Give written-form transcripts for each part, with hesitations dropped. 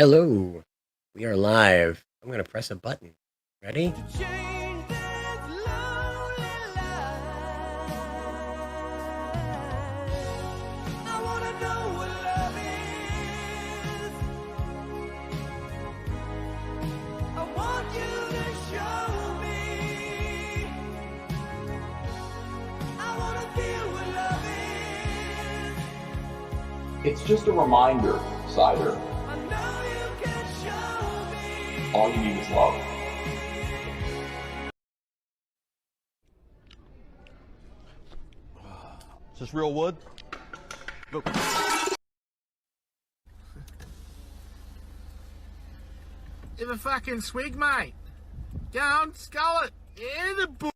Hello, we are live. I'm going to press a button. Ready? It's just a reminder, Cider. All you need is love. Is this real wood? Go. Have a fucking swig, mate. Go on, skull it. Yeah, the bull.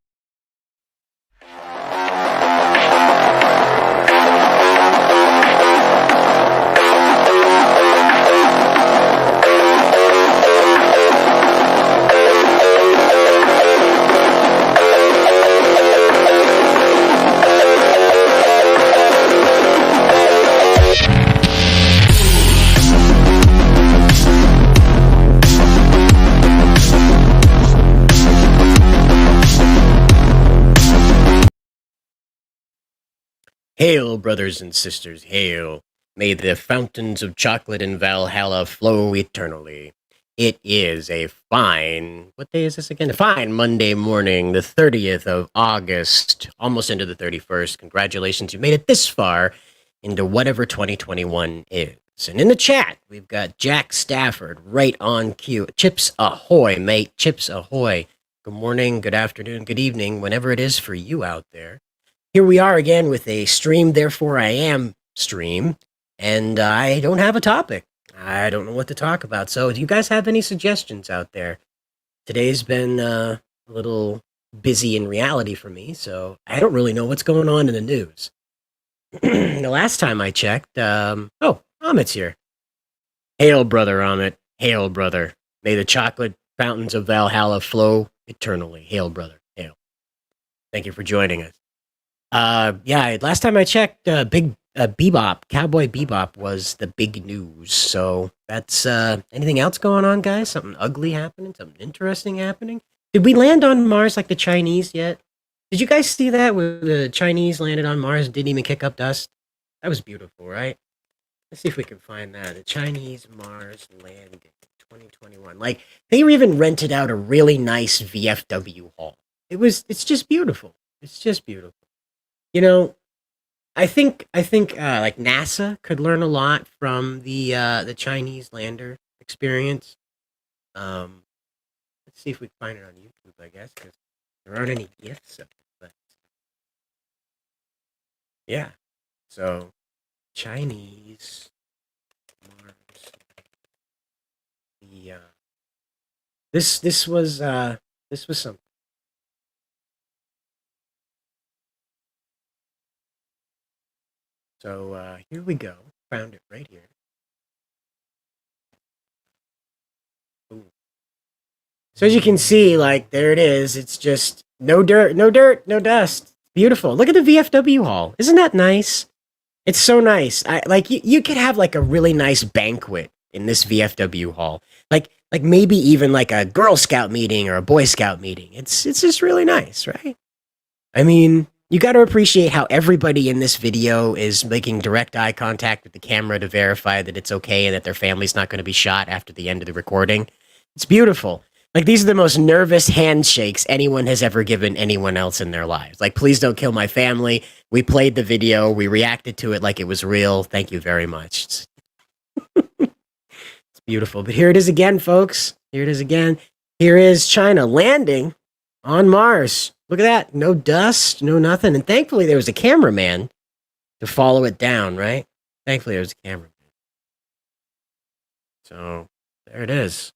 Hail, brothers and sisters, hail. May the fountains of chocolate in Valhalla flow eternally. It is a fine, what day is this again? A fine Monday morning, the 30th of August, almost into the 31st. Congratulations, you made it this far into whatever 2021 is. And in the chat, we've got Jack Stafford right on cue. Chips ahoy, mate. Chips ahoy. Good morning, good afternoon, good evening, whenever it is for you out there. Here we are again with a stream, therefore I am stream, and I don't have a topic. I don't know what to talk about. So do you guys have any suggestions out there? Today's been a little busy in reality for me, so I don't really know what's going on in the news. The last time I checked, oh, Amit's here. Hail, brother Amit. Hail, brother. May the chocolate fountains of Valhalla flow eternally. Hail, brother. Hail. Thank you for joining us. Yeah, last time I checked, Bebop, Cowboy Bebop was the big news. So that's, anything else going on, guys? Something ugly happening? Something interesting happening? Did we land on Mars like the Chinese yet? Did you guys see that where the Chinese landed on Mars and didn't even kick up dust? That was beautiful, right? Let's see if we can find that. The Chinese Mars landing 2021. Like, they even rented out a really nice VFW hall. It's just beautiful. It's just beautiful. You know, I think like NASA could learn a lot from the Chinese lander experience. Let's see if we can find it on YouTube, I guess, because there aren't any gifts of it. But yeah, so Chinese Mars. The this was something. So here we go. Found it right here. Ooh. So as you can see, like, there it is. It's just no dirt, no dust. Beautiful. Look at the VFW hall. Isn't that nice? It's so nice. You could have like a really nice banquet in this VFW hall. Like maybe even like a Girl Scout meeting or a Boy Scout meeting. It's just really nice, right? I mean, you got to appreciate how everybody in this video is making direct eye contact with the camera to verify that it's okay and that their family's not going to be shot after the end of the recording. It's beautiful. Like, these are the most nervous handshakes anyone has ever given anyone else in their lives. Like, please don't kill my family. We played the video. We reacted to it like it was real. Thank you very much. It's beautiful. But here it is again, folks. Here it is again. Here is China landing on Mars. Look at that. No dust, no nothing. And thankfully, there was a cameraman to follow it down, right? Thankfully, there was a cameraman. So, there it is.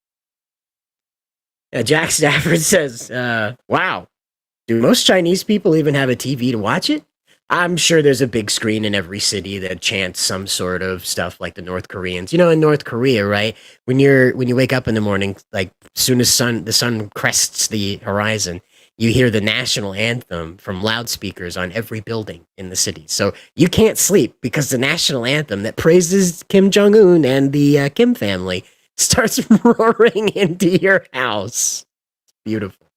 Yeah, Jack Stafford says, wow, do most Chinese people even have a TV to watch it? I'm sure there's a big screen in every city that chants some sort of stuff like the North Koreans. You know, in North Korea, right? When you wake up in the morning, like soon as the sun crests the horizon, you hear the national anthem from loudspeakers on every building in the city. So you can't sleep because the national anthem that praises Kim Jong-un and the Kim family starts roaring into your house. Beautiful.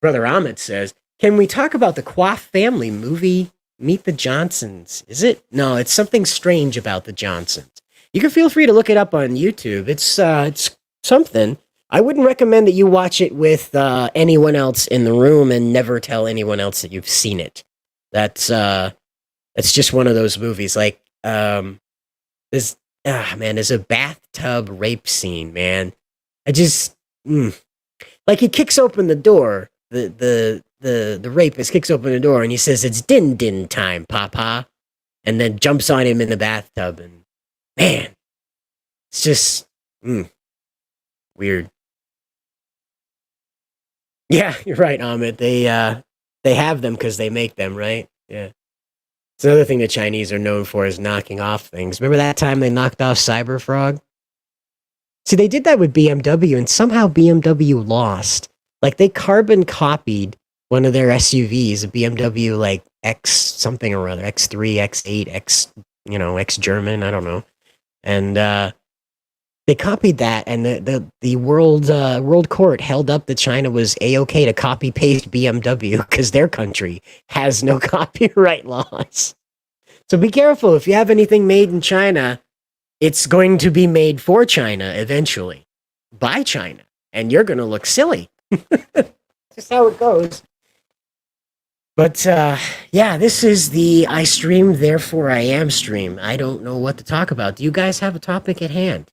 Brother Ahmed says, can we talk about the Quaff family movie, Meet the Johnsons? Is it? No, it's something strange about the Johnsons. You can feel free to look it up on YouTube. It's something. I wouldn't recommend that you watch it with anyone else in the room and never tell anyone else that you've seen it. That's just one of those movies. Like there's a bathtub rape scene, man. Like he kicks open the door. The rapist kicks open the door and he says it's din time, papa, and then jumps on him in the bathtub, and man, it's just weird. Yeah, you're right, Ahmed. They have them because they make them, right? Yeah. It's another thing the Chinese are known for is knocking off things. Remember that time they knocked off Cyberfrog? See, they did that with BMW, and somehow BMW lost. Like, they carbon copied one of their SUVs, a BMW, like, X something or other, X3, X8, X German, I don't know. And they copied that, and the world court held up that China was A-okay to copy-paste BMW because their country has no copyright laws. So be careful. If you have anything made in China, it's going to be made for China eventually, by China, and you're going to look silly. Just how it goes. But yeah, this is the I stream, therefore I am stream. I don't know what to talk about. Do you guys have a topic at hand?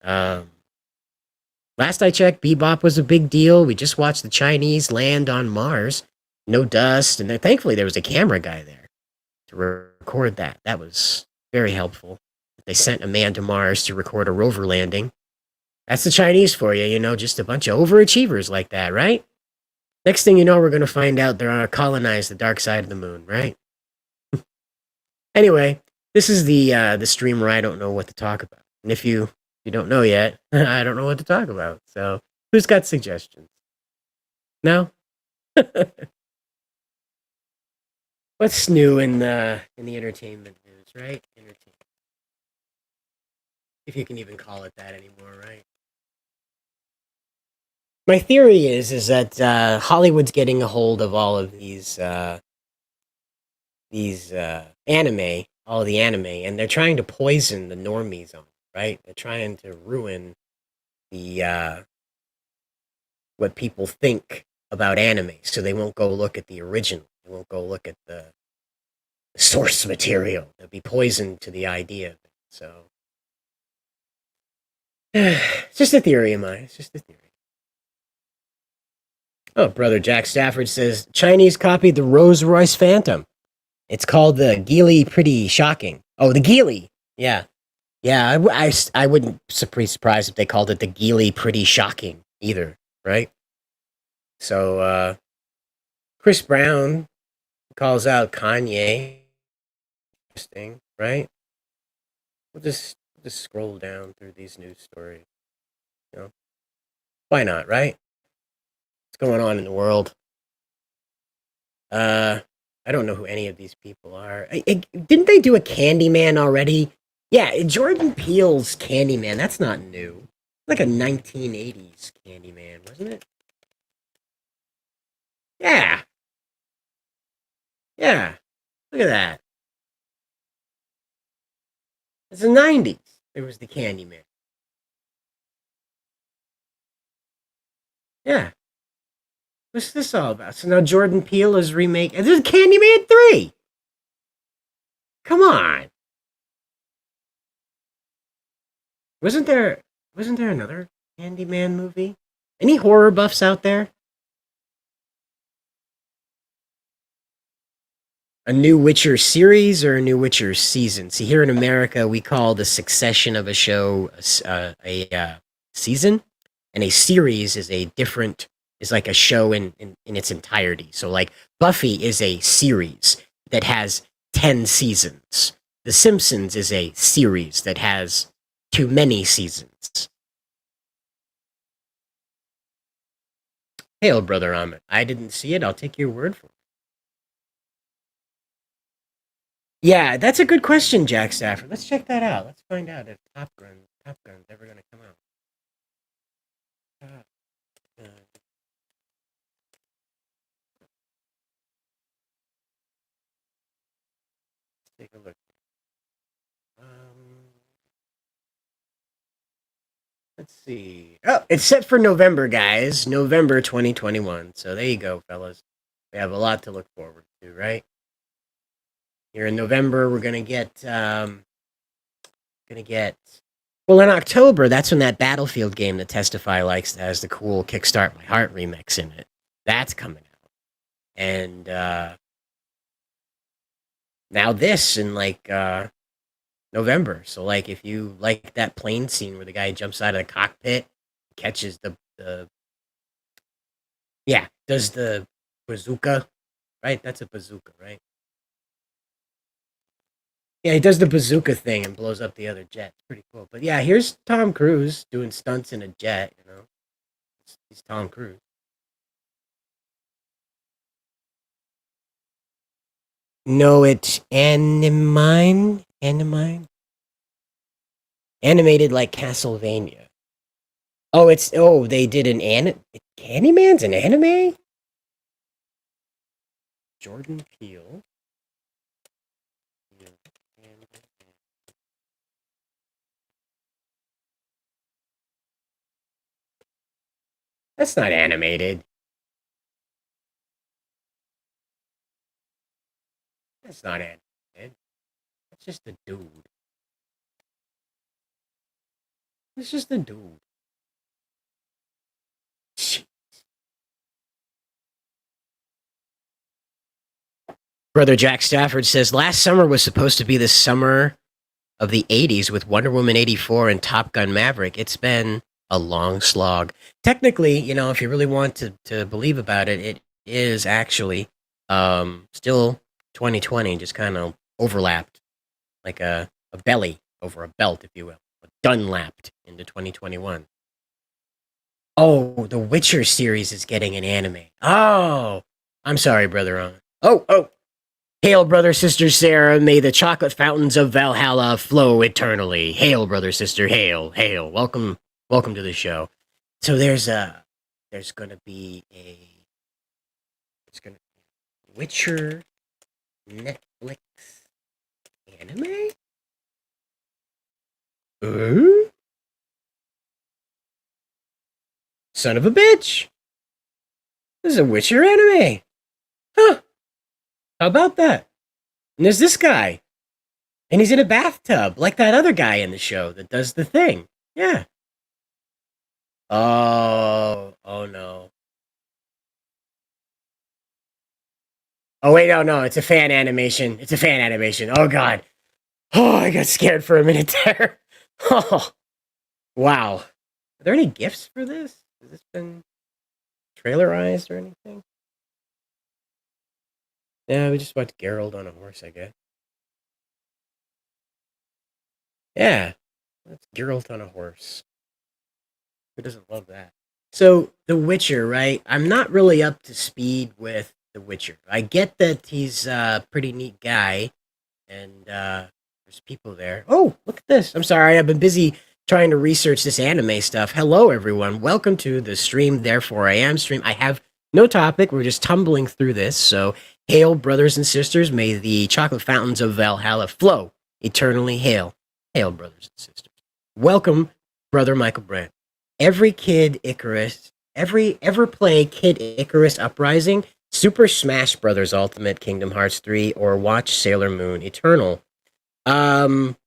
Last I checked, Bebop was a big deal. We just watched the Chinese land on Mars. No dust, and thankfully there was a camera guy there to record that. That was very helpful. They sent a man to Mars to record a rover landing. That's the Chinese for you, just a bunch of overachievers like that, right? Next thing you know, we're going to find out they're going to colonize the dark side of the moon, right? Anyway, this is the stream where I don't know what to talk about. And if you don't know yet, I don't know what to talk about. So, who's got suggestions? No? What's new in the entertainment news, right? Entertainment. If you can even call it that anymore, right? My theory is that Hollywood's getting a hold of all of these anime, all the anime, and they're trying to poison the normies on it, right? They're trying to ruin the what people think about anime, so they won't go look at the original. They won't go look at the source material. They'll be poisoned to the idea of it. So it's just a theory of mine. It's just a theory. Oh, brother Jack Stafford says Chinese copied the Rolls Royce Phantom. It's called the Geely Pretty Shocking. Oh, the Geely. Yeah. Yeah, I wouldn't be surprised if they called it the Geely Pretty Shocking either, right? So, Chris Brown calls out Kanye. Interesting, right? We'll just scroll down through these news stories. Why not, right? What's going on in the world? I don't know who any of these people are. Didn't they do a Candyman already? Yeah, Jordan Peele's Candyman. That's not new. Like a 1980s Candyman, wasn't it? Yeah. Yeah. Look at that. It's the 90s. It was the Candyman. Yeah. What's this all about? So now Jordan Peele is remaking. This is Candyman 3. Come on. Wasn't there another Candyman movie? Any horror buffs out there? A new Witcher series or a new Witcher season? See, here in America, we call the succession of a show a season, and a series is like a show in its entirety. So, like, Buffy is a series that has 10 seasons. The Simpsons is a series that has too many seasons. Hail, Brother Ahmed. I didn't see it. I'll take your word for it. Yeah, that's a good question, Jack Stafford. Let's check that out. Let's find out if Top Gun's ever gonna come out. Top Gun. Let's take a look. Let's see. Oh, it's set for November, guys. November 2021. So there you go, fellas. We have a lot to look forward to, right? Here in November, we're gonna get well, in October, that's when that Battlefield game that Testify likes has the cool Kickstart My Heart remix in it. That's coming out. And now this in like November. So like if you like that plane scene where the guy jumps out of the cockpit, catches the yeah, does the bazooka, right? That's a bazooka, right? Yeah, he does the bazooka thing and blows up the other jet. It's pretty cool. But yeah, here's Tom Cruise doing stunts in a jet, you know. He's Tom Cruise. No, it's animated like Castlevania. They did an Candyman's an anime? Jordan Peele. That's not animated. That's not animated. That's just a dude. It's just a dude. Brother Jack Stafford says last summer was supposed to be the summer of the 80s with Wonder Woman 84 and Top Gun Maverick. It's been a long slog. Technically, you know, if you really want to believe about it, it is actually still 2020, just kind of overlapped like a belly over a belt, if you will. Dunlapped into 2021. Oh, the Witcher series is getting an anime. Oh, I'm sorry, brother. Oh. Hail, brother, sister Sarah. May the chocolate fountains of Valhalla flow eternally. Hail, brother, sister. Hail, hail. Welcome to the show. So there's gonna be Witcher Netflix anime. Son of a bitch. This is a Witcher anime. Huh. How about that? And there's this guy. And he's in a bathtub, like that other guy in the show that does the thing. Yeah. Oh no. Oh wait, no, it's a fan animation. It's a fan animation. Oh god. Oh, I got scared for a minute there. Oh, wow. Are there any gifts for this? Has this been trailerized or anything? Yeah, we just watched Geralt on a horse, I guess. Yeah, that's Geralt on a horse. Who doesn't love that? So, The Witcher, right? I'm not really up to speed with The Witcher. I get that he's a pretty neat guy, and there's people there. Oh, look at this. I'm sorry, I've been busy trying to research this anime stuff. Hello, everyone. Welcome to the stream, Therefore I Am stream. I have no topic. We're just tumbling through this. So, hail, brothers and sisters. May the chocolate fountains of Valhalla flow eternally. Hail. Hail, brothers and sisters. Welcome, brother Michael Brandt. Every Kid Icarus, ever play Kid Icarus Uprising, Super Smash Brothers Ultimate, Kingdom Hearts 3, or watch Sailor Moon Eternal. Nope,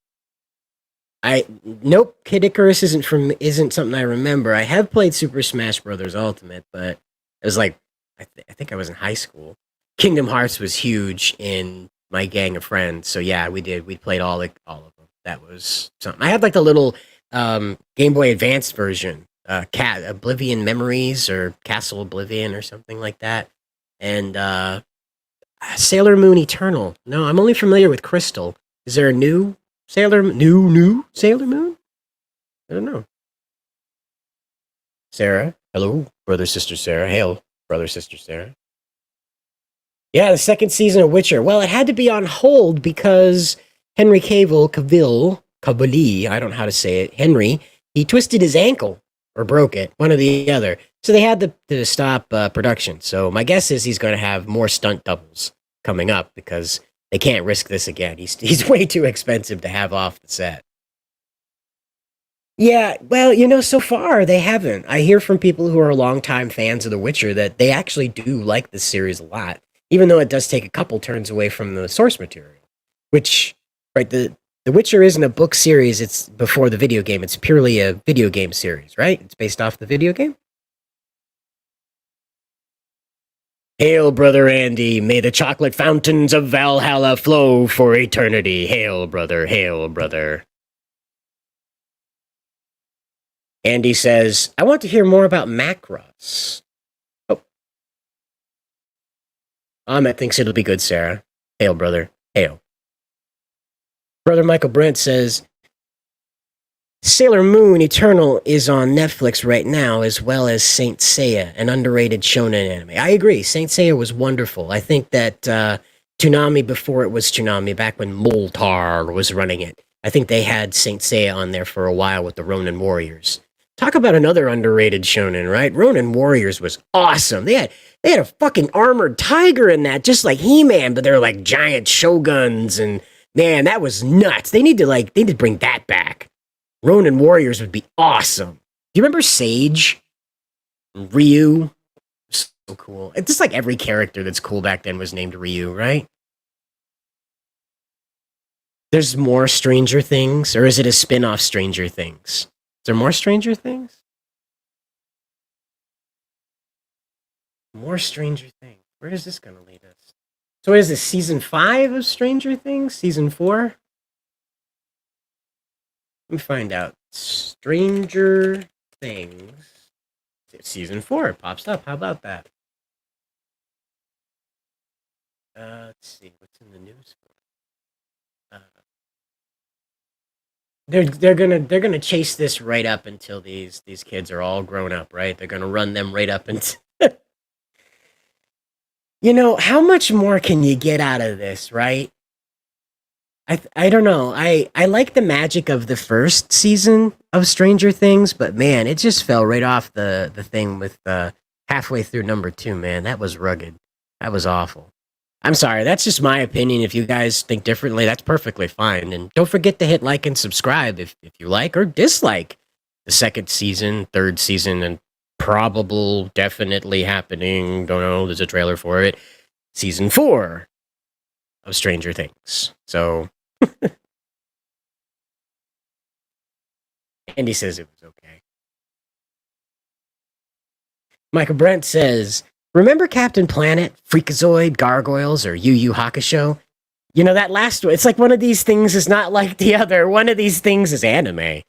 Kid Icarus isn't something I remember. I have played Super Smash Brothers Ultimate, but it was like I think I was in high school. Kingdom Hearts was huge in my gang of friends, so yeah, we did. We played all of them. That was something. I had like the little Game Boy Advance version, Oblivion Memories or Castle Oblivion or something like that, and Sailor Moon Eternal. No, I'm only familiar with Crystal. Is there a new Sailor Moon? I don't know. Sarah, hello, brother sister Sarah. Hail, brother sister Sarah. Yeah, the second season of Witcher. Well, it had to be on hold because Henry Cavill, I don't know how to say it, Henry, he twisted his ankle or broke it, one or the other. So they had to stop production. So my guess is he's going to have more stunt doubles coming up because they can't risk this again. He's way too expensive to have off the set. Yeah, well, so far they haven't. I hear from people who are longtime fans of The Witcher that they actually do like this series a lot, even though it does take a couple turns away from the source material. Which, right, The Witcher isn't a book series, it's before the video game. It's purely a video game series, right? It's based off the video game? Hail, brother Andy. May the chocolate fountains of Valhalla flow for eternity. Hail, brother. Hail, brother. Andy says, I want to hear more about Macross. Oh. Ahmet thinks it'll be good, Sarah. Hail, brother. Hail. Brother Michael Brent says, Sailor Moon Eternal is on Netflix right now, as well as Saint Seiya, an underrated shonen anime. I agree. Saint Seiya was wonderful. I think that Toonami, before it was Toonami, back when Moltar was running it, I think they had Saint Seiya on there for a while with the Ronin Warriors. Talk about another underrated shonen, right? Ronin Warriors was awesome. They had a fucking armored tiger in that, just like He-Man, but they're like giant shoguns, and man, that was nuts. They need to bring that back. Ronin Warriors would be awesome. Do you remember Sage? Ryu? So cool. It's just like every character that's cool back then was named Ryu, right? There's more Stranger Things, or is it a spin-off Stranger Things? Is there more Stranger Things? More Stranger Things. Where is this going to lead us? So what is this, season 5 of Stranger Things? Season 4? Let me find out. Stranger Things. Season 4. It pops up. How about that? Let's see. What's in the news? They're gonna chase this right up until these kids are all grown up, right? They're gonna run them right up until how much more can you get out of this, right? I don't know. I like the magic of the first season of Stranger Things, but man, it just fell right off the thing with halfway through number 2, man. That was rugged. That was awful. I'm sorry, that's just my opinion. If you guys think differently, that's perfectly fine. And don't forget to hit like and subscribe if you like or dislike the second season, third season, and probable, definitely happening, don't know, there's a trailer for it, season 4 of Stranger Things. So, Andy says it was okay. Michael Brent says, remember Captain Planet, Freakazoid, Gargoyles, or Yu Yu Hakusho? That last one, it's like one of these things is not like the other. One of these things is anime.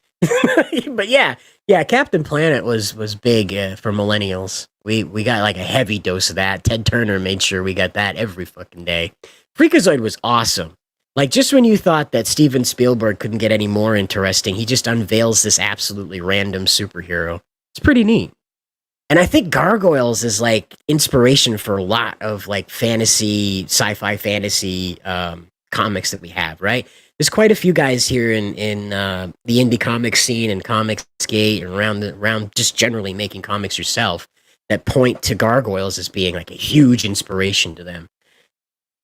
But yeah, Captain Planet was big for millennials. We got like a heavy dose of that. Ted Turner made sure we got that every fucking day. Freakazoid was awesome. Like, just when you thought that Steven Spielberg couldn't get any more interesting, he just unveils this absolutely random superhero. It's pretty neat. And I think Gargoyles is like inspiration for a lot of like sci-fi fantasy comics that we have, right? There's quite a few guys here in the indie comic scene and Comicsgate and around just generally making comics yourself that point to Gargoyles as being like a huge inspiration to them.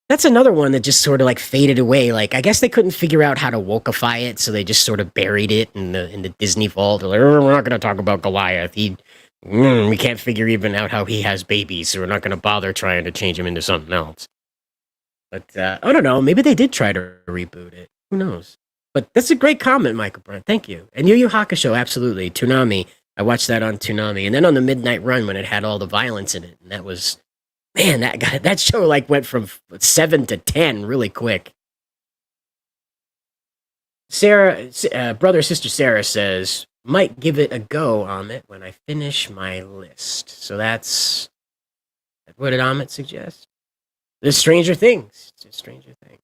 That's another one that just sort of like faded away. Like, I guess they couldn't figure out how to wokeify it, so they just sort of buried it in the Disney vault. They're like, oh, we're not going to talk about Goliath. We can't figure even out how he has babies, so we're not going to bother trying to change him into something else. But I don't know. Maybe they did try to reboot it. Who knows? But that's a great comment, Michael Brent. Thank you. And Yu Yu Hakusho, absolutely. Toonami. I watched that on Toonami. And then on the Midnight Run when it had all the violence in it. And that was, man, that show like went from 7 to 10 really quick. Sarah, brother, sister Sarah says, might give it a go, Amit, when I finish my list. So that's, what did Amit suggest? The Stranger Things. It's a Stranger Thing.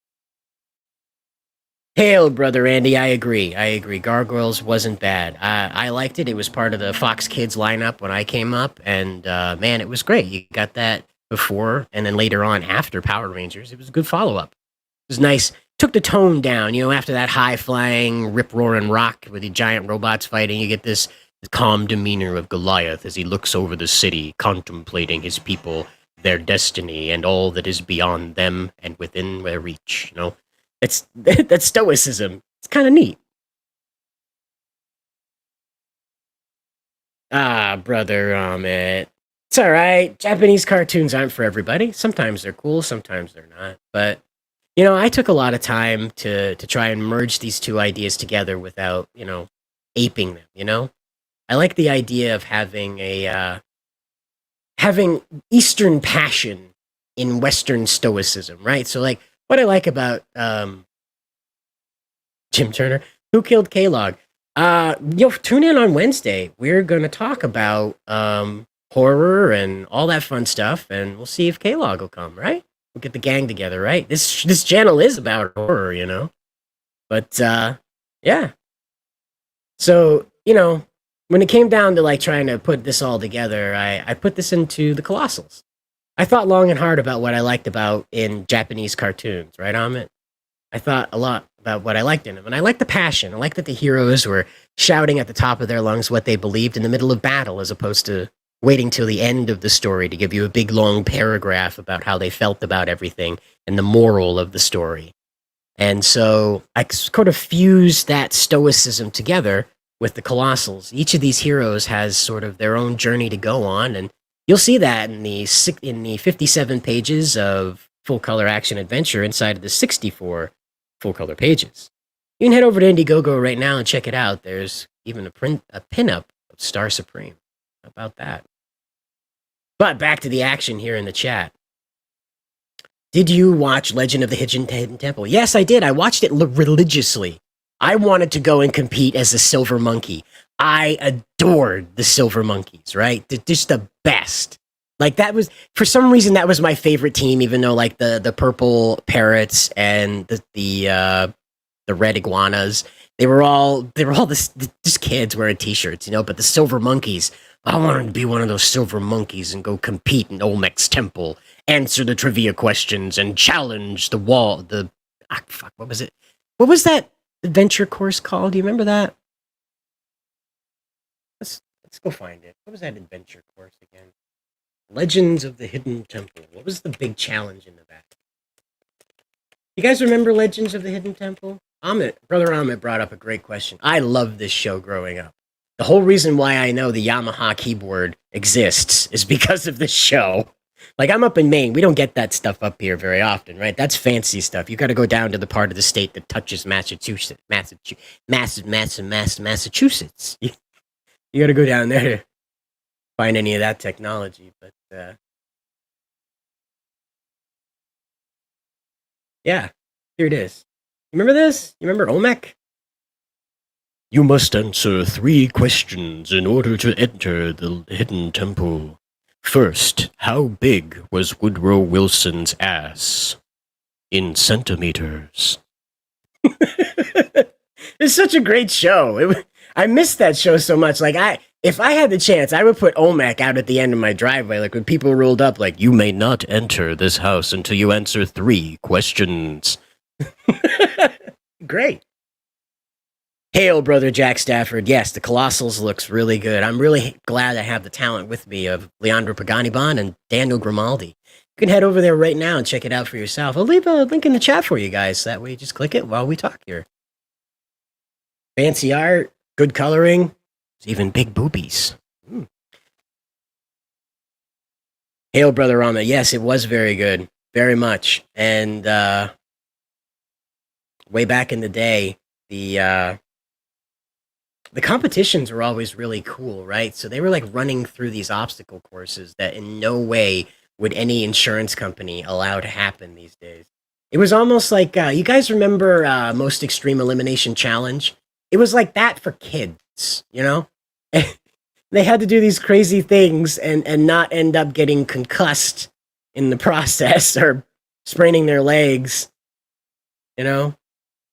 Hail, brother Andy. I agree. Gargoyles wasn't bad. I liked it. It was part of the Fox Kids lineup when I came up, and man, it was great. You got that before, and then later on after Power Rangers. It was a good follow-up. It was nice. Took the tone down, after that high-flying, rip-roaring rock with the giant robots fighting, you get this calm demeanor of Goliath as he looks over the city, contemplating his people, their destiny, and all that is beyond them and within their reach. It's that's stoicism. It's kind of neat. Brother Amit. It's all right. Japanese cartoons aren't for everybody. Sometimes they're cool, sometimes they're not. But I took a lot of time to try and merge these two ideas together without, aping them. I like the idea of having having Eastern passion in Western stoicism, right? So, like, what I like about Jim Turner, Who Killed K-Log? Tune in on Wednesday. We're gonna talk about horror and all that fun stuff, and we'll see if K-Log will come, right? We'll get the gang together, right? This channel is about horror, But yeah. So, when it came down to like trying to put this all together, I put this into the Colossals. I thought long and hard about what I liked about in Japanese cartoons, right, Amit? I thought a lot about what I liked in them. And I liked the passion. I liked that the heroes were shouting at the top of their lungs what they believed in the middle of battle, as opposed to waiting till the end of the story to give you a big long paragraph about how they felt about everything and the moral of the story. And so I sort of fused that stoicism together with the Colossals. Each of these heroes has sort of their own journey to go on, and you'll see that in the 57 pages of full color action adventure inside of the 64 full color pages. You can head over to Indiegogo right now and check it out. There's even a pinup of Star Supreme. How about that? But back to the action here in the chat. Did you watch Legend of the Hidden Temple? Yes, I did. I watched it religiously. I wanted to go and compete as the Silver Monkey. I adored the Silver Monkeys, right? They're just the best. Like, that was, for some reason, that was my favorite team, even though like the purple parrots and the red iguanas, they were all just kids wearing t-shirts, but the Silver Monkeys, I wanted to be one of those Silver Monkeys and go compete in Olmec's temple, answer the trivia questions, and challenge what was it? What was that adventure course called? Do you remember that? Let's go find it. What was that adventure course again? Legends of the Hidden Temple. What was the big challenge in the back? You guys remember Legends of the Hidden Temple? Brother Amit brought up a great question. I loved this show growing up. The whole reason why I know the Yamaha keyboard exists is because of this show. Like, I'm up in Maine. We don't get that stuff up here very often, right? That's fancy stuff. You got to go down to the part of the state that touches Massachusetts. Massachusetts. You got to go down there to find any of that technology. But yeah, here it is. You remember this? You remember Olmec? You must answer 3 questions in order to enter the Hidden Temple. First, how big was Woodrow Wilson's ass? In centimeters. It's such a great show. I missed that show so much. Like, if I had the chance, I would put Olmec out at the end of my driveway. Like, when people rolled up, like, you may not enter this house until you answer 3 questions. Great. Hail, brother Jack Stafford. Yes, the Colossals looks really good. I'm really glad I have the talent with me of Leandro Paganiban and Daniel Grimaldi. You can head over there right now and check it out for yourself. I'll leave a link in the chat for you guys. That way you just click it while we talk here. Fancy art, good coloring, there's even big boobies. Hail, brother Rama. Yes, it was very good. Very much. And way back in the day, the competitions were always really cool, right? So they were like running through these obstacle courses that in no way would any insurance company allow to happen these days. It was almost like, you guys remember Most Extreme Elimination Challenge? It was like that for kids, They had to do these crazy things and not end up getting concussed in the process or spraining their legs, their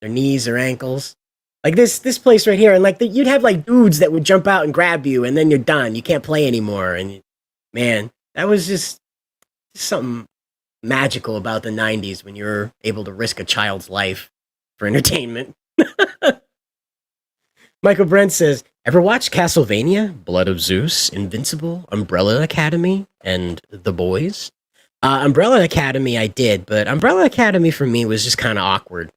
knees or ankles. Like this place right here, and like you'd have like dudes that would jump out and grab you, and then you're done. You can't play anymore. And man, that was just Just something magical about the 90s when you're able to risk a child's life for entertainment. Michael Brent says, ever watch Castlevania, Blood of Zeus, Invincible, Umbrella Academy, and The Boys? Umbrella Academy I did, but Umbrella Academy for me was just kind of awkward.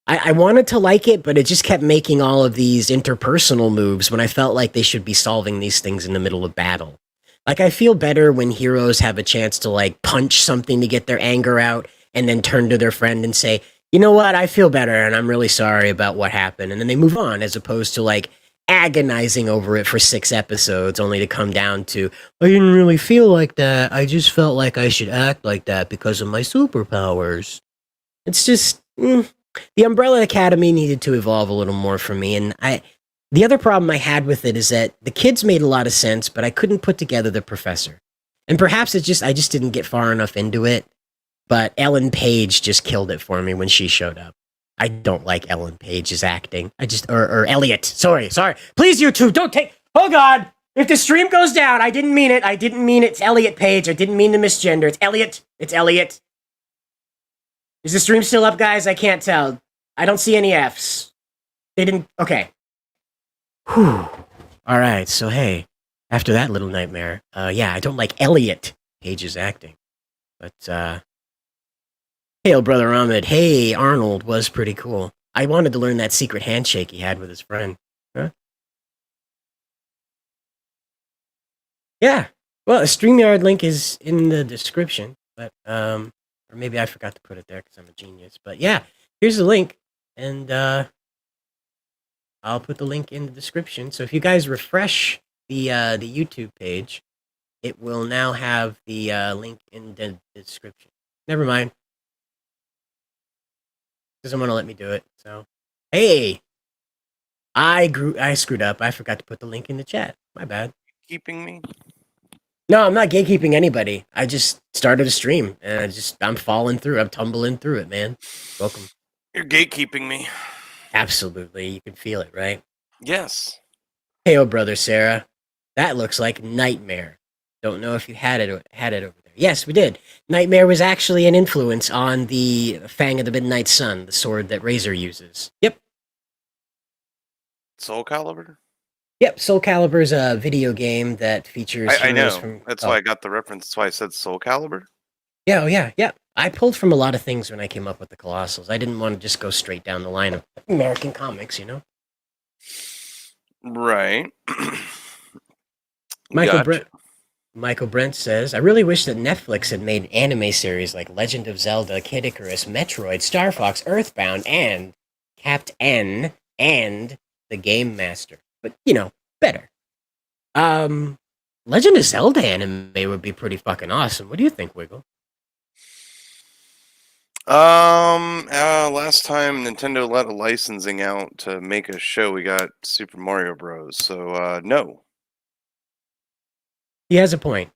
I wanted to like it, but it just kept making all of these interpersonal moves when I felt like they should be solving these things in the middle of battle. Like, I feel better when heroes have a chance to, like, punch something to get their anger out and then turn to their friend and say, you know what, I feel better and I'm really sorry about what happened. And then they move on, as opposed to, like, agonizing over it for 6 episodes only to come down to, I didn't really feel like that. I just felt like I should act like that because of my superpowers. It's just, the Umbrella Academy needed to evolve a little more for me. And the other problem I had with it is that the kids made a lot of sense, but I couldn't put together the professor. And perhaps I just didn't get far enough into it. But Ellen Page just killed it for me when she showed up. I don't like Ellen Page's acting. Or Elliot. Sorry. Please, you two, don't take. Oh God! If the stream goes down, I didn't mean it. It's Elliot Page. I didn't mean to misgender. It's Elliot. Is the stream still up, guys? I can't tell. I don't see any Fs. They didn't. Okay. Whew. All right. So hey, after that little nightmare, yeah, I don't like Elliot Page's acting, but Hail, Brother Ahmed. Hey, Arnold was pretty cool. I wanted to learn that secret handshake he had with his friend. Huh? Yeah. Well, a StreamYard link is in the description, but or maybe I forgot to put it there because I'm a genius. But yeah, here's the link, and I'll put the link in the description. So if you guys refresh the YouTube page, it will now have the link in the description. Never mind. Doesn't want to let me do it. So, hey, I screwed up. I forgot to put the link in the chat. My bad. Keeping me? No, I'm not gatekeeping anybody. I just started a stream and I'm falling through. I'm tumbling through it, man. Welcome. You're gatekeeping me. Absolutely. You can feel it, right? Yes. Hey, oh, brother Sarah. That looks like Nightmare. Don't know if you had it over there. Yes, we did. Nightmare was actually an influence on the Fang of the Midnight Sun, the sword that Razor uses. Yep. Soul Calibur? Yep, Soul Calibur is a video game that features I know. heroes from... That's why I got the reference. That's why I said Soul Calibur. Yeah, oh yeah. I pulled from a lot of things when I came up with the Colossals. I didn't want to just go straight down the line of American comics, you know? Right. Michael Brent says, I really wish that Netflix had made anime series like Legend of Zelda, Kid Icarus, Metroid, Star Fox, Earthbound, and Capt N, and The Game Master. But, you know, better. Legend of Zelda anime would be pretty fucking awesome. What do you think, Wiggle? Last time Nintendo let a licensing out to make a show, we got Super Mario Bros. So, no. He has a point.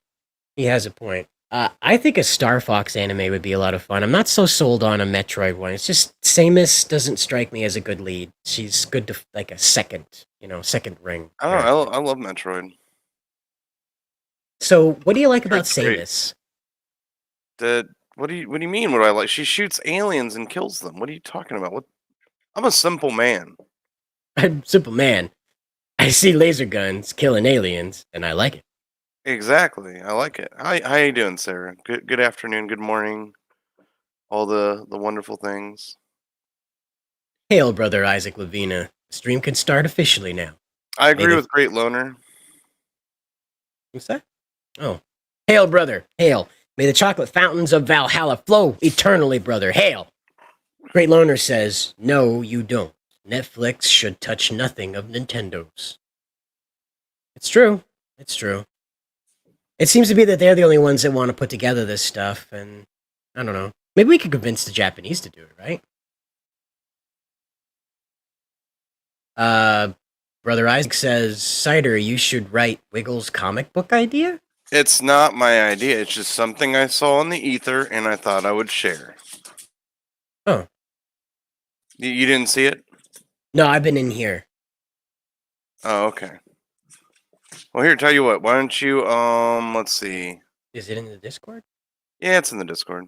I think a Star Fox anime would be a lot of fun. I'm not so sold on a Metroid one. It's just Samus doesn't strike me as a good lead. She's good to like a second ring. I don't know. I love Metroid. So, what do you like about That's great. Samus? What do you mean? What I like? She shoots aliens and kills them. What are you talking about? What? I'm a simple man. I'm simple man. I see laser guns killing aliens, and I like it. Exactly. I like it. How you doing, Sarah? Good afternoon, good morning. All the wonderful things. Hail, brother Isaac Lavina. The stream can start officially now. I agree with Great Loner. What's that? Oh. Hail, brother. Hail. May the chocolate fountains of Valhalla flow eternally, brother. Hail. Great Loner says, no, you don't. Netflix should touch nothing of Nintendo's. It's true. It seems to be that they're the only ones that want to put together this stuff, and I don't know. Maybe we could convince the Japanese to do it, right? Brother Isaac says, Cider, you should write Wiggle's comic book idea? It's not my idea. It's just something I saw in the ether, and I thought I would share. Oh. You didn't see it? No, I've been in here. Oh, okay. Well, here, tell you what. Why don't you, let's see. Is it in the Discord? Yeah, it's in the Discord.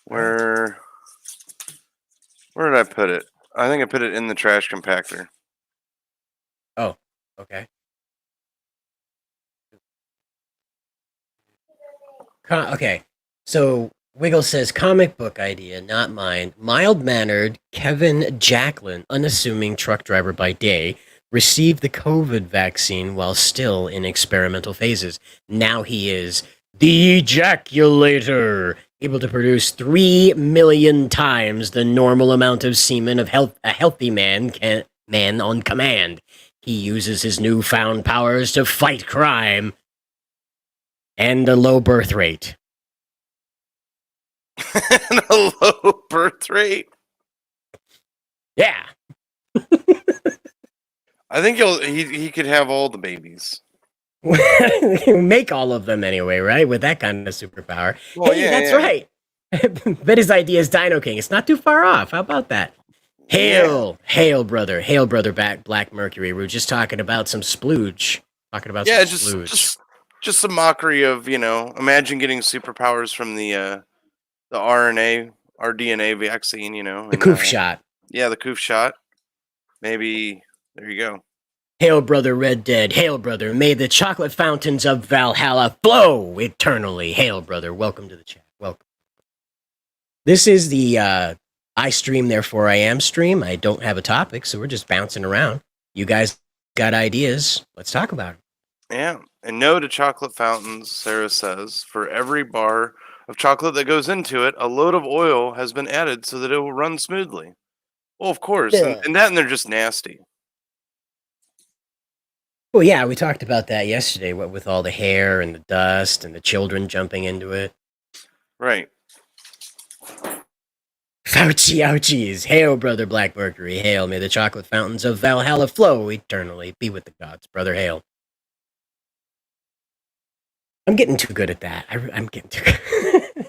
Where did I put it? I think I put it in the trash compactor. Oh, okay. Okay, so Wiggle says comic book idea, not mine. Mild mannered Kevin Jacklin, unassuming truck driver by day, received the COVID vaccine while still in experimental phases. Now he is the ejaculator, able to produce 3 million times the normal amount of semen of a healthy man on command. He uses his newfound powers to fight crime and a low birth rate. And a low birth rate. Yeah. I think he could have all the babies. Make all of them anyway, right? With that kind of superpower. Well, hey, yeah, that's yeah. right. Bet his idea is Dino King. It's not too far off. How about that? Hail, hail, brother. Hail, brother, back Black Mercury. We were just talking about some splooge. Talking about some splooge. Just some mockery of, imagine getting superpowers from the RNA, our DNA vaccine, The Coof shot. Yeah, the Coof shot. Maybe, there you go. Hail, brother, Red Dead. Hail, brother. May the chocolate fountains of Valhalla flow eternally. Hail, brother. Welcome to the chat. Welcome. This is the I stream, therefore I am stream. I don't have a topic, so we're just bouncing around. You guys got ideas. Let's talk about it. Yeah. And no to chocolate fountains, Sarah says. For every bar of chocolate that goes into it, a load of oil has been added so that it will run smoothly. Well, of course. Yeah. And they're just nasty. Well, yeah, we talked about that yesterday, what with all the hair and the dust and the children jumping into it. Right. Fauci ouchies. Hail, brother Black Mercury. Hail, may the chocolate fountains of Valhalla flow eternally. Be with the gods, brother. Hail. I'm getting too good at that. I'm getting too good.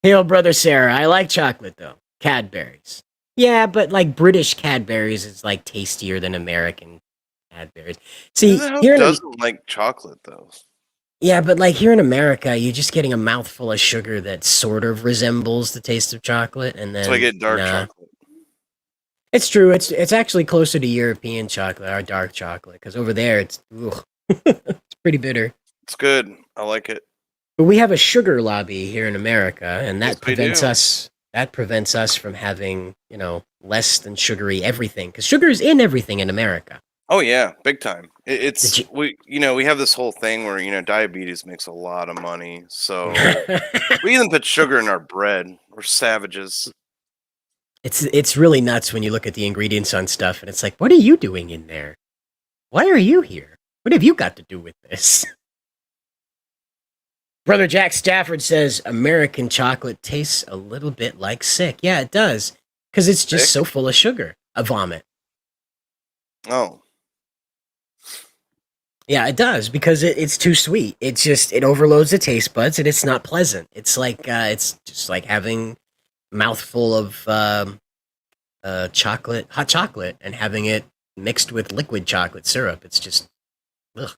Hail, brother Sarah. I like chocolate, though. Cadbury's. Yeah, but like British Cadbury's is like tastier than American Cadbury's. See, Who doesn't like chocolate, though? Yeah, but like here in America, you're just getting a mouthful of sugar that sort of resembles the taste of chocolate, and then So I get dark chocolate. It's true. It's actually closer to European chocolate, our dark chocolate, because over there it's it's pretty bitter. It's good. I like it. But we have a sugar lobby here in America, and that Yes, we prevents do. us. That prevents us from having less than sugary everything, because sugar is in everything in America. Oh yeah, big time. We have this whole thing where diabetes makes a lot of money, so we even put sugar in our bread. We're savages. It's really nuts when you look at the ingredients on stuff, and it's like, what are you doing in there? Why are you here? What have you got to do with this? Brother Jack Stafford says American chocolate tastes a little bit like sick. Yeah, it does, because it's just so full of sugar. A vomit. Oh. Yeah, it does, because it's too sweet. It overloads the taste buds, and it's not pleasant. It's just like having a mouthful of hot chocolate, and having it mixed with liquid chocolate syrup. It's just, ugh.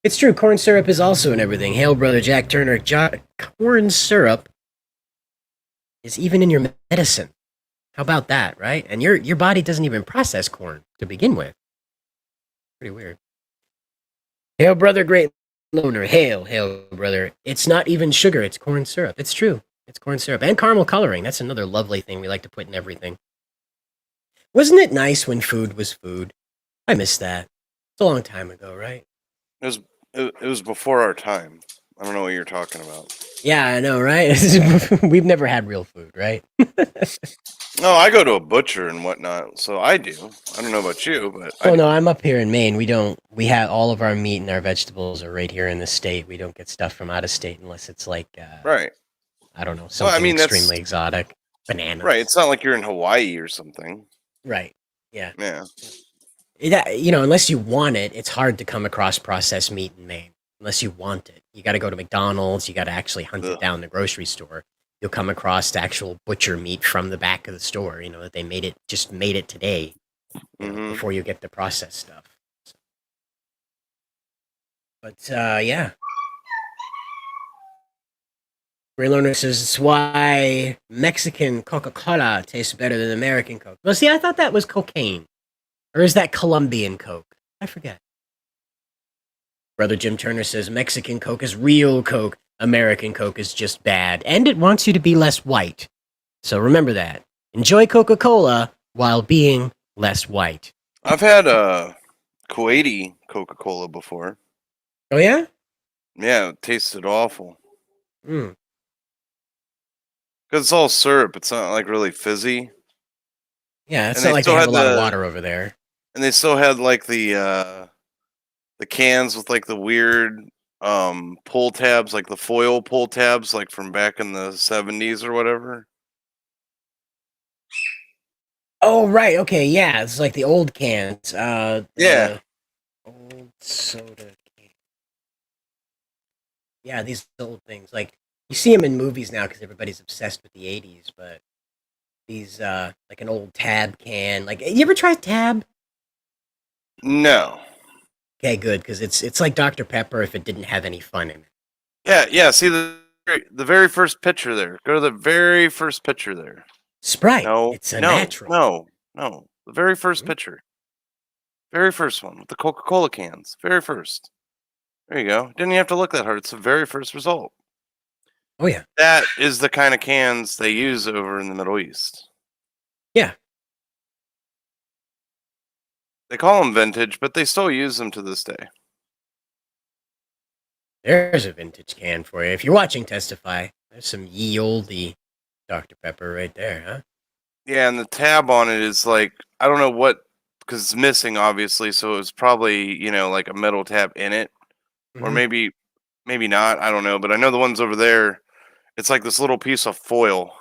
It's true, corn syrup is also in everything. Hail, brother Jack Turner. Corn syrup is even in your medicine. How about that, right? And your body doesn't even process corn to begin with. Pretty weird. Hail, brother, great loner. Hail, brother. It's not even sugar, it's corn syrup. It's true. It's corn syrup. And caramel coloring. That's another lovely thing we like to put in everything. Wasn't it nice when food was food? I miss that. It's a long time ago, right? It was before our time. I don't know what you're talking about. Yeah, I know, right? We've never had real food, right? No, I go to a butcher and whatnot, so I do. I don't know about you, but no, I'm up here in Maine. We have all of our meat and our vegetables are right here in the state. We don't get stuff from out of state unless it's like, right. I don't know, something extremely exotic. Bananas. Right, it's not like you're in Hawaii or something. Right, yeah. Yeah. Unless you want it, it's hard to come across processed meat in Maine. Unless you want it. You got to go to McDonald's. You got to actually hunt it down in the grocery store. You'll come across the actual butcher meat from the back of the store, that they made it today before you get the processed stuff. But, yeah. Ray Lerner says it's why Mexican Coca-Cola tastes better than American Coke. Well, see, I thought that was cocaine. Or is that Colombian Coke? I forget. Brother Jim Turner says Mexican Coke is real Coke. American Coke is just bad. And it wants you to be less white. So remember that. Enjoy Coca-Cola while being less white. I've had Kuwaiti Coca-Cola before. Oh, yeah? Yeah, it tasted awful. Mm. Because it's all syrup. It's not like really fizzy. Yeah, it's And not they like they still have a had lot of the- water over there. And they still had like the cans with like the weird pull tabs, like the foil pull tabs, like from back in the 70s or whatever. Oh, right. Okay, yeah. It's like the old cans. Yeah. Old soda can. Yeah, these old things. Like, you see them in movies now because everybody's obsessed with the 80s, but these, like an old Tab can. Like, you ever try Tab? No. Okay, good, because it's like Dr. Pepper if it didn't have any fun in it. Yeah. See the very first picture there. Go to the very first picture there. Sprite. No. It's a no, natural. No. The very first Mhm. picture. Very first one with the Coca-Cola cans. Very first. There you go. Didn't you have to look that hard. It's the very first result. Oh, yeah. That is the kind of cans they use over in the Middle East. Yeah. They call them vintage, but they still use them to this day. There's a vintage can for you. If you're watching Testify, there's some ye olde Dr. Pepper right there, huh? Yeah, and the tab on it is like, I don't know what, because it's missing, obviously, so it was probably, like a metal tab in it. Or Mhm. maybe not, I don't know. But I know the ones over there, it's like this little piece of foil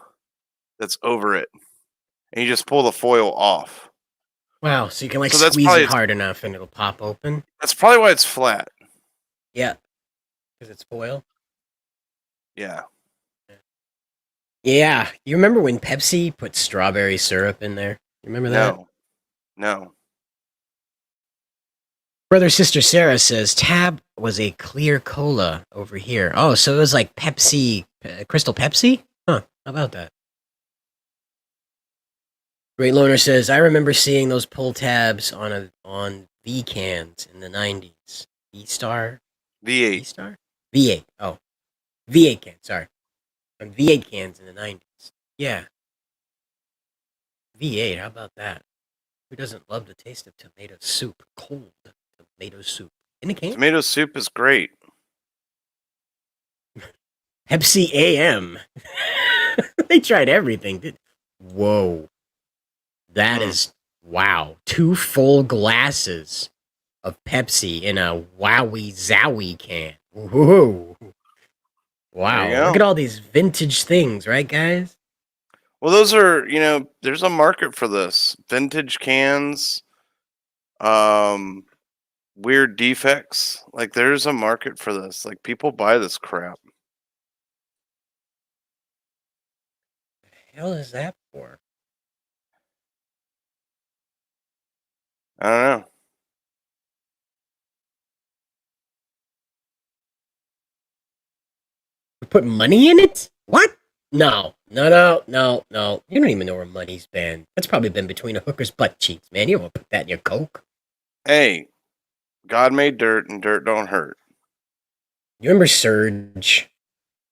that's over it. And you just pull the foil off. Wow, so you can like So that's squeeze probably it hard enough and it'll pop open? That's probably why it's flat. Yeah. Because it's foil? Yeah. Yeah. You remember when Pepsi put strawberry syrup in there? You remember that? No. Brother Sister Sarah says Tab was a clear cola over here. Oh, so it was like Pepsi, Crystal Pepsi? Huh, how about that? Great Loner says, I remember seeing those pull tabs on V cans in the 90s. V-Star? V8. V-Star? V8. Oh. V8 cans, sorry. On V8 cans in the 90s. Yeah. V8, how about that? Who doesn't love the taste of tomato soup? Cold tomato soup. In a can? Tomato soup is great. Pepsi AM. They tried everything. Whoa. That is, wow. 2 full glasses of Pepsi in a wowie zowie can. Whoa. Wow. There you go. Look at all these vintage things, right, guys? Well, those are, there's a market for this. Vintage cans, weird defects. Like, there's a market for this. Like, people buy this crap. What the hell is that for? I don't know. We put money in it? What? No. You don't even know where money's been. That's probably been between a hooker's butt cheeks, man. You don't want to put that in your Coke. Hey, God made dirt and dirt don't hurt. You remember Surge?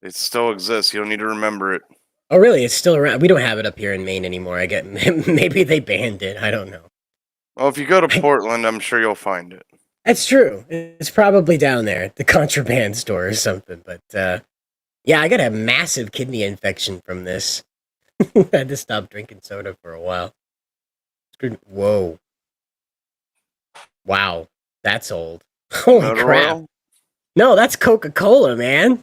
It still exists. You don't need to remember it. Oh, really? It's still around. We don't have it up here in Maine anymore. I get maybe they banned it. I don't know. Well, if you go to Portland, I'm sure you'll find it. That's true. It's probably down there at the contraband store or something. But yeah, I got a massive kidney infection from this. I had to stop drinking soda for a while. Whoa. Wow. That's old. Holy Motor crap. oil? No, that's Coca-Cola, man.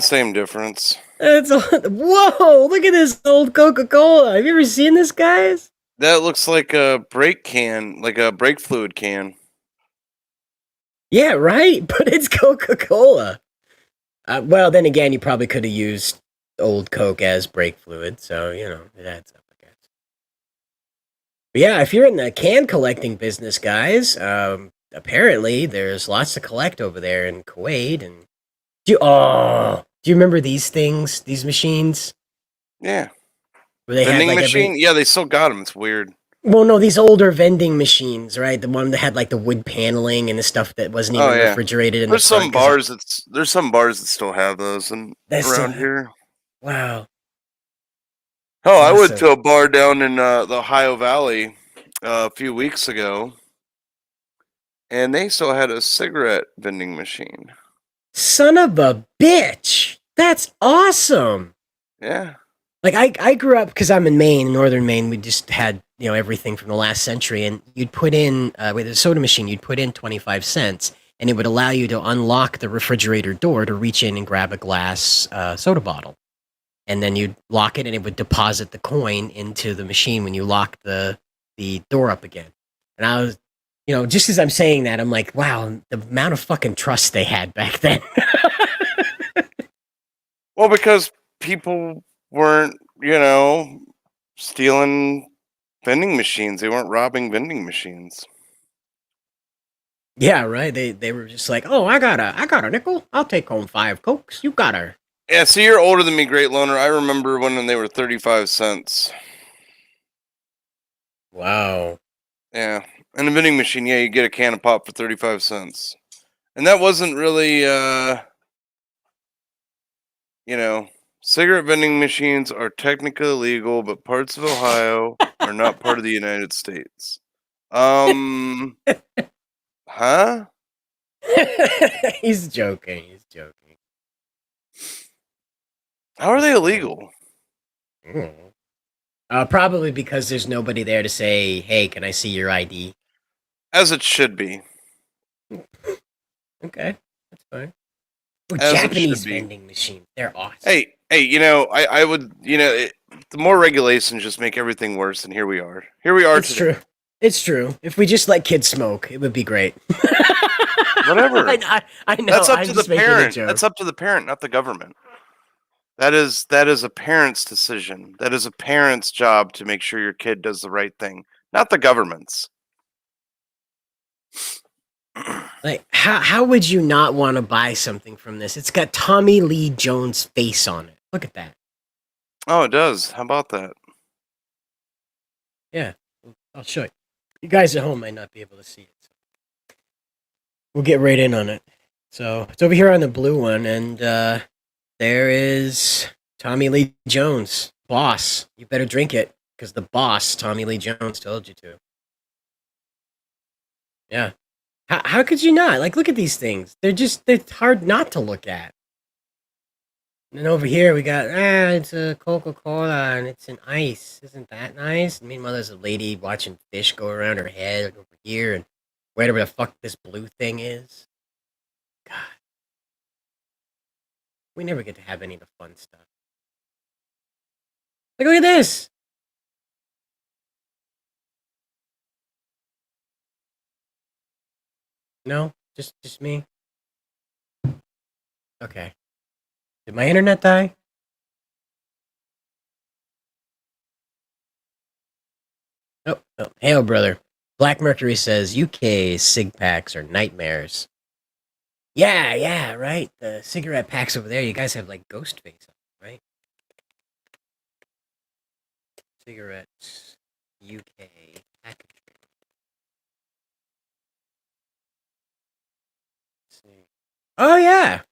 Same difference. Whoa, look at this old Coca-Cola. Have you ever seen this, guys? That looks like a brake can, like a brake fluid can. Yeah, right? But it's Coca-Cola. Well, then again, you probably could have used old Coke as brake fluid, so, it adds up, I guess. But yeah, if you're in the can collecting business, guys, apparently there's lots to collect over there in Kuwait. And Do you remember these things? These machines Yeah. where they had Vending like machine? Yeah, they still got them. It's weird. Well, no, these older vending machines, right? The one that had like the wood paneling and the stuff that wasn't Oh even yeah. refrigerated in There's the front. some bars there's some bars that still have those and That's around here. Wow. Oh, I went Awesome. to a bar down in the Ohio Valley a few weeks ago, and they still had a cigarette vending machine. Son of a bitch. That's awesome. Yeah. Like I grew up because I'm in Maine, northern Maine. We just had everything from the last century, and you'd put in with a soda machine. You'd put in 25 cents, and it would allow you to unlock the refrigerator door to reach in and grab a glass soda bottle, and then you'd lock it, and it would deposit the coin into the machine when you lock the door up again. And I was, just as I'm saying that, I'm like, wow, the amount of fucking trust they had back then. Well, because people weren't, stealing vending machines. They weren't robbing vending machines. Yeah, right. They were just like, oh, I got a nickel. I'll take home 5 Cokes. You got her. Yeah, see, you're older than me, Great Loner. I remember when they were 35 cents. Wow. Yeah. And a vending machine, yeah, you get a can of pop for 35 cents. And that wasn't really, cigarette vending machines are technically illegal, but parts of Ohio are not part of the United States. Huh? He's joking. He's joking. How are they illegal? Probably because there's nobody there to say, hey, can I see your ID? As it should be. Okay, that's fine. Ooh, As it should Japanese be. vending machines. They're awesome. Hey, I would, the more regulations just make everything worse, and here we are. Here we are It's today. true. It's true. If we just let kids smoke, it would be great. Whatever. I know. That's up I'm to the just making a parent. joke. That's up to the parent, not the government. That is a parent's decision. That is a parent's job to make sure your kid does the right thing, not the government's. Like, how would you not want to buy something from this? It's got Tommy Lee Jones' face on it. Look at that. Oh, it does. How about that? Yeah, I'll show you. You guys at home might not be able to see it. So we'll get right in on it. So it's over here on the blue one, and there is Tommy Lee Jones, boss. You better drink it because the boss, Tommy Lee Jones, told you to. Yeah. How could you not? Like, look at these things. They're hard not to look at. And then over here we got, it's a Coca-Cola and it's an ice. Isn't that nice? Meanwhile, there's a lady watching fish go around her head like over here and wherever the fuck this blue thing is. God. We never get to have any of the fun stuff. Like, look at this. No? Just me? Okay. Did my internet die? Oh, hail, brother. Black Mercury says UK cig packs are nightmares. Yeah, right. The cigarette packs over there, you guys have like ghost face on, right? Cigarettes, UK packaging. Let's see. Oh yeah.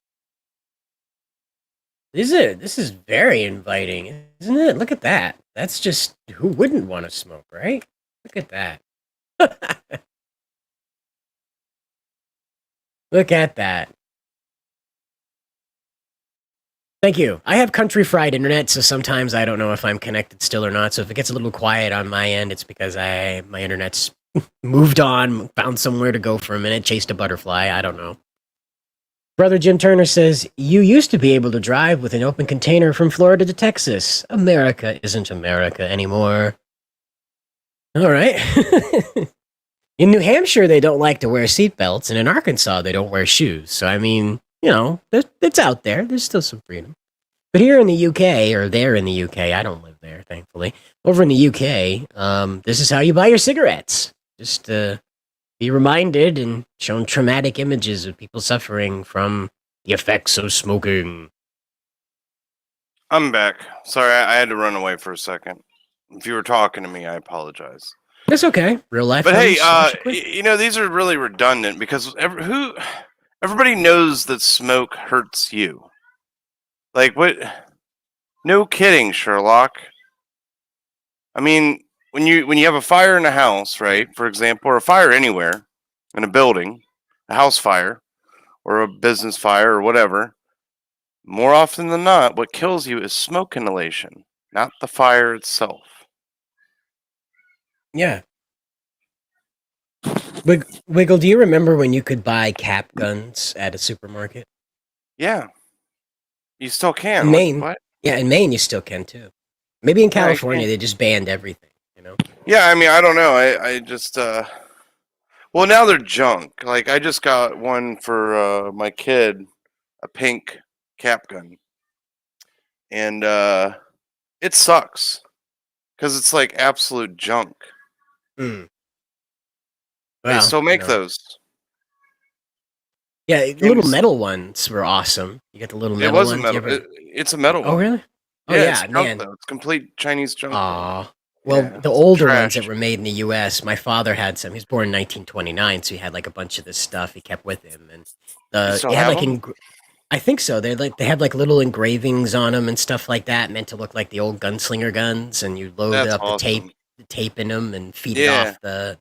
This is very inviting, isn't it? Look at that. That's just who wouldn't want to smoke, right? Look at that. Look at that. Thank you. I have country fried internet, so sometimes I don't know if I'm connected still or not. So if it gets a little quiet on my end, it's because my internet's moved on, found somewhere to go for a minute, chased a butterfly. I don't know. Brother Jim Turner says, you used to be able to drive with an open container from Florida to Texas. America isn't America anymore. All right. In New Hampshire, they don't like to wear seatbelts, and in Arkansas, they don't wear shoes. So, I mean, it's out there. There's still some freedom. But here in the UK, or there in the UK, I don't live there, thankfully. Over in the UK, this is how you buy your cigarettes. Just be reminded and shown traumatic images of people suffering from the effects of smoking. I'm back. Sorry, I had to run away for a second. If you were talking to me, I apologize. That's okay. Real life. But hey, action quick. you know, these are really redundant because everybody knows that smoke hurts you. Like what? No kidding, Sherlock. I mean, when you have a fire in a house, right? For example, or a fire anywhere in a building, a house fire or a business fire or whatever, more often than not, what kills you is smoke inhalation, not the fire itself. Yeah. Wiggle, do you remember when you could buy cap guns at a supermarket? Yeah, you still can. In Maine. What? Yeah, in Maine you still can too. Maybe in Yeah, you California can. they just banned everything, you know? Yeah, I mean, I don't know. I just well, now they're junk. Like I just got one for my kid, a pink cap gun, and it sucks because it's like absolute junk. Mm. They Well, still you make know. those. Yeah, Candy little s- metal ones were awesome. You got the little It metal was a ones. You metal. ever... It's a metal Oh, one. really? Oh, Yeah, it's yeah, junk man. though. It's complete Chinese junk. Aw. Well, Yeah, the it's older ones that trash. were made in the U.S., my father had some. He was born in 1929, so he had like a bunch of this stuff he kept with him, and You still it had have like them? I think so. They had like little engravings on them and stuff like that, meant to look like the old gunslinger guns, and you load That's up awesome. the tape in them, and feed it Yeah, off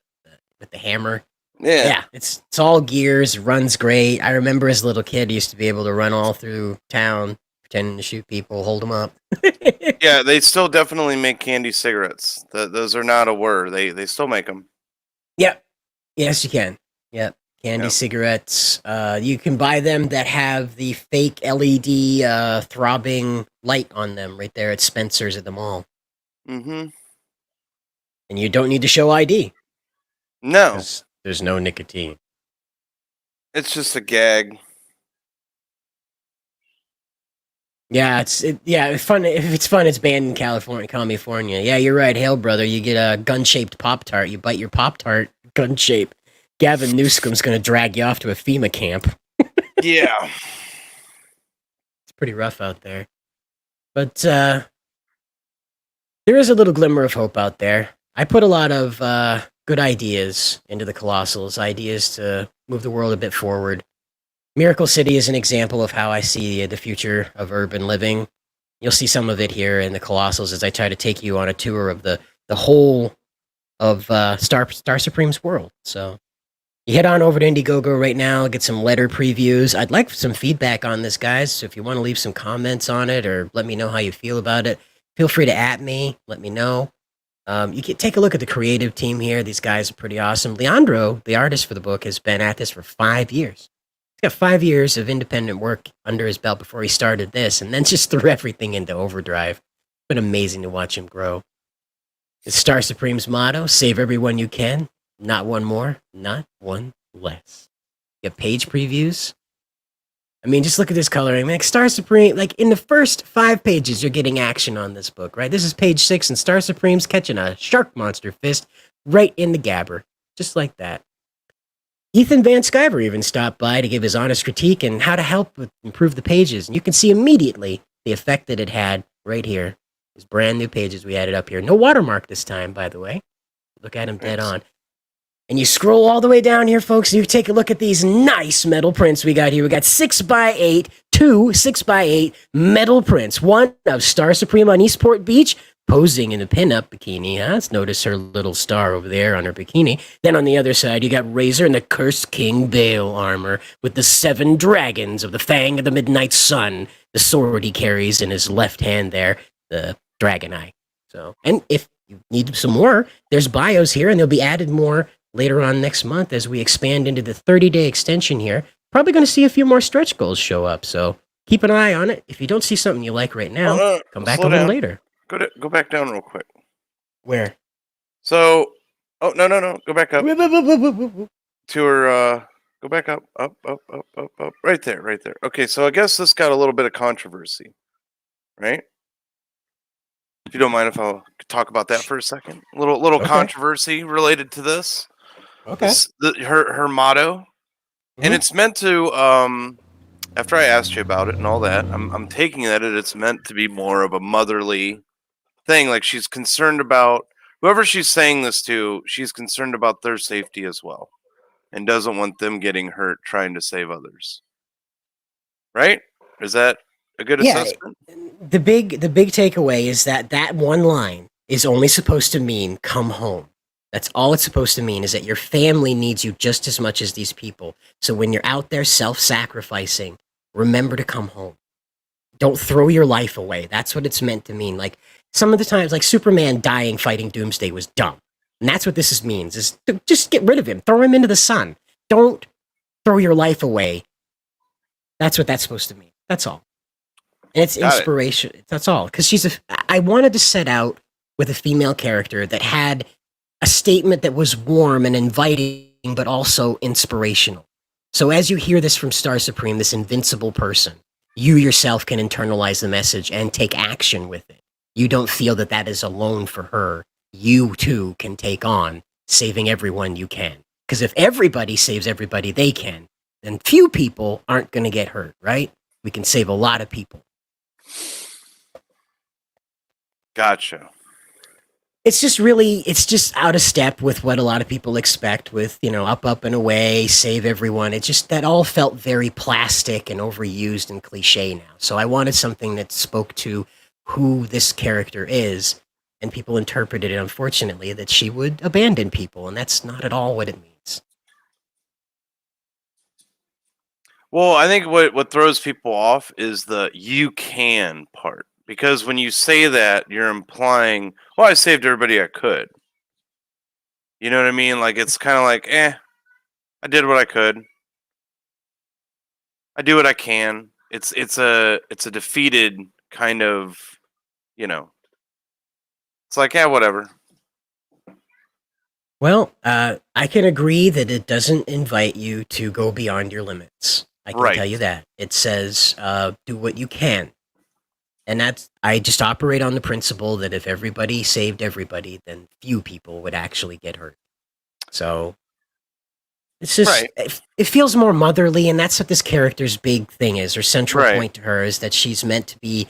with the hammer. yeah. Yeah, it's all gears, runs great. I remember as a little kid, I used to be able to run all through town pretending to shoot people, hold them up. Yeah, they still definitely make candy cigarettes. Those are not a word. They still make them. Yep. Yes, you can. Yep. Candy Yep. cigarettes. You can buy them that have the fake LED throbbing light on them right there at Spencer's at the mall. Mm-hmm. And you don't need to show ID No, because there's no nicotine. it's just a gag. Yeah, it's fun. If it's fun, it's banned in California. Yeah, you're right. Hail, brother. You get a gun-shaped Pop-Tart. You bite your Pop-Tart, gun shape. Gavin Newsom's gonna drag you off to a FEMA camp. Yeah. It's pretty rough out there. But there is a little glimmer of hope out there. I put a lot of good ideas into the Colossals, ideas to move the world a bit forward. Miracle City is an example of how I see the future of urban living. You'll see some of it here in the Colossals as I try to take you on a tour of the whole of Star Supreme's world. So you head on over to Indiegogo right now, get some letter previews. I'd like some feedback on this, guys. So if you want to leave some comments on it or let me know how you feel about it, feel free to at me. Let me know. You can take a look at the creative team here. These guys are pretty awesome. Leandro, the artist for the book, has been at this for 5 years. He's got 5 years of independent work under his belt before he started this, and then just threw everything into overdrive. It's been amazing to watch him grow. It's Star Supreme's motto: save everyone you can, not one more, not one less. You have page previews. I mean, just look at this coloring. Like Star Supreme, like in the first 5 pages, you're getting action on this book, right? This is page 6, and Star Supreme's catching a shark monster fist right in the gabber, just like that. Ethan Van Sciver even stopped by to give his honest critique and how to help improve the pages. And you can see immediately the effect that it had right here. These brand new pages we added up here. No watermark this time, by the way. Look at them dead on. And you scroll all the way down here, folks, and you take a look at these nice metal prints we got here. We got 6x8, 2 6x8 metal prints. One of Star Supreme on Eastport Beach, posing in a pinup bikini. Huh? Let's notice her little star over there on her bikini. Then on the other side, you got Razor in the Cursed King Bale armor with the 7 dragons of the Fang of the Midnight Sun. The sword he carries in his left hand there, the dragon eye. So, and if you need some more, there's bios here, and there'll be added more later on next month as we expand into the 30-day extension here. Probably going to see a few more stretch goals show up, so keep an eye on it. If you don't see something you like right now, come back a Slow little down. later. Go back down real quick. Where? So, oh no, go back up to her. Go back up, up, right there. Okay, so I guess this got a little bit of controversy, right? If you don't mind if I'll talk about that for a second, little Okay. controversy related to this. Okay. Her motto, and Mhm. it's meant to after I asked you about it and all that, I'm taking that it's meant to be more of a motherly thing. Like she's concerned about whoever she's saying this to, she's concerned about their safety as well, and doesn't want them getting hurt trying to save others. Right? Is that a good assessment? The big takeaway is that one line is only supposed to mean come home. That's all it's supposed to mean, is that your family needs you just as much as these people. So when you're out there self-sacrificing, remember to come home. Don't throw your life away. That's what it's meant to mean. Like some of the times, like Superman dying fighting Doomsday was dumb. And that's what this means, is to just get rid of him. Throw him into the sun. Don't throw your life away. That's what that's supposed to mean. That's all. And it's inspiration. That's all. Because I wanted to set out with a female character that had a statement that was warm and inviting, but also inspirational. So as you hear this from Star Supreme, this invincible person, you yourself can internalize the message and take action with it. You don't feel that that is alone for her. You too can take on saving everyone you can. Because if everybody saves everybody they can, then few people aren't going to get hurt, right? We can save a lot of people. Gotcha. It's just out of step with what a lot of people expect with, up and away, save everyone. It just, that all felt very plastic and overused and cliche now. So I wanted something that spoke to who this character is, and people interpreted it, unfortunately, that she would abandon people, and that's not at all what it means. Well, I think what throws people off is the "you can" part. Because when you say that, you're implying, well, I saved everybody I could. You know what I mean? Like, it's kind of like, I did what I could. I do what I can. It's a defeated kind of, it's like, whatever. Well, I can agree that it doesn't invite you to go beyond your limits. I can tell you that. It says, do what you can. And I just operate on the principle that if everybody saved everybody, then few people would actually get hurt. So it's just, it feels more motherly, and that's what this character's big thing is. Her central point to her is that she's meant to be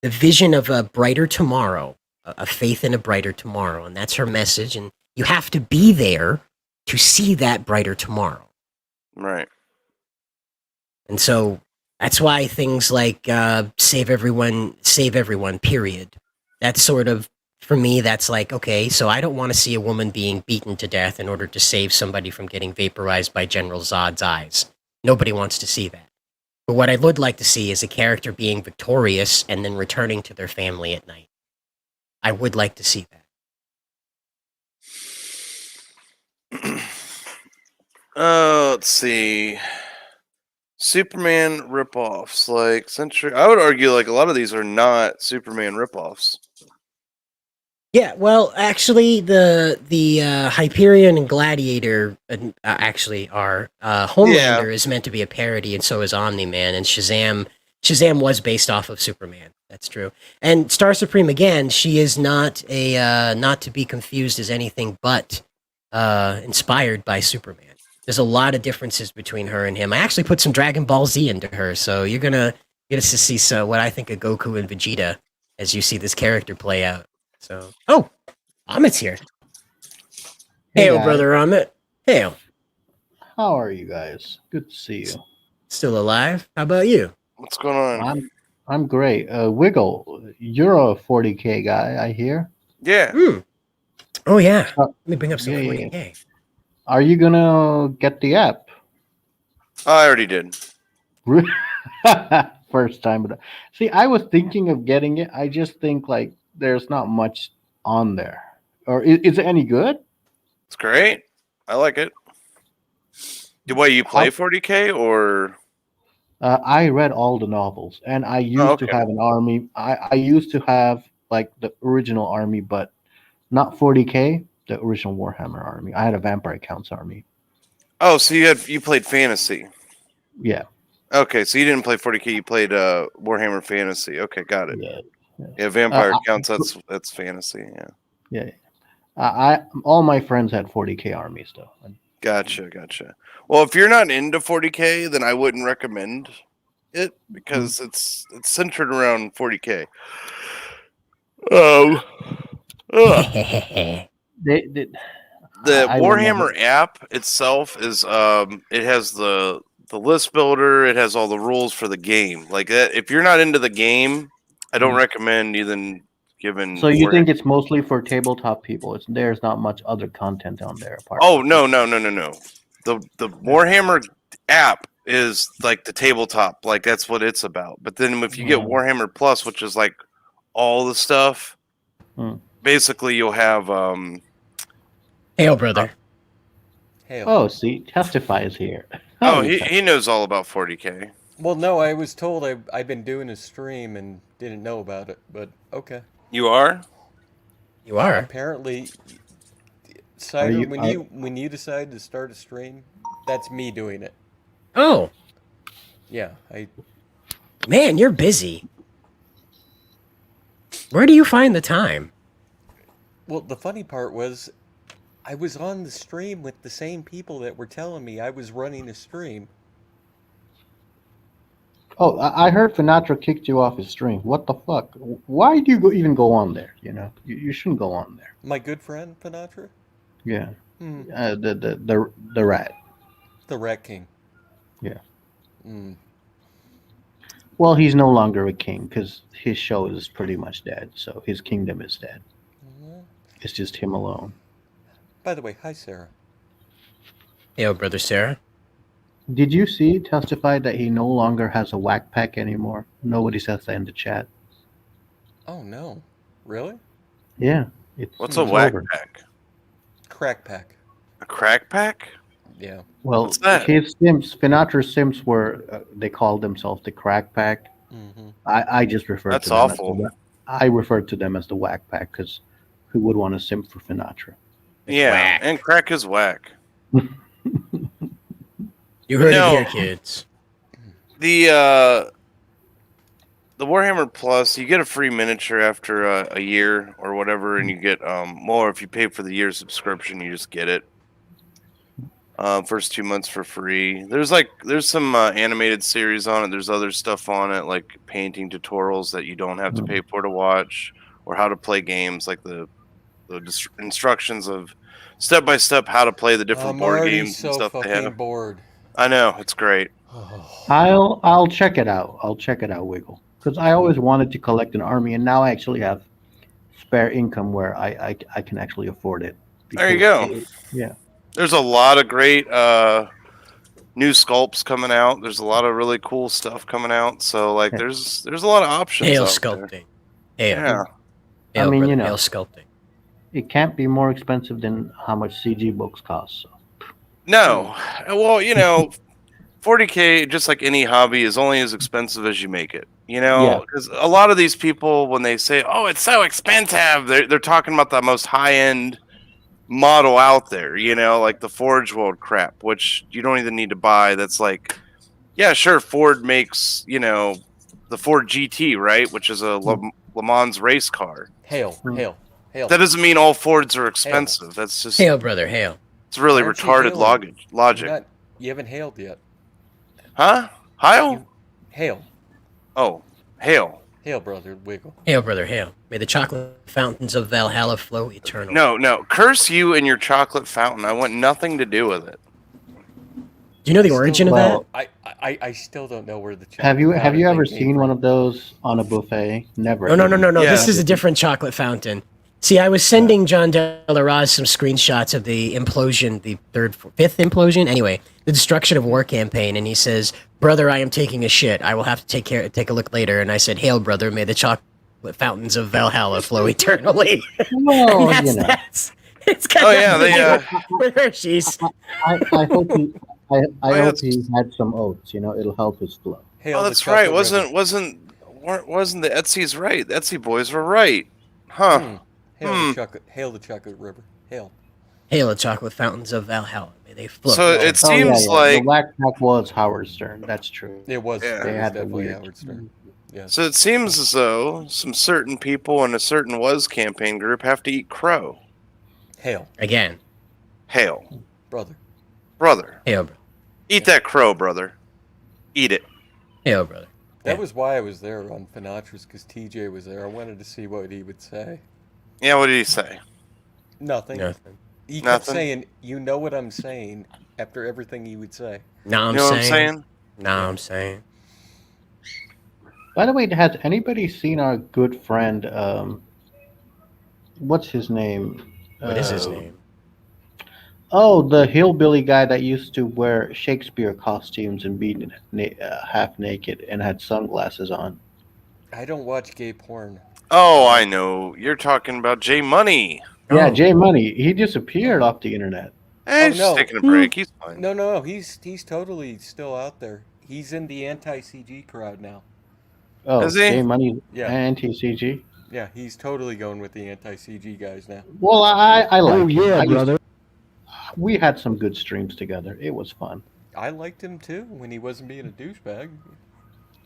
the vision of a brighter tomorrow, a faith in a brighter tomorrow. And that's her message. And you have to be there to see that brighter tomorrow. Right. And so that's why things like save everyone, period. That's sort of, for me, that's like, okay, so I don't want to see a woman being beaten to death in order to save somebody from getting vaporized by General Zod's eyes. Nobody wants to see that. But what I would like to see is a character being victorious and then returning to their family at night. I would like to see that. Let's see. Superman ripoffs, like Century. I would argue like a lot of these are not Superman ripoffs. Yeah, well, actually, the Hyperion and Gladiator actually are. Homelander is meant to be a parody, and so is Omni-Man, and Shazam was based off of Superman. That's true. And Star Supreme, again, she is not to be confused as anything but inspired by Superman. There's a lot of differences between her and him. I actually put some Dragon Ball Z into her, so you're gonna get to see what I think of Goku and Vegeta as you see this character play out. So, Amit's here. Hey, brother Amit. Hey. How are you guys? Good to see you. Still alive? How about you? What's going on? I'm great. Wiggle, you're a 40K guy, I hear. Yeah. Oh yeah. Let me bring up some 40K. Yeah. Are you gonna get the app? I already did. First time. See, I was thinking of getting it. I just think like there's not much on there. Or is it any good? It's great. I like it. Wait, you play 40K or? I read all the novels, and I used to have an army. I used to have like the original army, but not 40K. The original Warhammer army. I had a Vampire Counts army. Oh, so you played Fantasy. Yeah. Okay, so you didn't play 40K. You played Warhammer Fantasy. Okay, got it. Yeah, Vampire Counts. That's Fantasy. Yeah. Yeah. All my friends had 40K armies though. Gotcha. Well, if you're not into 40K, then I wouldn't recommend because it's centered around 40K. Ugh. They, The I Warhammer remember. app itself is it has the list builder, it has all the rules for the game. Like that, if you're not into the game, I don't recommend even giving So you think Warhammer. it's mostly for tabletop people? There's not much other content on there apart. Oh from no. The Warhammer app is like the tabletop, like that's what it's about. But then if you get Warhammer Plus, which is like all the stuff, basically you'll have Hail, brother. Hail. Oh, see, Testify is here. Oh, he knows all about 40K. Well, no, I was told I've been doing a stream and didn't know about it, but okay. You are? You are. Apparently, Cider, when you decide to start a stream, that's me doing it. Oh, Yeah, man, you're busy. Where do you find the time? Well, the funny part was, I was on the stream with the same people that were telling me I was running a stream. Oh, I heard Finatra kicked you off his stream. What the fuck? Why do you even go on there? You know, you shouldn't go on there. My good friend Finatra, Yeah, Hmm. the rat. the Rat King. Yeah. Mm. Well, he's no longer a king because his show is pretty much dead. So his kingdom is dead. It's just him alone. By the way, hi Sarah. Hail, brother Sarah. Did you see Testify that he no longer has a whack pack anymore? Nobody says that in the chat. Oh no, really? Yeah. What's a it's whack over. pack? Crack pack. A crack pack? Yeah. Well, What's that? his Sims, Finatra's Sims were, they called themselves the crack pack. Mm-hmm. I just referred That's to them awful. I referred to them as the whack pack because who would want to simp for Finatra? Yeah, whack. and crack is whack. You heard No. it here, kids. The Warhammer Plus, you get a free miniature after a year or whatever, and you get more if you pay for the year subscription. You just get it. First 2 months for free. There's some animated series on it. There's other stuff on it, like painting tutorials that you don't have to pay for to watch, or how to play games, like the instructions of step by step how to play the different I'm board already games so and stuff they fucking have. bored. I know, it's great. I'll check it out. I'll check it out, Wiggle. Because I always wanted to collect an army, and now I actually have spare income where I can actually afford it. There you go. Yeah. There's a lot of great new sculpts coming out. There's a lot of really cool stuff coming out. So like, there's a lot of options. Hail out sculpting. There. Hail. Yeah. Hail, I mean, brother. you know. Hail sculpting. It can't be more expensive than how much CG books cost. So. No. Well, 40K, just like any hobby, is only as expensive as you make it. Yeah. Because a lot of these people, when they say, "Oh, it's so expensive," they're talking about the most high end model out there. Like the Forge World crap, which you don't even need to buy. That's like, yeah, sure, Ford makes the Ford GT, right, which is a Le Mans race car. Hail. That doesn't mean all Fords are expensive. That's just Hail, brother. Hail. it's really Aren't you retarded hailing? logic. You haven't hailed yet. Huh? Hail? Hail. Oh, hail. Hail, brother. Wiggle. Hail, brother. Hail. May the chocolate fountains of Valhalla flow eternally. No. Curse you and your chocolate fountain. I want nothing to do with it. Do you know the origin of that? I still don't know where the Have you ever came seen from. one of those on a buffet? Never. No. Yeah. This is a different chocolate fountain. See, I was sending John De La Raz some screenshots of the implosion, the fifth implosion. Anyway, the destruction of war campaign, and he says, "Brother, I am taking a shit. I will have to take a look later." And I said, "Hail, brother! May the chocolate fountains of Valhalla flow eternally." Well, And you know. it's kind Oh, of yeah, with Hershey's. I hope he. I hope that's- he had some oats. It'll help his flow. Hail Oh, the that's right. chocolate river. Wasn't the Etsy's right? The Etsy boys were right, huh? Hail the chocolate river. Hail. Hail the chocolate fountains of Valhalla. May they flow. So it seems The like whack pack was Howard Stern. That's true. It was, Yeah. it They was had the definitely weird- Howard Stern. Yeah. so it seems as though some certain people in a certain Was campaign group have to eat crow. Hail, Again. brother. Brother, Hail, bro. eat that crow, brother. Eat it. Hail, brother. That Yeah. was why I was there on Finatras, because TJ was there. I wanted to see what he would say. Yeah, what did he say? Nothing. Nothing. He kept Nothing? saying, "You know what I'm saying," after everything he would say. Now I'm You know what I'm saying. saying? Now I'm saying. By the way, has anybody seen our good friend? What's his name? What is his name? Oh, the hillbilly guy that used to wear Shakespeare costumes and be half naked and had sunglasses on. I don't watch gay porn. Oh, I know. You're talking about Jay Money. Yeah, Oh. Jay Money. He disappeared off the internet. He's no. just taking a break. He's fine. No. He's totally still out there. He's in the anti-CG crowd now. Oh, Is he? Jay Money, Yeah. anti-CG. Yeah, he's totally going with the anti-CG guys now. Well, I like him. yeah, I used- brother. we had some good streams together. It was fun. I liked him too when he wasn't being a douchebag.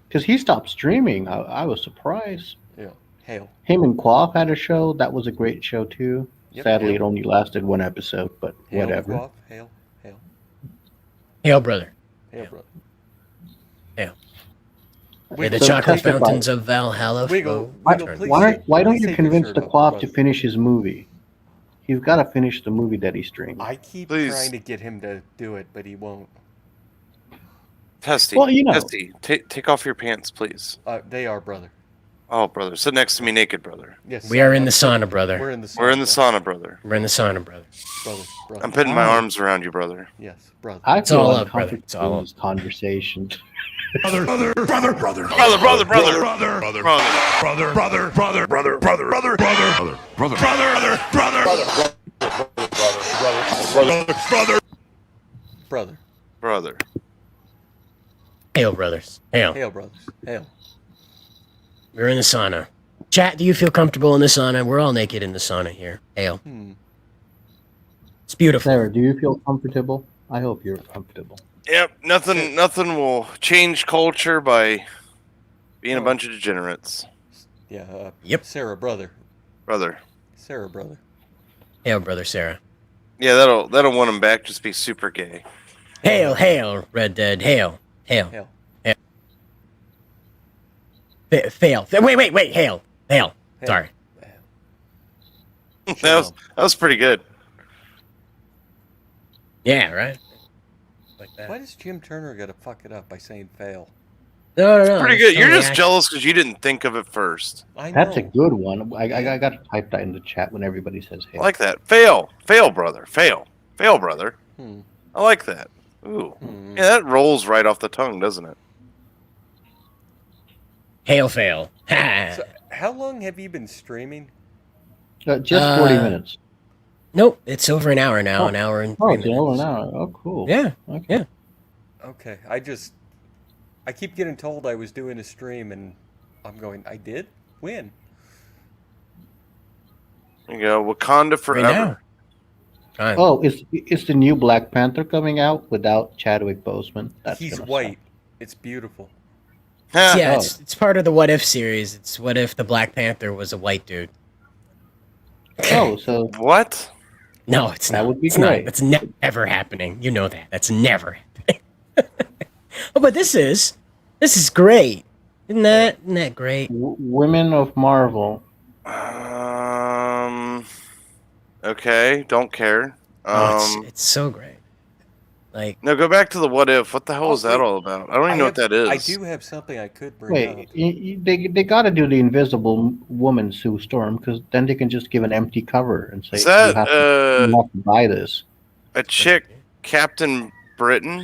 Because he stopped streaming. I was surprised. Yeah. Hail. Him and Quaff had a show. That was a great show, too. Yep, Sadly, hail. it only lasted one episode, but Hail, whatever. Quaff. Hail. Hail, brother. Hail, Yeah. brother. Hail. May Wiggle, the So chocolate testify. fountains of Valhalla Wiggle. flow Why, Wiggle, eternally. please. why don't Please you take your convince shirt the off, Quaff brother. to finish his movie? He's got to finish the movie that he streamed. I keep Please. trying to get him to do it, but he won't. Testy. Well, you know. Testy. Take off your pants, please. They are, brother. Oh, brother. Sit next to me naked, brother. Yes. We are in I'm the sitting- sauna, brother. We're in the sauna. We're in the sauna, brother. We're in the sauna, brother. Brother. I'm putting my Oh. arms around you, brother. Yes, brother. I It's feel all up, brother. uncomfortable It's all in up. this conversation. Brother, brother, brother, brother, brother, Brother, brother, brother, brother, brother, brother, brother, brother, brother, brother, brother, brother, brother, brother, Brother. brother. Hail, brothers. Hail. Hail, brothers. Hail. We're in the sauna. Chat, do you feel comfortable in the sauna? We're all naked in the sauna here. Hail. It's beautiful. Sarah, do you feel comfortable? I hope you're comfortable. Yep, nothing will change culture by being a bunch of degenerates. Yeah. Yep. Sarah, brother. Brother. Sarah, brother. Hail, brother Sarah. Yeah, that'll want him back, just be super gay. Hail, hail, Red Dead. Hail. Hail. Hail. Fail. Wait. Hail. Hail. Sorry. That was pretty good. Yeah, right? Like that. Why does Jim Turner got to fuck it up by saying fail? No. Pretty it's good. You're totally just accurate. jealous because you didn't think of it first. I know. That's a good one. I got to type that in the chat when everybody says hey. I like that. Fail, brother. Fail, brother. Hmm. I like that. Ooh, yeah, that rolls right off the tongue, doesn't it? Hail, fail. Ha. So, how long have you been streaming? Just 40 minutes. Nope, it's over an hour now. Oh. An hour and Oh, 3 it's minutes. over an hour. Oh, cool. Yeah. Okay. Yeah. Okay, I keep getting told I was doing a stream, and I'm going, I did? When? There you go. Wakanda Right forever. now. Fine. Oh, is the new Black Panther coming out without Chadwick Boseman? He's gonna white. It's beautiful. Ha. Yeah, Oh. it's part of the What If series. It's what if the Black Panther was a white dude? suck. Oh, so What? No, it's That not. would be it's not. great. That's never happening. You know that. That's never happening. Oh, but this is great. Isn't that great? Women of Marvel. Okay. Don't care. Oh, it's so great. Like, No, go back to the what if. What the hell is that all about? I don't even know what that is. I do have something I could bring Wait, up. they got to do the Invisible Woman Sue Storm because then they can just give an empty cover and say Is that you have to buy this. a chick, Captain Britain?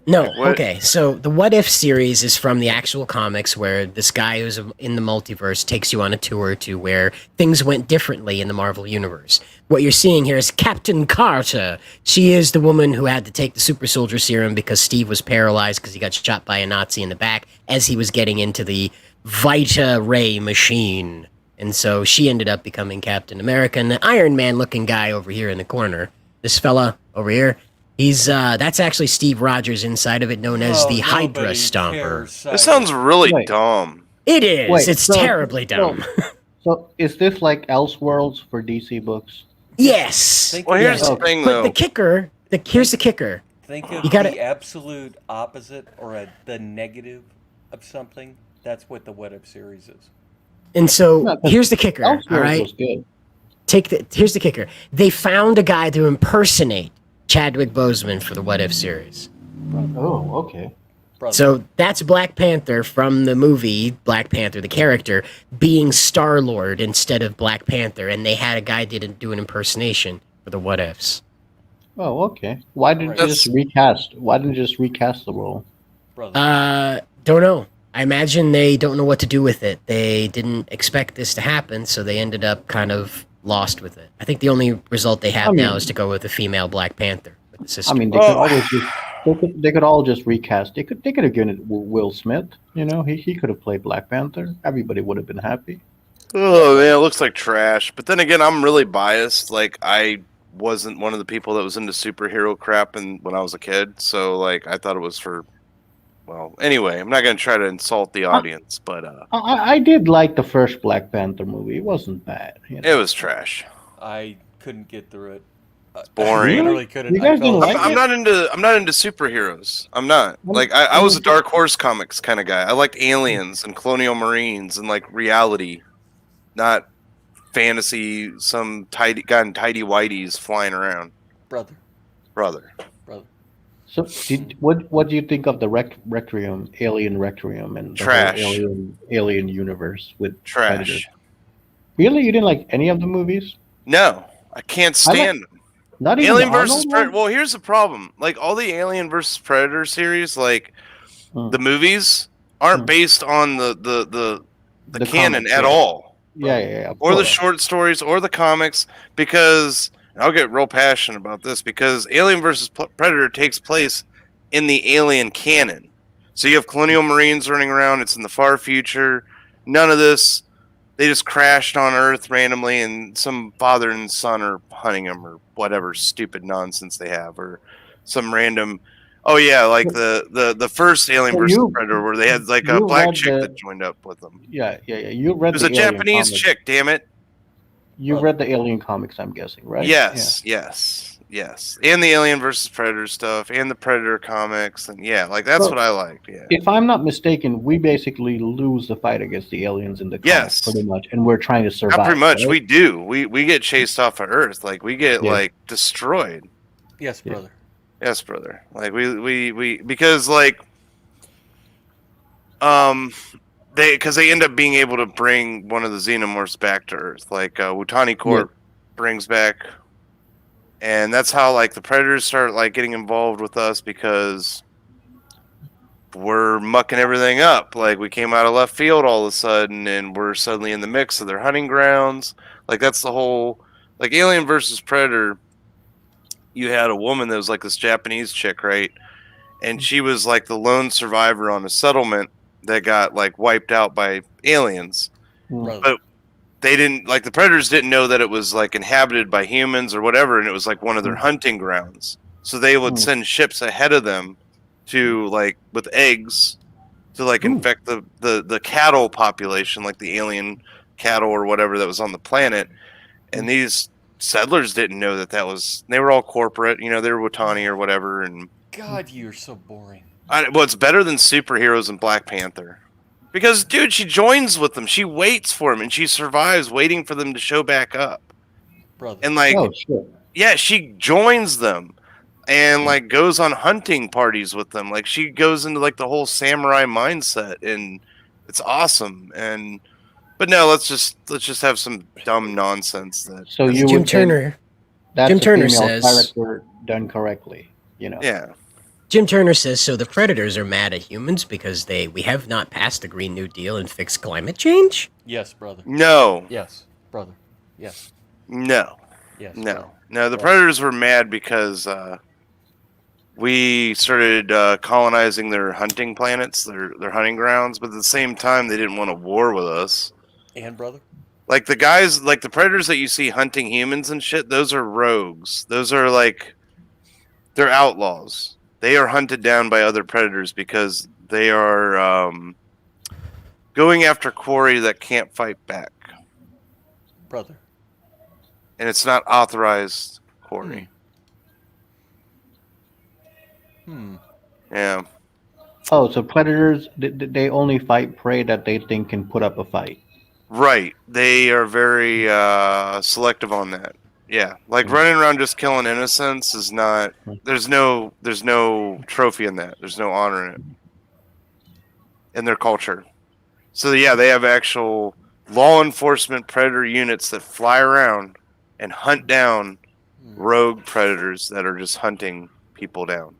no, What? okay. So the What If series is from the actual comics, where this guy who's in the multiverse takes you on a tour to where things went differently in the Marvel universe. What you're seeing here is Captain Carter. She is the woman who had to take the super soldier serum because Steve was paralyzed because he got shot by a Nazi in the back as he was getting into the Vita Ray machine. And so she ended up becoming Captain America. And the Iron Man looking guy over here in the corner, this fella over here, he's that's actually Steve Rogers inside of it, known as the Hydra Stomper. This sounds really Wait. dumb. It is. Wait, it's so- terribly dumb. So is this like Elseworlds for DC books? Yes. Think Well, of here's the- the thing, But though. the kicker, here's the kicker. Think of You gotta- the absolute opposite or the negative of something, that's what the What If series is. And so Yeah, 'cause here's the kicker. All Elseworlds right, was good. here's the kicker. They found a guy to impersonate Chadwick Boseman for the What If series. Oh, okay. Brother. So that's Black Panther from the movie Black Panther, the character, being Star-Lord instead of Black Panther, and they had a guy did do an impersonation for the What Ifs. Oh, okay. Why didn't you just recast? Why didn't you just recast the role? Brother. Don't know. I imagine they don't know what to do with it. They didn't expect this to happen, so they ended up kind of lost with it. I think the only result they have now is to go with a female Black Panther with the sister. I mean, they could always just they could all just recast. They could have given it Will Smith. You know, he could have played Black Panther. Everybody would have been happy. Oh man, it looks like trash. But then again, I'm really biased. Like I wasn't one of the people that was into superhero crap when I was a kid, so like I thought it was for. Well, anyway, I'm not going to try to insult the audience, but I did like the first Black Panther movie. It wasn't bad. You know? it was trash. I couldn't get through it. It's boring. I really couldn't. You guys didn't like I'm it? not into superheroes. I'm not. Like I was a Dark Horse Comics kind of guy. I liked aliens and colonial marines and like reality, not fantasy. Some tidy whities flying around. Brother. So, what do you think of the Alien Requiem, and the Trash. whole Alien universe with Trash. Predator? Really, you didn't like any of the movies? No, I can't stand them. Not even Alien the versus Arnold Predator. one? Well, here's the problem. Like all the Alien versus Predator series, like the movies aren't based on the canon comics, at yeah. all. Yeah. of Or the course. short stories or the comics, because and I'll get real passionate about this, because Alien versus Predator takes place in the Alien canon. So you have colonial marines running around. It's in the far future. None of this. They just crashed on Earth randomly, and some father and son are hunting them, or whatever stupid nonsense they have, or some random. Oh yeah, like the first Alien So versus you- Predator, where they had like a you black read chick the- that joined up with them. Yeah. You It read was the a Alien Japanese comics. chick. Damn it. You read the Alien comics, I'm guessing, right? Yes. And the Alien versus Predator stuff, and the Predator comics, and yeah, like that's So- what I liked. Yeah. If I'm not mistaken, we basically lose the fight against the aliens in the comics, Yes. pretty much, and we're trying to survive. Not pretty much. right? We do. We get chased off of Earth. Like we get Yeah. like destroyed. Yes, brother. Yes, brother. Like we because like they end up being able to bring one of the xenomorphs back to Earth. Like Wutani Corp brings back, and that's how like the Predators start like getting involved with us, because we're mucking everything up. Like we came out of left field all of a sudden, and we're suddenly in the mix of their hunting grounds. Like that's the whole like Alien versus Predator. You had a woman that was like this Japanese chick, right? And she was like the lone survivor on a settlement that got like wiped out by aliens. Brother. But they didn't, like the Predators didn't know that it was like inhabited by humans or whatever, and it was like one of their hunting grounds. So they would send ships ahead of them to like with eggs to like infect the cattle population, like the alien cattle or whatever that was on the planet. And these settlers didn't know that was, they were all corporate, you know, they were Watani or whatever. And God, you're so boring. well, it's better than superheroes and Black Panther. Because, dude, she joins with them. She waits for them, and she survives waiting for them to show back up. Brother. And, like, Oh, shit. yeah, she joins them and, like, goes on hunting parties with them. Like, she goes into, like, the whole samurai mindset, and it's awesome. And, but no, let's just have some dumb nonsense that, So you Jim would say Turner. that's Jim a Turner female says- character done correctly, you know? yeah. Jim Turner says, so the Predators are mad at humans because we have not passed the Green New Deal and fixed climate change? Yes, brother. No, Yes, brother. Yes. no. Yes. No, brother. no. The Predators were mad because we started colonizing their hunting planets, their hunting grounds. But at the same time, they didn't want a war with us. And brother. Like the guys, like the Predators that you see hunting humans and shit. Those are rogues. Those are like, they're outlaws. They are hunted down by other predators because they are going after quarry that can't fight back, Brother. and it's not authorized quarry. Hmm. Yeah. Oh, so predators they only fight prey that they think can put up a fight. Right. They are very selective on that. Yeah. Like Hmm. running around just killing innocents is not. There's no trophy in that. There's no honor in it in their culture. So yeah, they have actual law enforcement predator units that fly around and hunt down rogue predators that are just hunting people down.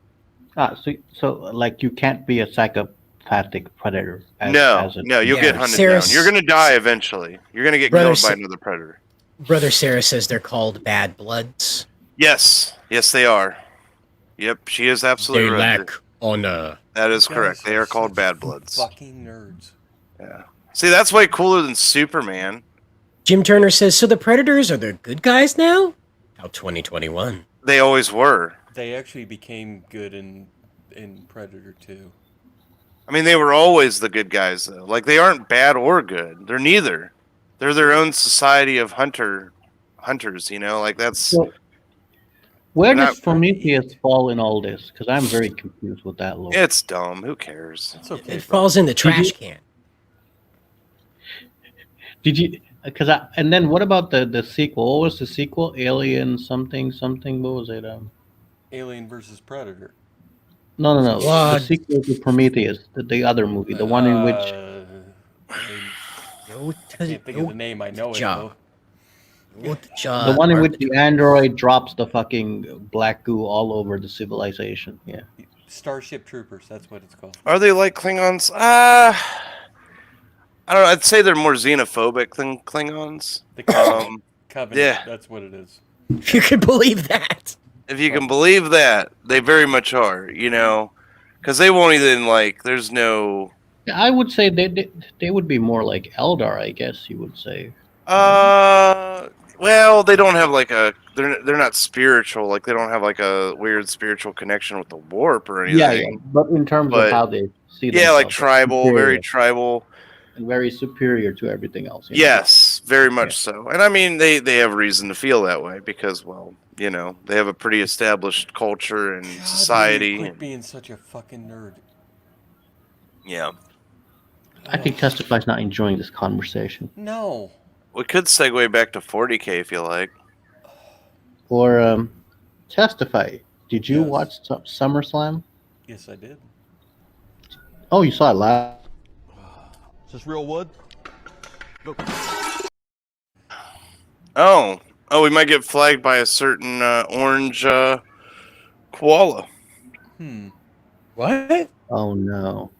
So like you can't be a psychopathic predator No, as a no, you'll Yeah, get hunted Sarah, down. You're gonna die eventually. You're gonna get Brother killed by Sa- another predator. Brother Sarah says they're called bad bloods. Yes, yes, they are. Yep, she is absolutely They right. lack honor. That is You correct. guys They are called such bad bloods. Fucking nerds. Yeah. See, that's way cooler than Superman. Jim Turner says, so the Predators are the good guys now? How 2021. They always were. They actually became good in Predator 2. I mean, they were always the good guys, though. Like, they aren't bad or good. They're neither. They're their own society of hunters. You know, like that's. So, where They're does not- Prometheus fall in all this? Because I'm very confused with that lore. It's dumb. Who cares? It's okay. It bro. falls in the trash can. Did you? Because and then what about the sequel? What was the sequel? Alien something something. What was it? Alien versus Predator. No. The What? sequel to Prometheus, the other movie, the one in which. No, I can't think of the name. I know it job. though. The one in which the android drops the fucking black goo all over the civilization. Yeah. Starship Troopers. That's what it's called. Are they like Klingons? I don't know. I'd say they're more xenophobic than Klingons. The Covenant. Covenant. yeah. That's what it is. You can believe that. If you can believe that, they very much are. You know, because they won't even like. There's no. I would say they would be more like Eldar, I guess you would say. Well, they don't have like a. They're not spiritual. Like they don't have like a weird spiritual connection with the warp or anything. Yeah. But in terms But- of how they see Yeah, like themselves, tribal, superior, very tribal. and very superior to everything else. you know? Yes, very much so. And I mean, they have reason to feel that way because, well, you know, they have a pretty established culture and God, will you society. Quit being such a fucking nerd. Yeah, I think Testify's not enjoying this conversation. No. we could segue back to 40K if you like. Or Testify. Did you Yes. watch SummerSlam? Yes, I did. Oh, you saw it live. Is this real wood? Oh, we might get flagged by a certain orange koala. What? Oh no.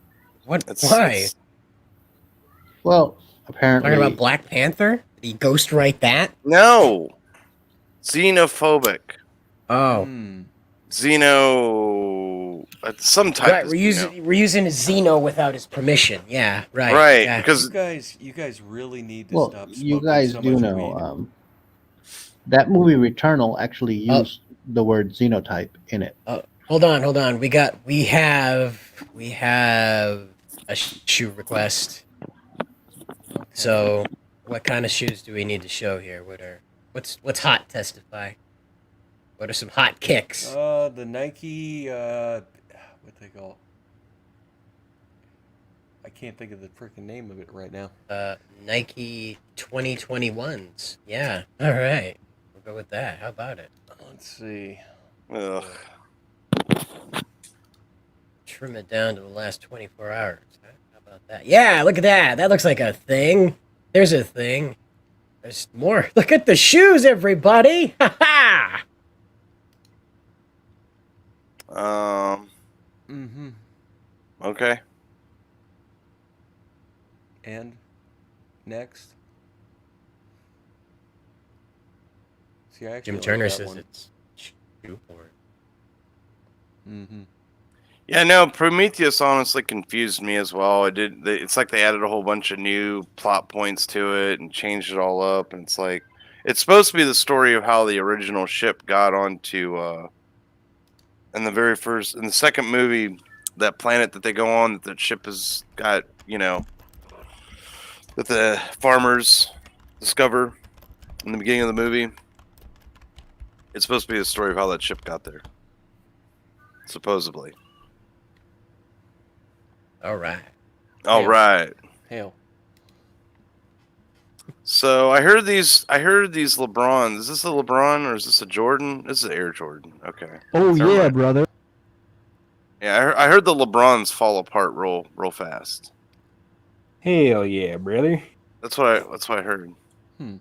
What? It's, Why? it's- Well, apparently. Talking about Black Panther? Did he ghostwrite that? no, xenophobic. Oh. Xeno. Some type. Right, of we're using Xeno without his permission. Yeah, right. Right, yeah. because You guys really need to Well, stop smoking you guys so do much know weed. that movie Returnal actually Oh. used the word xenotype in it. Hold on. We have a shoe request. So, what kind of shoes do we need to show here? What's hot? Testify. What are some hot kicks? The Nike, what they call? I can't think of the freaking name of it right now. Nike 2021s. Yeah. All right. We'll go with that. How about it? Let's see. ugh. Trim it down to the last 24 hours. Huh? How about that? Yeah, look at that. That looks like a thing. There's a thing. There's more. Look at the shoes, everybody. Ha ha! Mm-hmm. Okay. And next. See, I actually Jim like Turner that says one. it's shoe porn. Mm-hmm. Yeah, no, Prometheus honestly confused me as well. It's like they added a whole bunch of new plot points to it and changed it all up. And it's like, it's supposed to be the story of how the original ship got onto, in the second movie, that planet that they go on, that the ship has got, you know, that the farmers discover in the beginning of the movie. It's supposed to be the story of how that ship got there. Supposedly. All right. All Hail. right. Hail. So I heard these LeBrons. Is this a LeBron or is this a Jordan? This is Air Jordan. Okay. Oh Never yeah, mind. brother. Yeah, I heard the LeBrons fall apart real fast. Hell yeah, brother. That's what I heard. Hmm.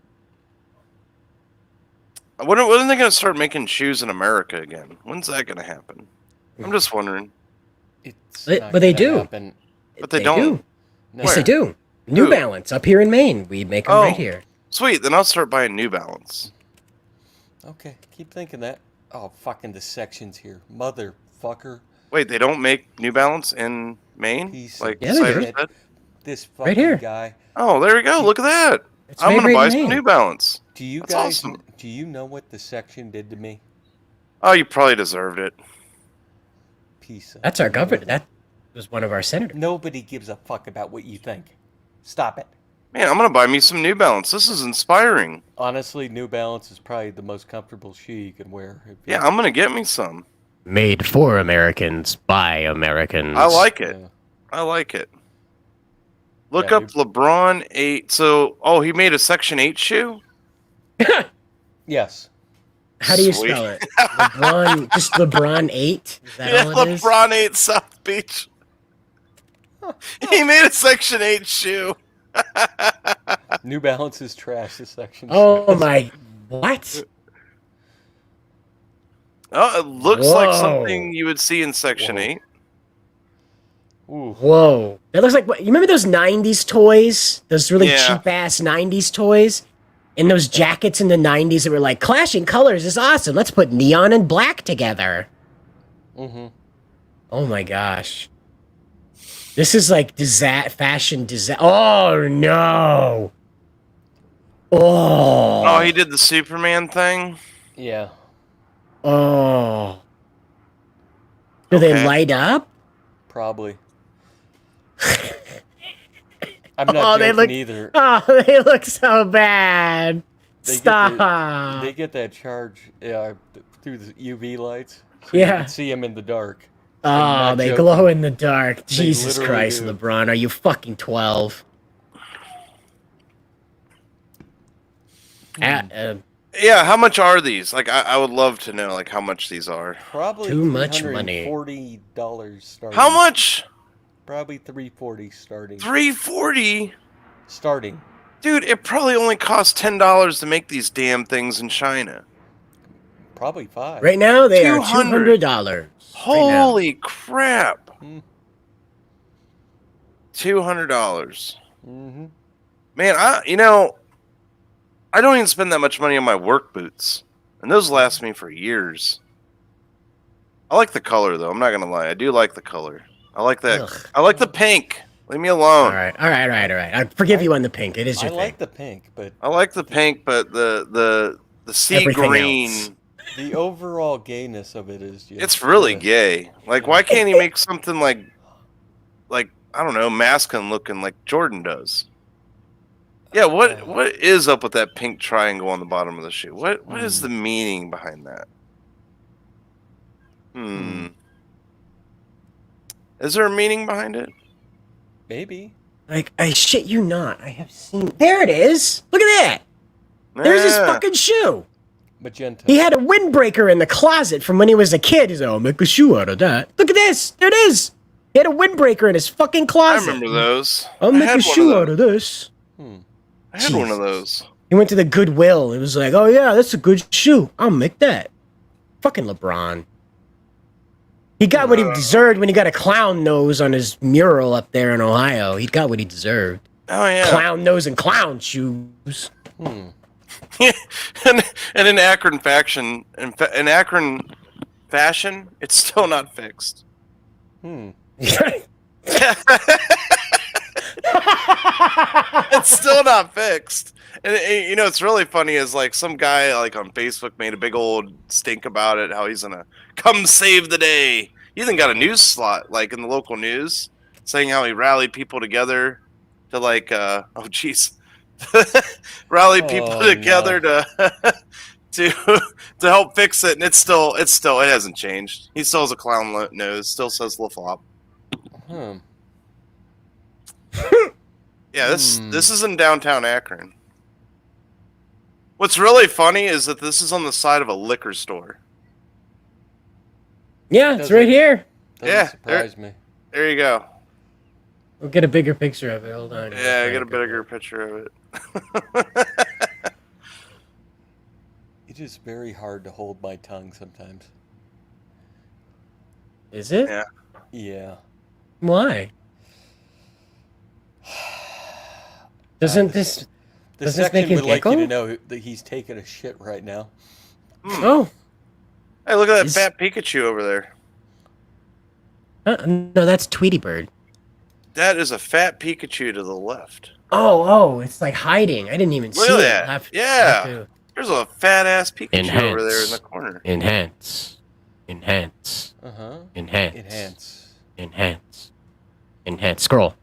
When are they going to start making shoes in America again? When's that going to happen? I'm just wondering. It's But- not but they gonna do. happen. But they don't. do. No. Yes, they do. New Who? Balance up here in Maine. We make them Oh. right here. Sweet, then I'll start buying New Balance. Okay, keep thinking that. Oh, fucking the section's here. Motherfucker. Wait, they don't make New Balance in Maine? Piece Like of Yeah, they Cider shit. said? This Right fucking here. guy. Oh, there we go. Look at that. It's I'm made going to right buy in some Maine. New Balance. Do you That's guys awesome. do you know what the section did to me? Oh, you probably deserved it. Piece of That's our governor. That was one of our senators. Nobody gives a fuck about what you think. Stop it. Man, I'm going to buy me some New Balance. This is inspiring. Honestly, New Balance is probably the most comfortable shoe you can wear. If you- Yeah, I'm going to get me some. Made for Americans by Americans. I like it. Yeah. I like it. Look Yeah, up LeBron 8. So, he made a Section 8 shoe? Yes. How do you Sweet. spell it? LeBron, just LeBron 8? Is that Yeah, all it is? LeBron 8 South Beach. He made a Section 8 shoe. New Balance is trash. This section. Oh my, what? Oh, it looks like Whoa. something you would see in Section Whoa. 8. Ooh. Whoa. That looks like, you remember those 90s toys? Those really Yeah. cheap ass 90s toys? And those jackets in the 90s that were like, clashing colors is awesome. Let's put neon and black together. Mm-hmm. Oh my gosh. This is like fashion disaster. Oh no. Oh. Oh, he did the Superman thing? Yeah. Oh. Do Okay. they light up? Probably. I'm not Oh, they joking look- either. Oh, they look so bad. They get Stop. They get that charge through the UV lights. So You Yeah. can see them in the dark. Oh, not they joking. glow in the dark. Jesus literally Christ, do. LeBron. Are you fucking 12? Yeah, how much are these? Like, I would love to know, like, how much these are. Probably Too much money. $340 starting. How much? Probably $340 starting. $340? Starting. Dude, it probably only costs $10 to make these damn things in China. Probably $5. Right now, they are $200. $200. Holy crap. Hmm. $200. Mm-hmm. Man, I don't even spend that much money on my work boots. And those last me for years. I like the color, though. I'm not going to lie. I do like the color. I like that. Ugh. I like the pink. Leave me alone. All right. I forgive you on the pink. It is I your like thing. the pink, but I like the pink, but the sea Everything green, else. the overall gayness of it is just... it's really gay. Like, why can't he make something like I don't know, masculine looking like Jordan does? Yeah, what is up with that pink triangle on the bottom of the shoe? What is the meaning behind that? Is there a meaning behind it? Maybe. Like, I shit you not. I have seen. There it is. Look at that. There's his Yeah. fucking shoe. Magenta. He had a windbreaker in the closet from when he was a kid. He's like, I'll make a shoe out of that. Look at this. There it is. He had a windbreaker in his fucking I closet. remember those. I'll I make had a shoe out of this. I had one of those. He went to the Goodwill. It was like, oh yeah, that's a good shoe. I'll make that. Fucking LeBron. He got what he deserved when he got a clown nose on his mural up there in Ohio. He got what he deserved. Oh yeah. Clown nose and clown shoes. and in Akron fashion, in Akron fashion, it's still not fixed. It's still not fixed. And you know, it's really funny is like some guy like on Facebook made a big old stink about it, how he's gonna come save the day. He even got a news slot like in the local news saying how he rallied people together to like oh jeez. Rally people together to help fix it, and it hasn't changed. He still has a clown nose, still says La Flop. Yeah, this is in downtown Akron. What's really funny is that this is on the side of a liquor store. Yeah, it's right here. Yeah, surprise me. There you go. We'll get a bigger picture of it. Hold on. Yeah, get a bigger picture of it. It is very hard to hold my tongue sometimes. Is it? Yeah. Yeah. Why? Doesn't this The does this section make you would like you to giggle? know that he's taking a shit right now. Oh, Hey, look at that Is- fat Pikachu over there. no, that's Tweety Bird. That is a fat Pikachu to the left. Oh, it's like hiding. I didn't even Look see at it. that. I'll have Yeah. to There's a fat ass Pikachu over there in Enhance. the corner. enhance, enhance, Uh-huh. enhance, Enhance. enhance, enhance. Scroll.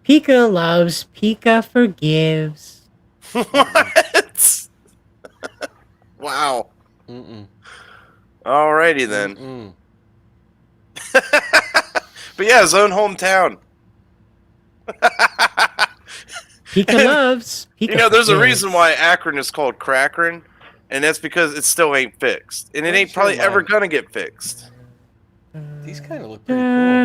Pika loves, Pika forgives. What? Wow. Mm-mm. Alrighty then. Mm-mm. But yeah, his own hometown. Pika loves. Pika You know, there's a forgives. reason why Akron is called Crackrin, and that's because it still ain't fixed. And it What's ain't probably your ever mind? gonna get fixed. These kind of look pretty cool.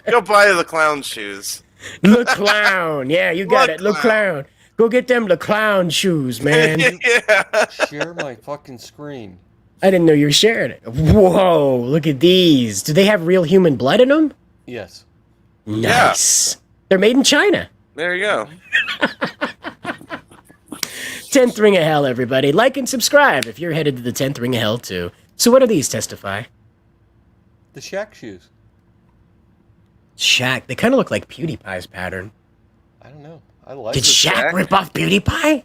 Go buy the clown shoes. Le Clown. Yeah, you got Le it. Le Clown. Clown. Go get them Le Clown shoes, man. Yeah. Share my fucking screen. I didn't know you were sharing it. Whoa, look at these. Do they have real human blood in them? Yes. Nice. They're made in China. There you go. 10th Ring of Hell, everybody. Like and subscribe if you're headed to the 10th Ring of Hell, too. So what are these, Testify? The Shaq shoes. Shaq. They kind of look like PewDiePie's pattern. I don't know. I like Did this. Shaq rip off PewDiePie?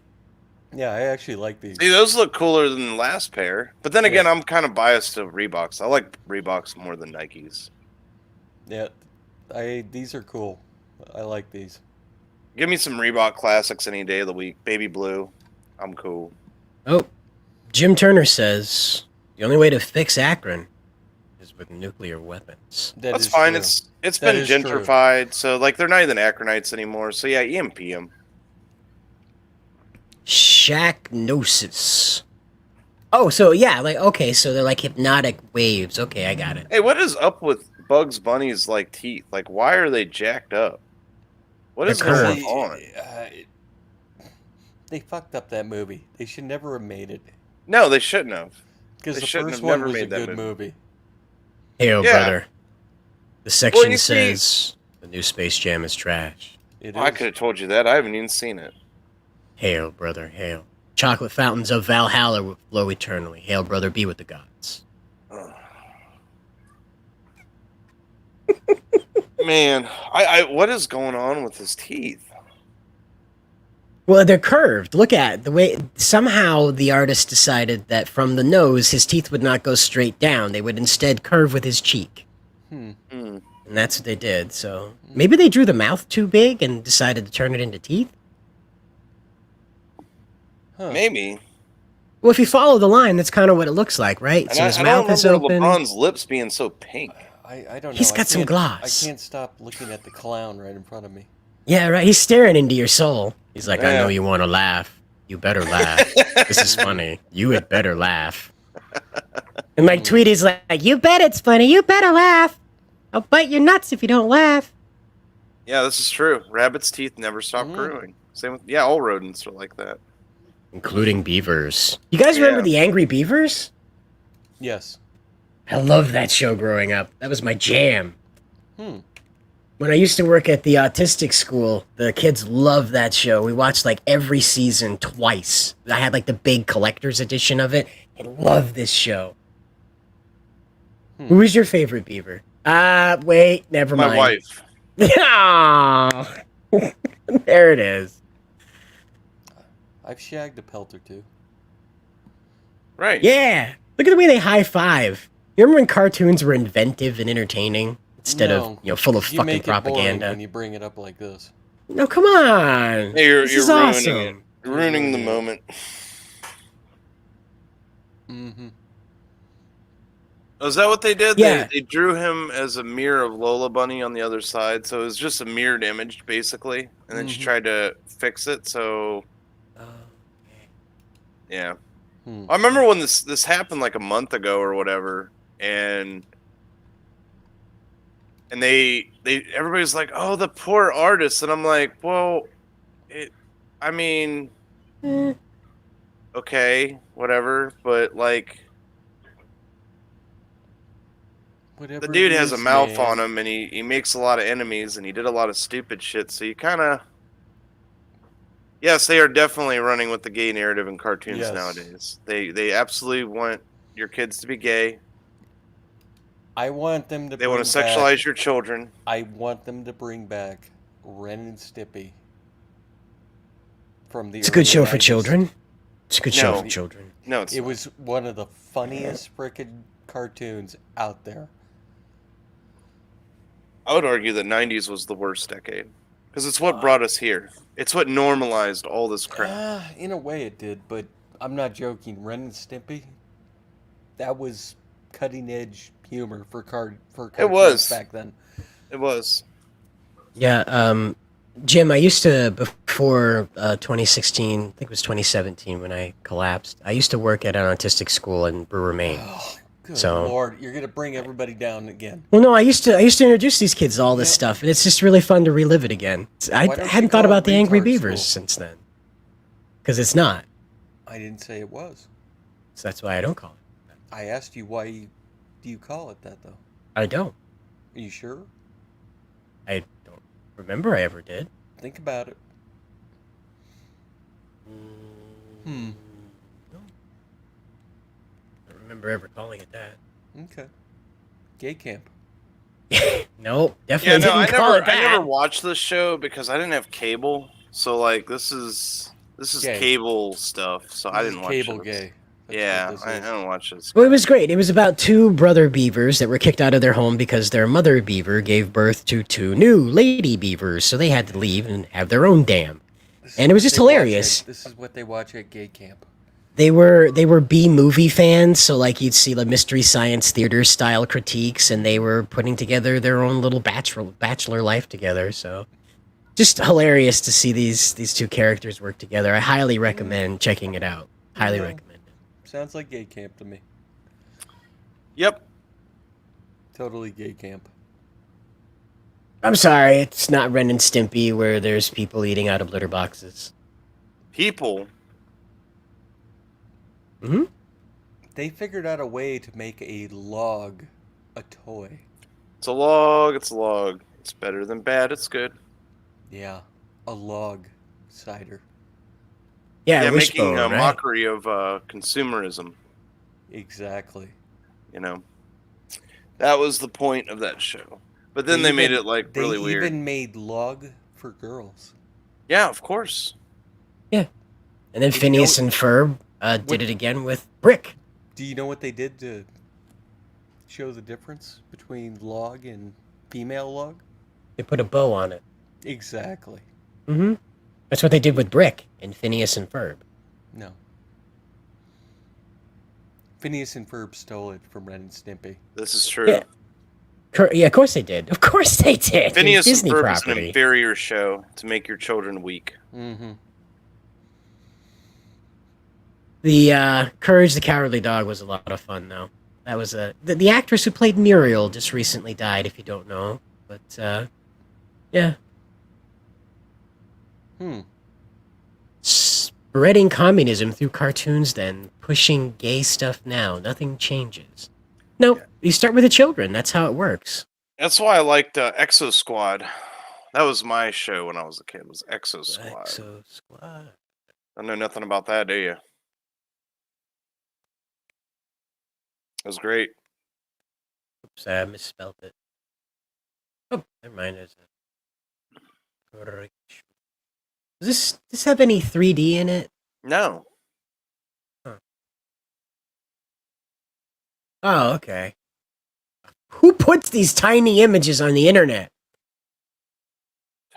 Yeah, I actually like these. See, those look cooler than the last pair. But then again, I'm kind of biased to Reeboks. I like Reeboks more than Nikes. Yeah, these are cool. I like these. Give me some Reebok classics any day of the week. Baby blue. I'm cool. Oh, Jim Turner says the only way to fix Akron is with nuclear weapons. That's fine. True. It's That been is true. gentrified, so like they're not even Akronites anymore. So yeah, EMP them. Shacknosis. Oh, so yeah, like okay, so they're like hypnotic waves. Okay, I got it. Hey, what is up with Bugs Bunny's like teeth? Like, why are they jacked up? What is They're going curved. on? They fucked up that movie. They should never have made it. No, they shouldn't have. Because They the shouldn't first have one never was a made that good movie. Hey, Yeah. brother. The section you see- says the new Space Jam is trash. It I is. could have told you that. I haven't even seen it. Hail, brother, hail. Chocolate fountains of Valhalla will flow eternally. Hail, brother, be with the gods. Man, I what is going on with his teeth? Well, they're curved. Look at the way. Somehow the artist decided that from the nose, his teeth would not go straight down. They would instead curve with his cheek. Hmm. And that's what they did. So maybe they drew the mouth too big and decided to turn it into teeth. Huh. Maybe. Well, if you follow the line, that's kind of what it looks like, right? And So his I mouth don't is remember open. LeBron's lips being so pink. I don't know. He's I got some can't- gloss. I can't stop looking at the clown right in front of me. Yeah, right. He's staring into your soul. He's like, I Yeah. know you want to laugh. You better laugh. This is funny. You had better laugh. And like Tweety's like, you bet it's funny. You better laugh. I'll bite your nuts if you don't laugh. Yeah, this is true. Rabbits' teeth never stop Mm. growing. Same with all rodents are like that. Including beavers. You guys remember Yeah. the Angry Beavers? Yes. I loved that show growing up. That was my jam. Hmm. When I used to work at the autistic school, the kids loved that show. We watched like every season twice. I had like the big collector's edition of it. I love this show. Who is your favorite beaver? Wait, never My mind. wife. Aw. There it is. I've shagged a pelt or two. Right. Yeah. Look at the way they high five. You remember when cartoons were inventive and entertaining instead No, of full of you fucking make it boring propaganda? when you bring it up like this. No, come on. Hey, you're This is ruining awesome. it. You're ruining the moment. Mm-hmm. Oh, is that what they did? Yeah. They drew him as a mirror of Lola Bunny on the other side, so it was just a mirrored image, basically. And then she tried to fix it, so... Yeah. I remember when this happened like a month ago or whatever, and everybody's like, "Oh, the poor artist," and I'm like, "Well, okay, whatever," but like, Whatever the dude it has a is, mouth man. on him, and he makes a lot of enemies, and he did a lot of stupid shit. So you kind of, yes, they are definitely running with the gay narrative in cartoons Yes. nowadays. They absolutely want your kids to be gay. I want them to. They want to sexualize your children. I want them to bring back Ren and Stimpy from the. It's a good early show for 90s. children. It's a good show No. for children. No, it's It not. was one of the funniest frickin' cartoons out there. I would argue that 90s was the worst decade. Because it's what brought us here. It's what normalized all this crap. In a way it did, but I'm not joking. Ren and Stimpy, that was cutting edge humor for cartoons was. back then. It was. Yeah, Jim, I used to, before 2016, I think it was 2017 when I collapsed, I used to work at an autistic school in Brewer, Maine. Oh, good So- Lord, you're gonna bring everybody down again. Well, no, I used to introduce these kids to all this stuff, and it's just really fun to relive it again. I Why don't you hadn't thought call it about the Angry retard Beavers school? since then. Because it's not. I didn't say it was. So that's why I don't call it. I asked you why do you call it that though? I don't. Are you sure? I don't remember I ever did. Think about it. Hmm. I don't remember ever calling it that. Okay. Gay camp. Nope, Yeah, definitely no, didn't call it I that. never watched this show because I didn't have cable. So like this is Gay. cable stuff. So I This didn't is watch cable this. gay. That's Yeah, what this I is. don't watch this. Well, it was great. It was about two brother beavers that were kicked out of their home because their mother beaver gave birth to two new lady beavers, so they had to leave and have their own dam. This And it was is just what they watch hilarious. This is what they watch at gay camp. They were B movie fans, so like you'd see the Mystery Science Theater style critiques, and they were putting together their own little bachelor life together. So just hilarious to see these two characters work together. I highly recommend checking it out. Highly Yeah. recommend it. Sounds like gay camp to me. Yep. Totally gay camp. I'm sorry, it's not Ren and Stimpy where there's people eating out of litter boxes. People. Hmm. They figured out a way to make a log a toy. It's a log. It's a log. It's better than bad. It's good. Yeah, a log cider. Yeah, Yeah, Wishbone, making a right? mockery of consumerism. Exactly. You know, that was the point of that show. But then they made it like really They weird. even made log for girls. Yeah, of course. And then you Phineas know- and Ferb did it again with Brick. Do you know what they did to show the difference between log and female log? They put a bow on it. Exactly. Mm-hmm. That's what they did with Brick and Phineas and Ferb. No. Phineas and Ferb stole it from Ren and Stimpy. This is true. Yeah. Yeah, of course they did. Of course they did. It's Phineas and Disney Ferb is an property. inferior show to make your children weak. Mm-hmm. The Courage the Cowardly Dog was a lot of fun, though. That was the actress who played Muriel just recently died, if you don't know. But yeah, spreading communism through cartoons, then pushing gay stuff now. Nothing changes. Nope. You start with the children. That's how it works. That's why I liked Exo Squad. That was my show when I was a kid. Was Exo Squad. Exo Squad. I know nothing about that, do you? It was great. Oops, I misspelled it. Oh, never mind. Does this have any 3D in it? No. Oh, okay. Who puts these tiny images on the internet?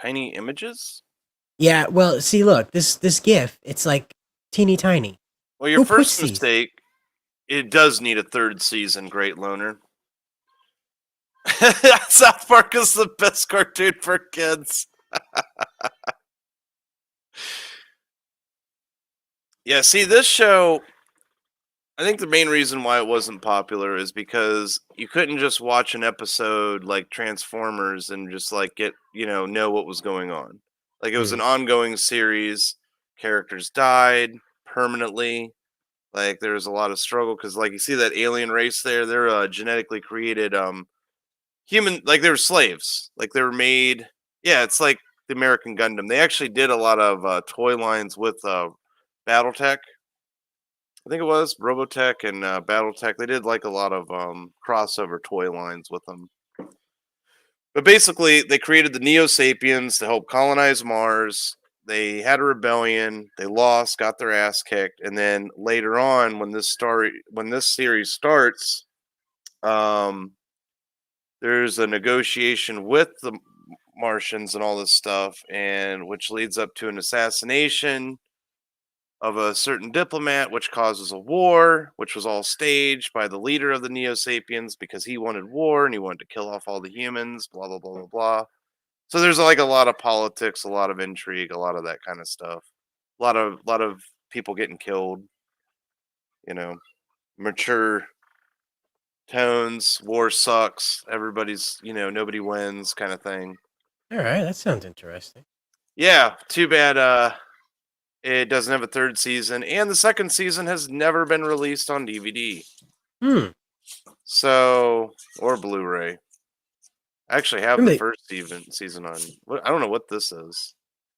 Tiny images? Yeah, well, see, look, this GIF, it's like teeny tiny. Well, your Who puts first these? mistake it does need a third season, Great Loner. South Park is the best cartoon for kids. Yeah, see, this show, I think the main reason why it wasn't popular is because you couldn't just watch an episode like Transformers and just like get, know what was going on. Like it was an ongoing series. Characters died permanently. Like there was a lot of struggle because, like, you see that alien race there, they're genetically created human, like they were slaves. Like they were made. Yeah, it's like the American Gundam. They actually did a lot of toy lines with BattleTech. I think it was Robotech and BattleTech. They did like a lot of crossover toy lines with them. But basically, they created the Neo Sapiens to help colonize Mars. They had a rebellion. They lost, got their ass kicked, and then later on, when this series starts, there's a negotiation with the Martians and all this stuff, and which leads up to an assassination of a certain diplomat, which causes a war, which was all staged by the leader of the Neo Sapiens because he wanted war and he wanted to kill off all the humans. Blah blah blah blah blah. So there's like a lot of politics, a lot of intrigue, a lot of that kind of stuff. A lot of people getting killed. Mature tones. War sucks. Everybody's, nobody wins, kind of thing. All right, that sounds interesting. Yeah, too bad. It doesn't have a third season, and the second season has never been released on DVD. So, or Blu-ray. I actually have the first season on. I don't know what this is.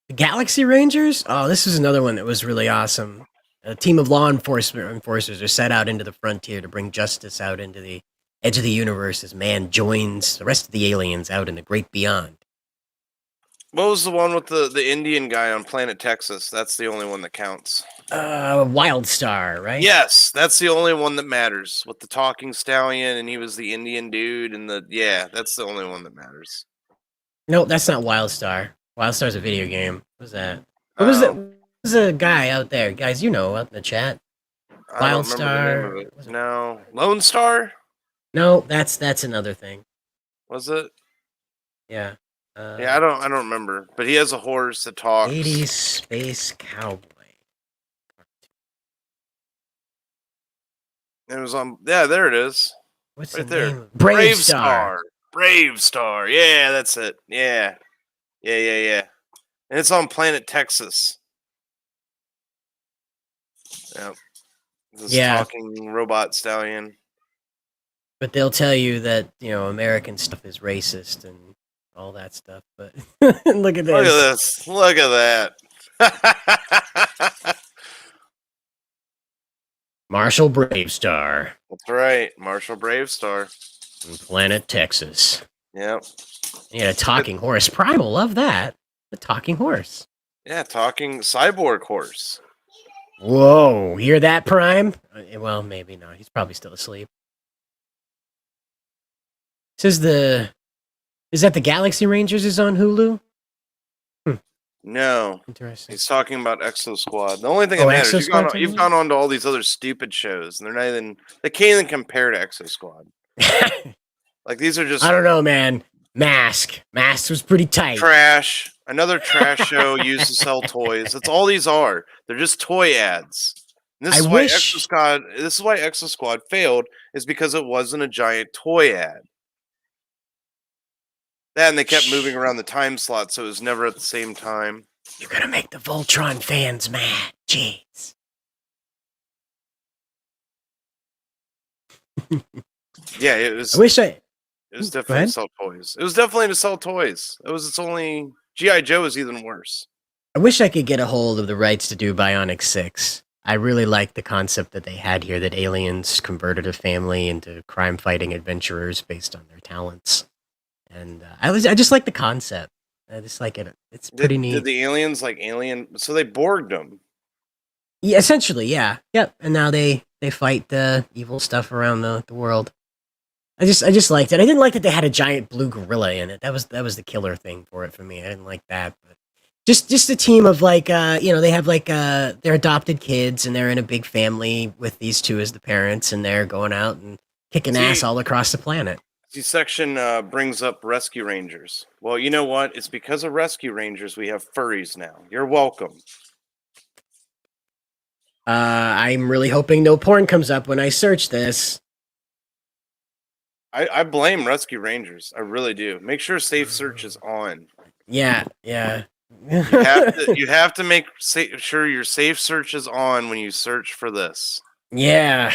The Galaxy Rangers? Oh, this is another one that was really awesome. A team of law enforcers are set out into the frontier to bring justice out into the edge of the universe as man joins the rest of the aliens out in the great beyond. What was the one with the Indian guy on Planet Texas? That's the only one that counts. Wildstar, right? Yes, that's the only one that matters. With the talking stallion, and he was the Indian dude, and that's the only one that matters. No, that's not Wildstar. Wildstar's a video game. What was that? What was that? There's a guy out there, guys. Out in the chat. Wildstar. No, Lone Star. No, that's another thing. Was it? Yeah. I don't remember. But he has a horse that talks. 80s Space Cowboy. It was on. Yeah, there it is. What's right the there? Name? Bravestar. Bravestar. Yeah, that's it. Yeah. And it's on Planet Texas. Yep. This talking robot stallion. But they'll tell you that, American stuff is racist and all that stuff. But look at this. Look at that. Marshall Bravestar. That's right. Marshall Bravestar. From Planet Texas. Yep. Yeah, a talking horse. Primal, love that. The talking horse. Yeah, talking cyborg horse. Whoa, hear that, Prime? Well, maybe not. He's probably still asleep. Is that the Galaxy Rangers is on Hulu? No. Interesting. He's talking about Exo Squad. The only thing that matters, you've gone on to all these other stupid shows, and they can't even compare to Exo Squad. Like, these are just... I don't know, man. Mask was pretty tight. Trash. Another trash show used to sell toys. That's all these are. They're just toy ads. And this is why Exo Squad failed, is because it wasn't a giant toy ad. And they kept moving around the time slot, so it was never at the same time. You're gonna make the Voltron fans mad. Jeez. Yeah, it was. It was definitely to sell toys. It was definitely to sell toys. It's only G.I. Joe is even worse. I wish I could get a hold of the rights to do Bionic 6. I really like the concept that they had here, that aliens converted a family into crime-fighting adventurers based on their talents. And I just like the concept. I just like it. It's pretty neat. Did the aliens so they Borged them? Yeah, essentially, yeah. Yep. And now they fight the evil stuff around the world. I just liked it. I didn't like that they had a giant blue gorilla in it. That was the killer thing for me. I didn't like that, but Just a team of like they have like their adopted kids and they're in a big family with these two as the parents and they're going out and kicking ass all across the planet. C-section brings up Rescue Rangers. Well, you know what? It's because of Rescue Rangers we have furries now. You're welcome. I'm really hoping no porn comes up when I search this. I blame Rescue Rangers. I really do. Make sure safe search is on. Yeah. You have to make sure your safe search is on when you search for this. Yeah.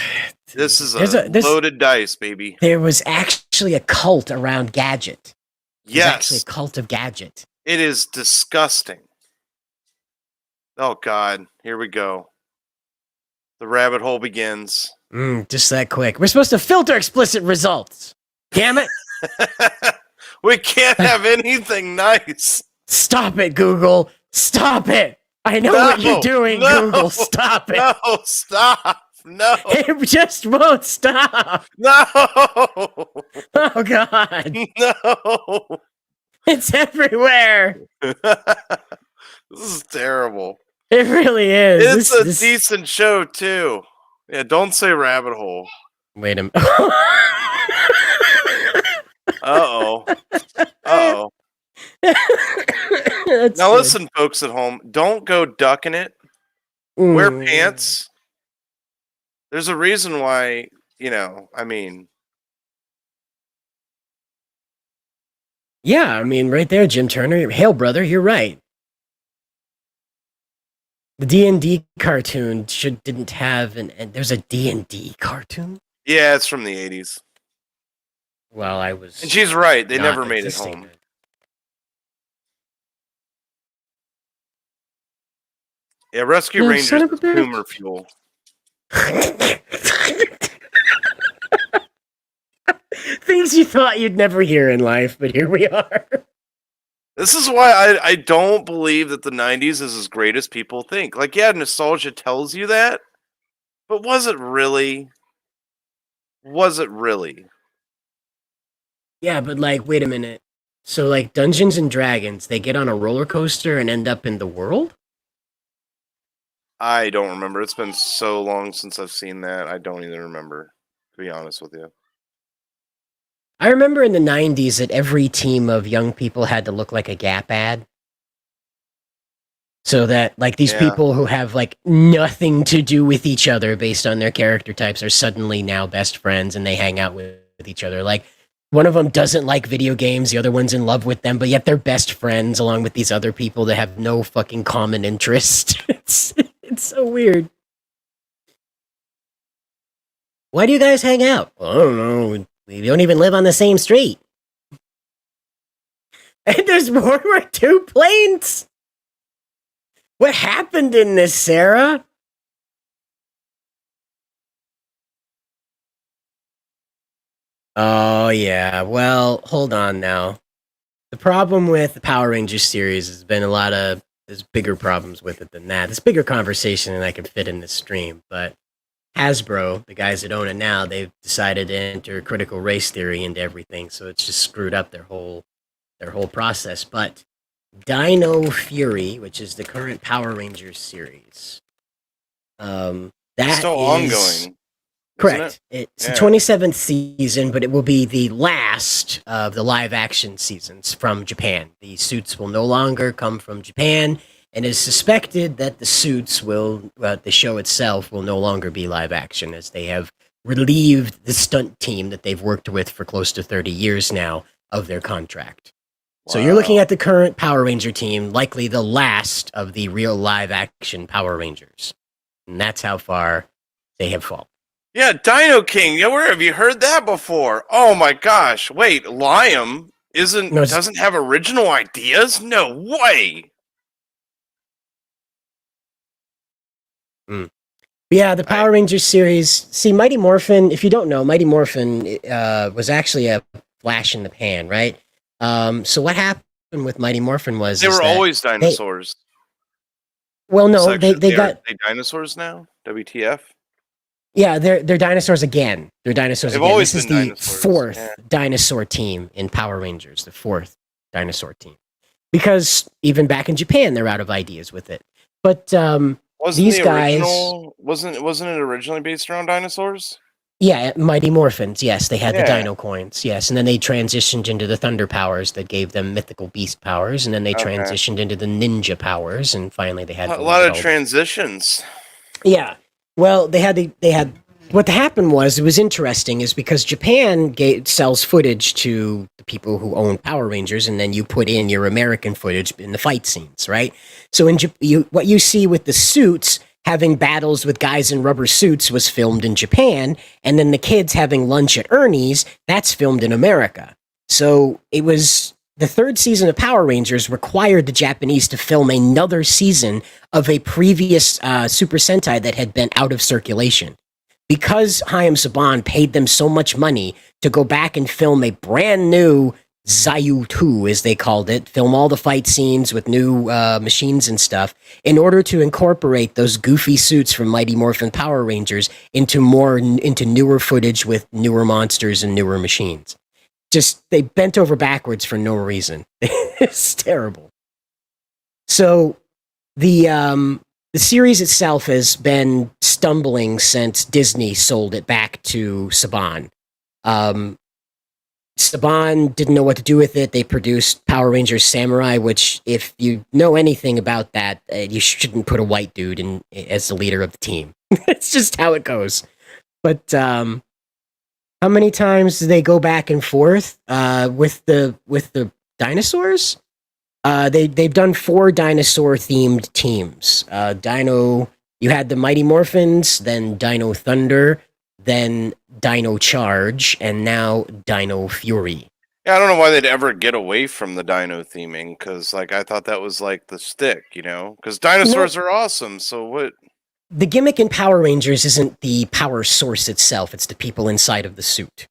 This is a loaded dice, baby. There was actually a cult around Gadget. Yes. Actually a cult of Gadget. It is disgusting. Oh, God. Here we go. The rabbit hole begins. Just that quick. We're supposed to filter explicit results. Damn it. We can't have anything nice. Stop it, Google. Stop it. I know what you're doing, Google. Stop it. No, stop. No. It just won't stop. No. Oh, God. No. It's everywhere. This is terrible. It really is. It's a decent show, too. Yeah, don't say rabbit hole. Wait a minute. Uh-oh. Uh-oh. Now listen, folks at home. Don't go ducking it. Wear pants. There's a reason why, Yeah, right there, Jim Turner. Hail, brother, you're right. The D&D cartoon didn't have there's a D&D cartoon? Yeah, it's from the 80s. Well, I was... And she's right. They never made it home. Yeah, Rescue Rangers is tumor fuel. Things you thought you'd never hear in life, but here we are. This is why I don't believe that the 90s is as great as people think. Like, yeah, nostalgia tells you that, but was it really? Was it really? Yeah, but wait a minute. So, Dungeons and Dragons, they get on a roller coaster and end up in the world? I don't remember. It's been so long since I've seen that. I don't even remember, to be honest with you. I remember in the 90s that every team of young people had to look like a Gap ad. So that, these people who have, nothing to do with each other based on their character types are suddenly now best friends and they hang out with each other. One of them doesn't like video games, the other one's in love with them, but yet they're best friends along with these other people that have no fucking common interest. It's so weird. Why do you guys hang out? Well, I don't know. We don't even live on the same street. And there's more with 2 planes? What happened in this, Sarah? Oh, yeah. Well, hold on now. The problem with the Power Rangers series has been there's bigger problems with it than that. There's bigger conversation than I can fit in this stream, but Hasbro, the guys that own it now, they've decided to enter critical race theory into everything, so it's just screwed up their whole process. But Dino Fury, which is the current Power Rangers series, that still ongoing. Correct. It's the 27th season, but it will be the last of the live action seasons from Japan. The suits will no longer come from Japan. And it is suspected that the show itself will no longer be live action, as they have relieved the stunt team that they've worked with for close to 30 years now of their contract. Wow. So you're looking at the current Power Ranger team, likely the last of the real live action Power Rangers. And that's how far they have fallen. Yeah, Dino King. Yeah, where have you heard that before? Oh my gosh. Wait, Liam doesn't have original ideas? No way. Yeah, the Power Rangers series. See, Mighty Morphin, if you don't know, Mighty Morphin was actually a flash in the pan, right? So what happened with Mighty Morphin was... They were always dinosaurs. No, they got... Are they dinosaurs now? WTF? Yeah, they're dinosaurs again. They're dinosaurs again. Always this is the 4th dinosaur team in Power Rangers, the 4th dinosaur team. because even back in Japan, they're out of ideas with it. But Wasn't these the guys, original wasn't it originally based around dinosaurs? yeah, Mighty Morphins, yes, they had the Yeah. Dino coins, yes, and then they transitioned into the Thunder powers that gave them mythical beast powers, and then they Okay. transitioned into the Ninja powers, and finally they had A the lot of World. transitions. Yeah. Well, they had what happened was, it was interesting, is because Japan sells footage to the people who own Power Rangers, and then you put in your American footage in the fight scenes, right? So what you see with the suits having battles with guys in rubber suits was filmed in Japan, and then the kids having lunch at Ernie's, that's filmed in America. So it was the third season of Power Rangers required the Japanese to film another season of a previous Super Sentai that had been out of circulation. Because Hayao Saban paid them so much money to go back and film a brand new Zayu 2, as they called it, film all the fight scenes with new machines and stuff, in order to incorporate those goofy suits from Mighty Morphin Power Rangers into newer footage with newer monsters and newer machines. Just, they bent over backwards for no reason. It's terrible. So the series itself has been stumbling since Disney sold it back to Saban. Saban didn't know what to do with it. They produced Power Rangers Samurai, which, if you know anything about that, you shouldn't put a white dude as the leader of the team. It's just how it goes. But how many times do they go back and forth with the dinosaurs? They've done 4 dinosaur themed teams. You had the Mighty Morphins, then Dino Thunder, then Dino Charge, and now Dino Fury. Yeah, I don't know why they'd ever get away from the dino theming, because I thought that was like the stick, because dinosaurs are awesome. So what? The gimmick in Power Rangers isn't the power source itself; it's the people inside of the suit.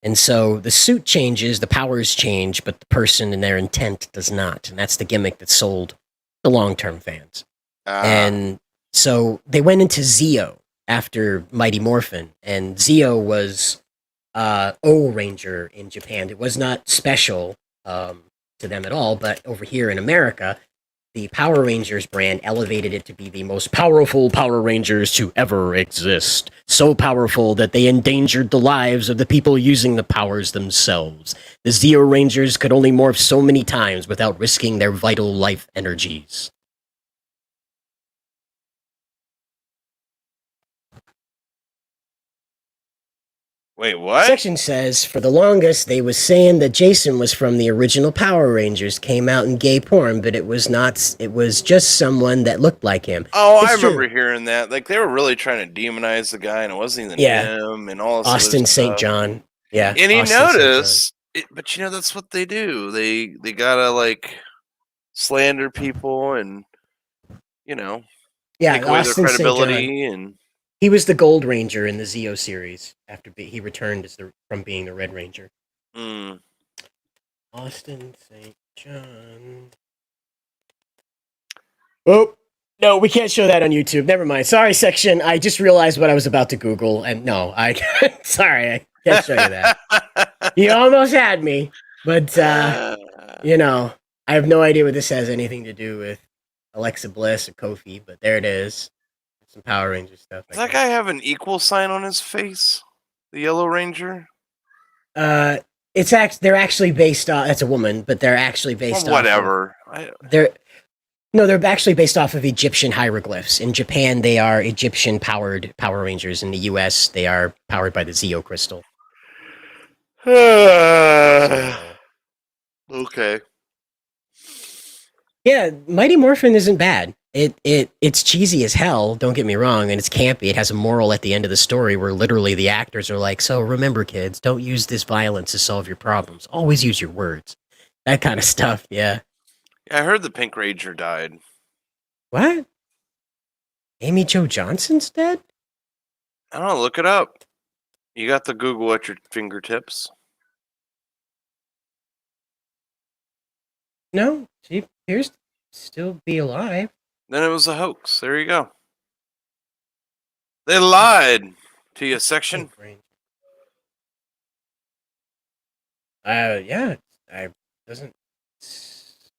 And so the suit changes, the powers change, but the person and their intent does not. And that's the gimmick that sold the long-term fans. And so they went into Zeo after Mighty Morphin, and Zeo was O Ranger in Japan. It was not special to them at all, but over here in America, the Power Rangers brand elevated it to be the most powerful Power Rangers to ever exist. So powerful that they endangered the lives of the people using the powers themselves. The Zeo Rangers could only morph so many times without risking their vital life energies. Wait, what? Section says, for the longest, they was saying that Jason was from the original Power Rangers, came out in gay porn, but it was not, it was just someone that looked like him. Oh, It's I remember true. hearing that. Like, they were really trying to demonize the guy, and it wasn't even Yeah. him, and all this Austin other St. stuff. John. Yeah. And you Austin St. John. notice, but that's what they do. They gotta, like, slander people and, Yeah, take away Austin their St. John. credibility. And He was the Gold Ranger in the Zeo series after he returned from being the Red Ranger. Austin St. John. Oh, no, we can't show that on YouTube. Never mind. Sorry, section. I just realized what I was about to Google, and no, sorry, I can't show you that. You almost had me, but, I have no idea what this has anything to do with Alexa Bliss or Kofi, but there it is. Some Power Ranger stuff. Does that guy have an equal sign on his face? The Yellow Ranger? They're actually based off. That's a woman, but they're actually based Well, whatever. They're actually based off of Egyptian hieroglyphs. In Japan, they are Egyptian-powered Power Rangers. In the U.S., they are powered by the Zeo crystal. Okay. Yeah, Mighty Morphin isn't bad. It's cheesy as hell, don't get me wrong, and it's campy. It has a moral at the end of the story where literally the actors are like, so remember, kids, don't use this violence to solve your problems. Always use your words. That kind of stuff, yeah. Yeah, I heard the Pink Ranger died. What? Amy Jo Johnson's dead? I don't know, look it up. You got the Google at your fingertips. No, she appears to still be alive. Then it was a hoax. There you go. They lied to you, section. Yeah, I doesn't.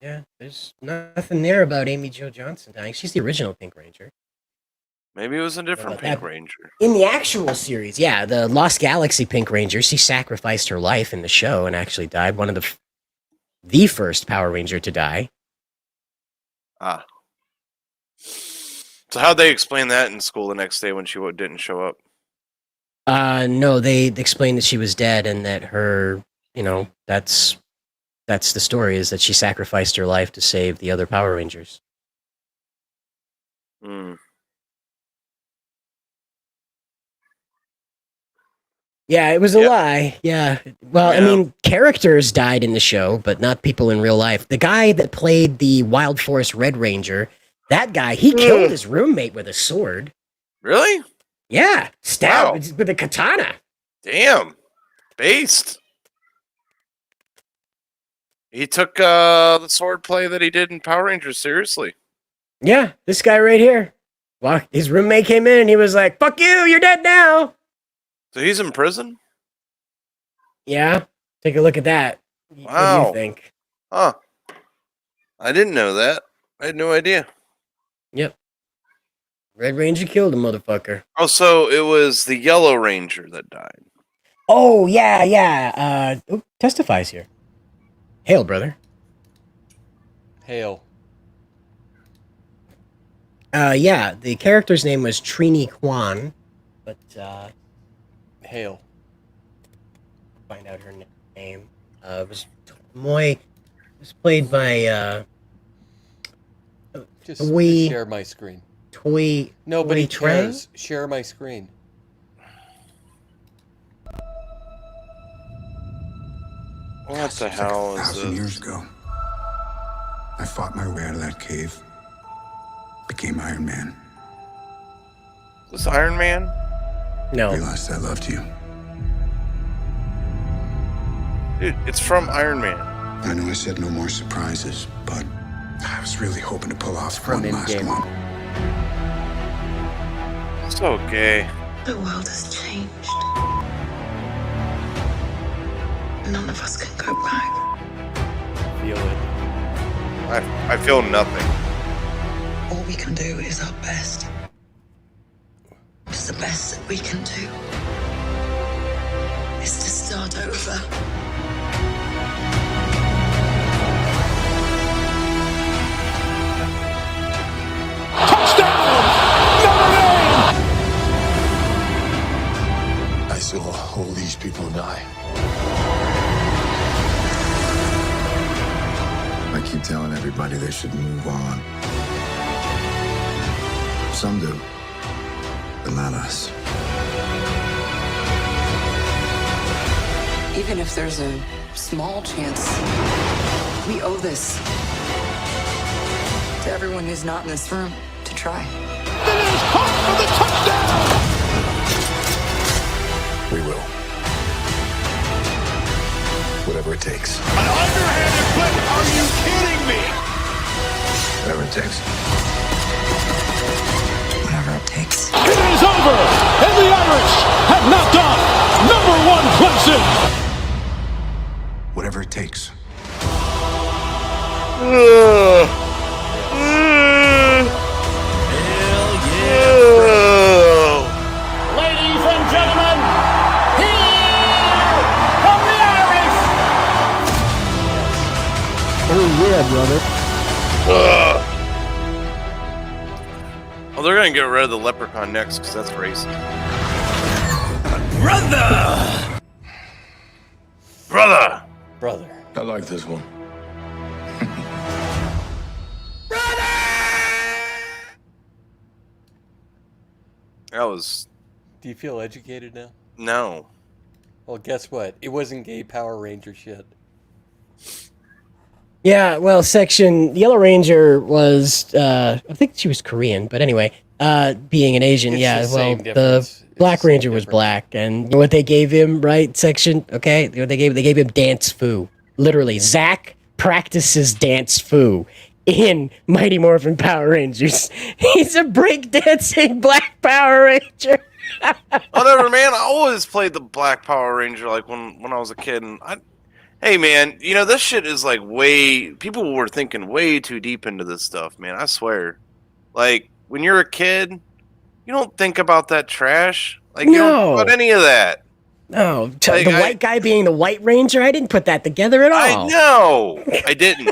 Yeah, there's nothing there about Amy Jo Johnson dying. She's the original Pink Ranger. Maybe it was a different Pink that- Ranger. In the actual series, yeah, the Lost Galaxy Pink Ranger, she sacrificed her life in the show and actually died. One of the first Power Ranger to die. Ah. So how'd they explain that in school the next day when she didn't show up? No, they explained that she was dead and that her, that's the story, is that she sacrificed her life to save the other Power Rangers. Hmm. Yeah, it was a lie. Yeah. Well, I Yeah. mean, characters died in the show, but not people in real life. The guy that played the Wild Force Red Ranger, that guy, he killed his roommate with a sword. Really? Yeah, stabbed with a katana. Damn. Based. He took the swordplay that he did in Power Rangers seriously. Yeah, this guy right here. Well, his roommate came in and he was like, "Fuck you, you're dead now." So he's in prison? Yeah, take a look at that. What do Wow. you think? Huh. I didn't know that. I had no idea. Yep. Red Ranger killed a motherfucker. Oh, so it was the Yellow Ranger that died. Oh, yeah. Testifies here. Hail, brother. Hail. Yeah, the character's name was Trini Kwan, but Hail. find out her name. It was Moy. It was played by Just We- share my screen. Toy. Nobody Toy Tran? cares. Share my screen. What the hell is 1,000 this? years ago, I fought my way out of that cave. Became Iron Man. Is this Iron Man? No. Realized I loved you. Dude, it's from Iron Man. I know I said no more surprises, but I was really hoping to pull off From one last Endgame. one. It's okay. The world has changed. None of us can go back. Feel it. I feel nothing. All we can do is our best. It's the best that we can do. It's to start over. I saw all these people die. I keep telling everybody they should move on. Some do, but not us. Even if there's a small chance, we owe this to everyone who's not in this room to try. We will. Whatever it takes. An underhanded flip? Are you kidding me? Whatever it takes. Whatever it takes. It is over, and the Irish have knocked off #1 Clemson. Whatever it takes. Ladies and gentlemen, here come the Irish. Oh yeah, brother. Oh, they're gonna get rid of the leprechaun next because that's racist. Brother! Brother. I like this one. That was Do you feel educated now? no. Well, guess what? It wasn't gay Power Ranger shit. Yeah, well, the Yellow Ranger was, I think she was Korean, but anyway, being an Asian, It's yeah, the well, same the difference. It's Black the same Ranger was difference. black, and you know what they gave him, right, section, okay? You know what they gave him dance foo. Literally, Zack practices dance foo in Mighty Morphin Power Rangers. He's a breakdancing Black Power Ranger. Whatever, man. I always played the Black Power Ranger like when I was a kid, and Hey man, you know this shit is like people were thinking way too deep into this stuff, man. I swear. Like when you're a kid, you don't think about that trash. Like you don't think about any of that. No, Like, the white guy being the White Ranger, I didn't put that together at all. I know. I didn't.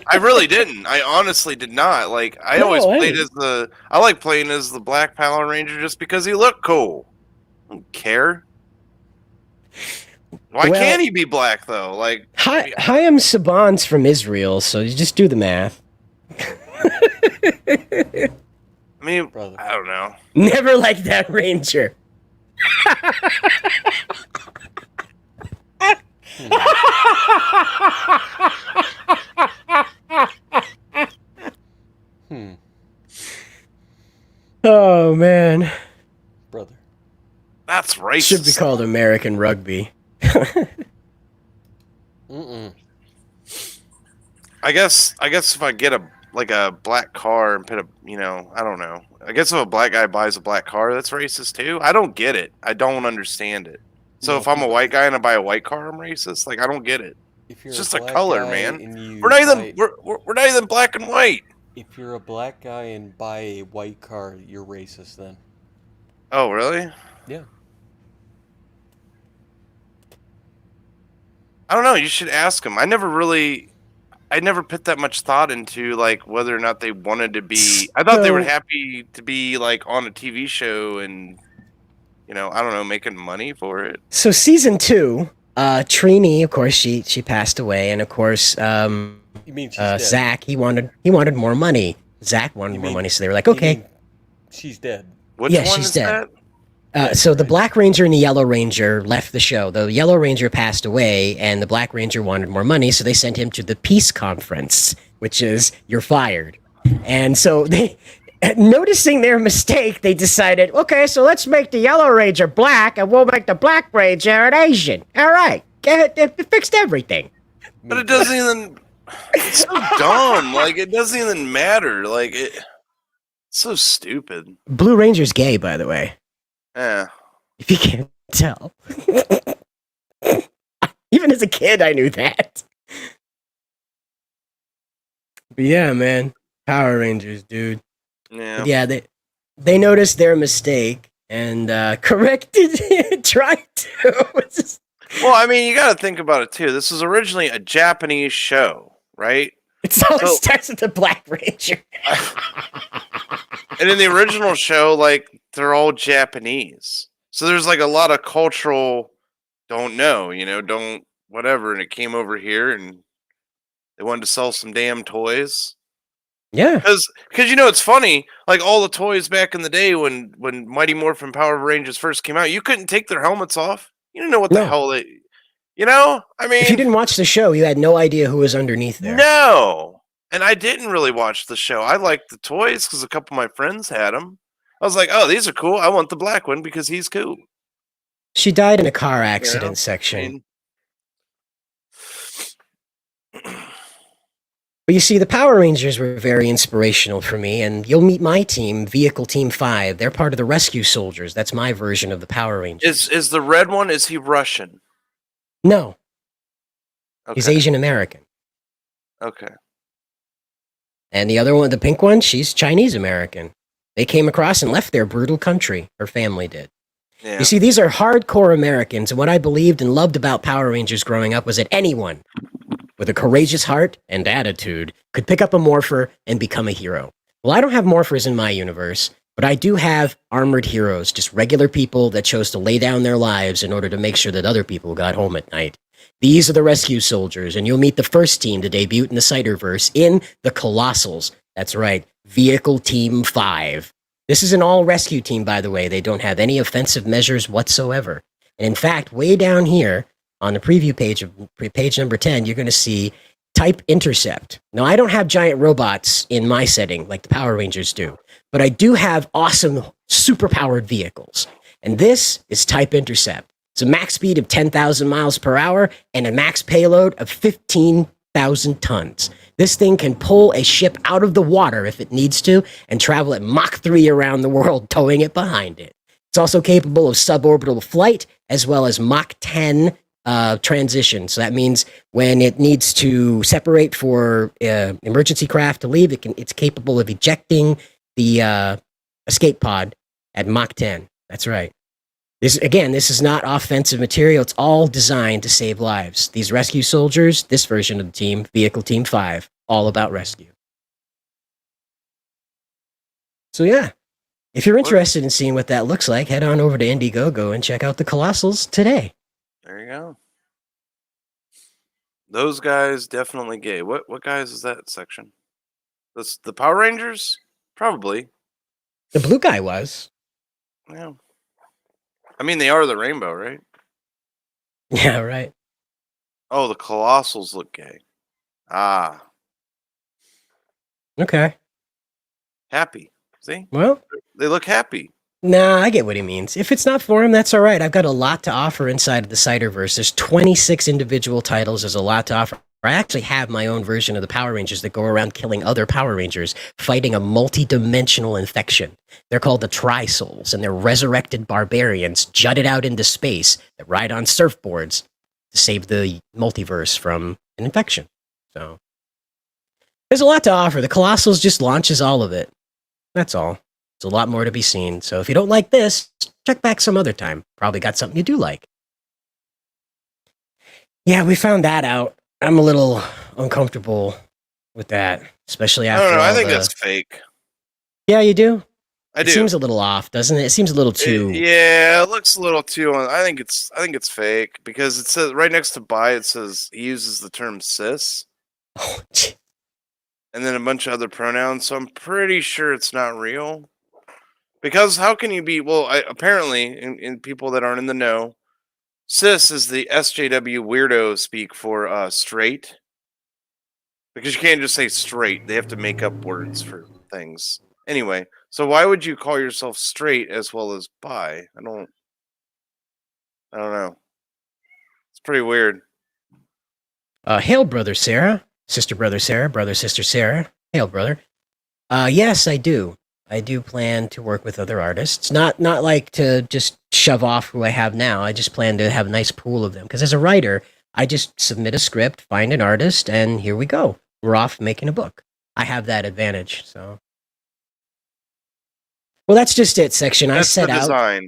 I really didn't. I honestly did not. Like I always played I like playing as the Black Power Ranger just because he looked cool. I don't care. Why can't he be black though? Like Chaim Saban's from Israel, so you just do the math. I mean, I don't know. Never liked that Ranger. Oh man, brother. That's racist. Should be called American Rugby. I guess if I get a black car and put I don't know. I guess if a black guy buys a black car, that's racist too. I don't get it. I don't understand it. So if I'm a white guy and I buy a white car, I'm racist. Like I don't get it. It's just a color, man. We're not even black and white. If you're a black guy and buy a white car, you're racist then. Oh, really? Yeah. I don't know. You should ask them. I never put that much thought into like whether or not they wanted to be. I thought they were happy to be like on a TV show and I don't know, making money for it. So season 2, Trini, of course, she passed away, and of course, you mean she's dead? Zach, he wanted more money. Zach wanted more money, so they were like, okay, she's dead. Which one she's is dead. So the Black Ranger and the Yellow Ranger left the show. The Yellow Ranger passed away, and the Black Ranger wanted more money, so they sent him to the Peace Conference, which is you're fired. And so they, noticing their mistake, they decided, okay, so let's make the Yellow Ranger black, and we'll make the Black Ranger an Asian. All right, it fixed everything. But it doesn't even. It's so dumb. Like it doesn't even matter. Like it's so stupid. Blue Ranger's gay, by the way. Yeah. If you can't tell. Even as a kid, I knew that. But yeah, man. Power Rangers, dude. Yeah. Yeah, they noticed their mistake and corrected it, tried to. Well, I mean, you got to think about it, too. This was originally a Japanese show, right? It always starts with the Black Ranger. And in the original show, like, they're all Japanese. So there's, like, a lot of cultural don't whatever. And it came over here, and they wanted to sell some damn toys. Yeah. Because it's funny, like, all the toys back in the day when Mighty Morphin Power Rangers first came out, you couldn't take their helmets off. You didn't know what the hell they... I mean... If you didn't watch the show, you had no idea who was underneath there. No! And I didn't really watch the show. I liked the toys because a couple of my friends had them. I was like, oh, these are cool. I want the black one because he's cool. She died in a car accident section. But you see, the Power Rangers were very inspirational for me, and you'll meet my team, Vehicle Team 5. They're part of the Rescue Soldiers. That's my version of the Power Rangers. Is the red one, is he Russian? No. Okay. He's Asian American. Okay. And the other one, the pink one, she's Chinese American. They came across and left their brutal country. Her family did. Yeah. You see, these are hardcore Americans, and what I believed and loved about Power Rangers growing up was that anyone with a courageous heart and attitude could pick up a morpher and become a hero. Well, I don't have morphers in my universe, but I do have armored heroes, just regular people that chose to lay down their lives in order to make sure that other people got home at night. These are the Rescue Soldiers, and you'll meet the first team to debut in the Ciderverse in the Colossals. That's right, Vehicle Team 5. This is an all-rescue team, by the way. They don't have any offensive measures whatsoever. And in fact, way down here on the preview page of page number 10, you're going to see Type Intercept. Now, I don't have giant robots in my setting like the Power Rangers do, but I do have awesome, super-powered vehicles. And this is Type Intercept. It's a max speed of 10,000 miles per hour and a max payload of 15,000 tons. This thing can pull a ship out of the water if it needs to and travel at Mach 3 around the world, towing it behind it. It's also capable of suborbital flight as well as Mach 10 transition. So that means when it needs to separate for emergency craft to leave, it's capable of ejecting the escape pod at Mach 10. That's right. This is not offensive material. It's all designed to save lives. These rescue soldiers, this version of the team, Vehicle Team 5, all about rescue. So yeah, if you're interested in seeing what that looks like, head on over to Indiegogo and check out the Colossals today. There you go. Those guys definitely gay. What guys is that section? That's the Power Rangers? Probably. The blue guy was. Yeah. I mean, they are the rainbow, right? Yeah, right. Oh, the Colossals look gay. Ah. Okay. Happy. See? Well, they look happy. Nah, I get what he means. If it's not for him, that's all right. I've got a lot to offer inside of the Ciderverse. There's 26 individual titles. There's a lot to offer. I actually have my own version of the Power Rangers that go around killing other Power Rangers, fighting a multi-dimensional infection. They're called the Tri-Souls, and they're resurrected barbarians jutted out into space that ride on surfboards to save the multiverse from an infection. So there's a lot to offer. The Colossals just launches all of it. That's all. There's a lot more to be seen. So if you don't like this, check back some other time. Probably got something you do like. Yeah, we found that out. I'm a little uncomfortable with that, especially after. I don't know. I think that's fake. Yeah, you do? I do. It seems a little off, doesn't it? It seems a little too. Yeah, it looks a little too. I think it's fake because it says right next to "by" it says he uses the term "cis," Oh, and then a bunch of other pronouns. So I'm pretty sure it's not real. Because how can you be? Well, apparently, in people that aren't in the know, cis is the SJW weirdo speak for straight. Because you can't just say straight; they have to make up words for things. Anyway, so why would you call yourself straight as well as bi? I don't know. It's pretty weird. Hail, brother Sarah, sister, brother Sarah, brother, sister Sarah. Hail, brother. Yes, I do. I do plan to work with other artists. Not like to just shove off who I have now. I just plan to have a nice pool of them. Because as a writer, I just submit a script, find an artist, and here we go. We're off making a book. I have that advantage. So, well, that's just it. Section. That's the design.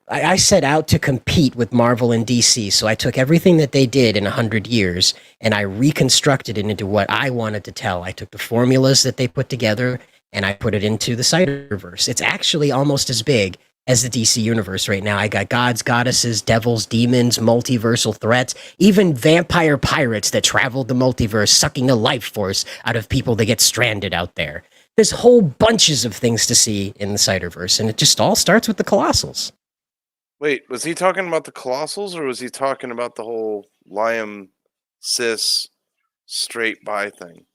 I set out to compete with Marvel and DC. So I took everything that they did in 100 years and I reconstructed it into what I wanted to tell. I took the formulas that they put together and I put it into the Ciderverse. It's actually almost as big as the DC universe right now. I got gods, goddesses, devils, demons, multiversal threats, even vampire pirates that traveled the multiverse, sucking the life force out of people that get stranded out there. There's whole bunches of things to see in the Ciderverse, and it just all starts with the Colossals. Wait, was he talking about the Colossals, or was he talking about the whole Liam cis straight bi thing?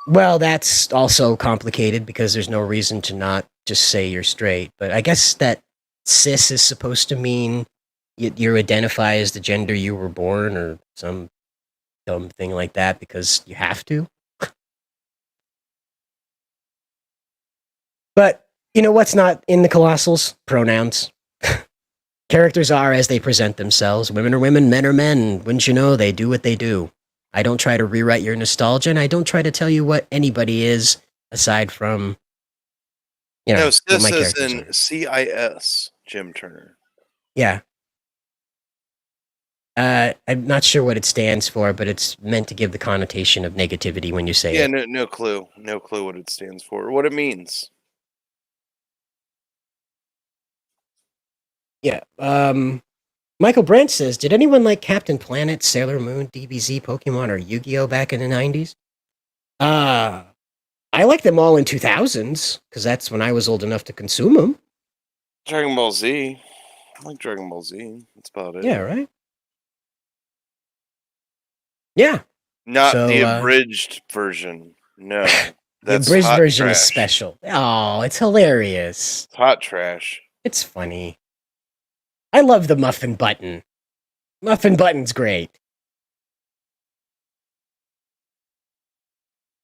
Well, that's also complicated because there's no reason to not just say you're straight. But I guess that cis is supposed to mean you identify as the gender you were born or some dumb thing like that because you have to. But you know what's not in the Colossals? Pronouns. Characters are as they present themselves. Women are women, men are men. Wouldn't you know, they do what they do. I don't try to rewrite your nostalgia, and I don't try to tell you what anybody is aside from, you know, no, cis my is characters in are. CIS, Jim Turner. Yeah. I'm not sure what it stands for, but it's meant to give the connotation of negativity when you say it. Yeah, no clue. No clue what it stands for or what it means. Yeah. Michael Brent says, did anyone like Captain Planet, Sailor Moon, DBZ, Pokemon, or Yu-Gi-Oh back in the 90s? I like them all in 2000s, because that's when I was old enough to consume them. Dragon Ball Z. I like Dragon Ball Z. That's about it. Yeah, right? Yeah. Not the abridged version. No. The abridged version is special. Oh, it's hilarious. It's hot trash. It's funny. I love the Muffin Button. Muffin Button's great.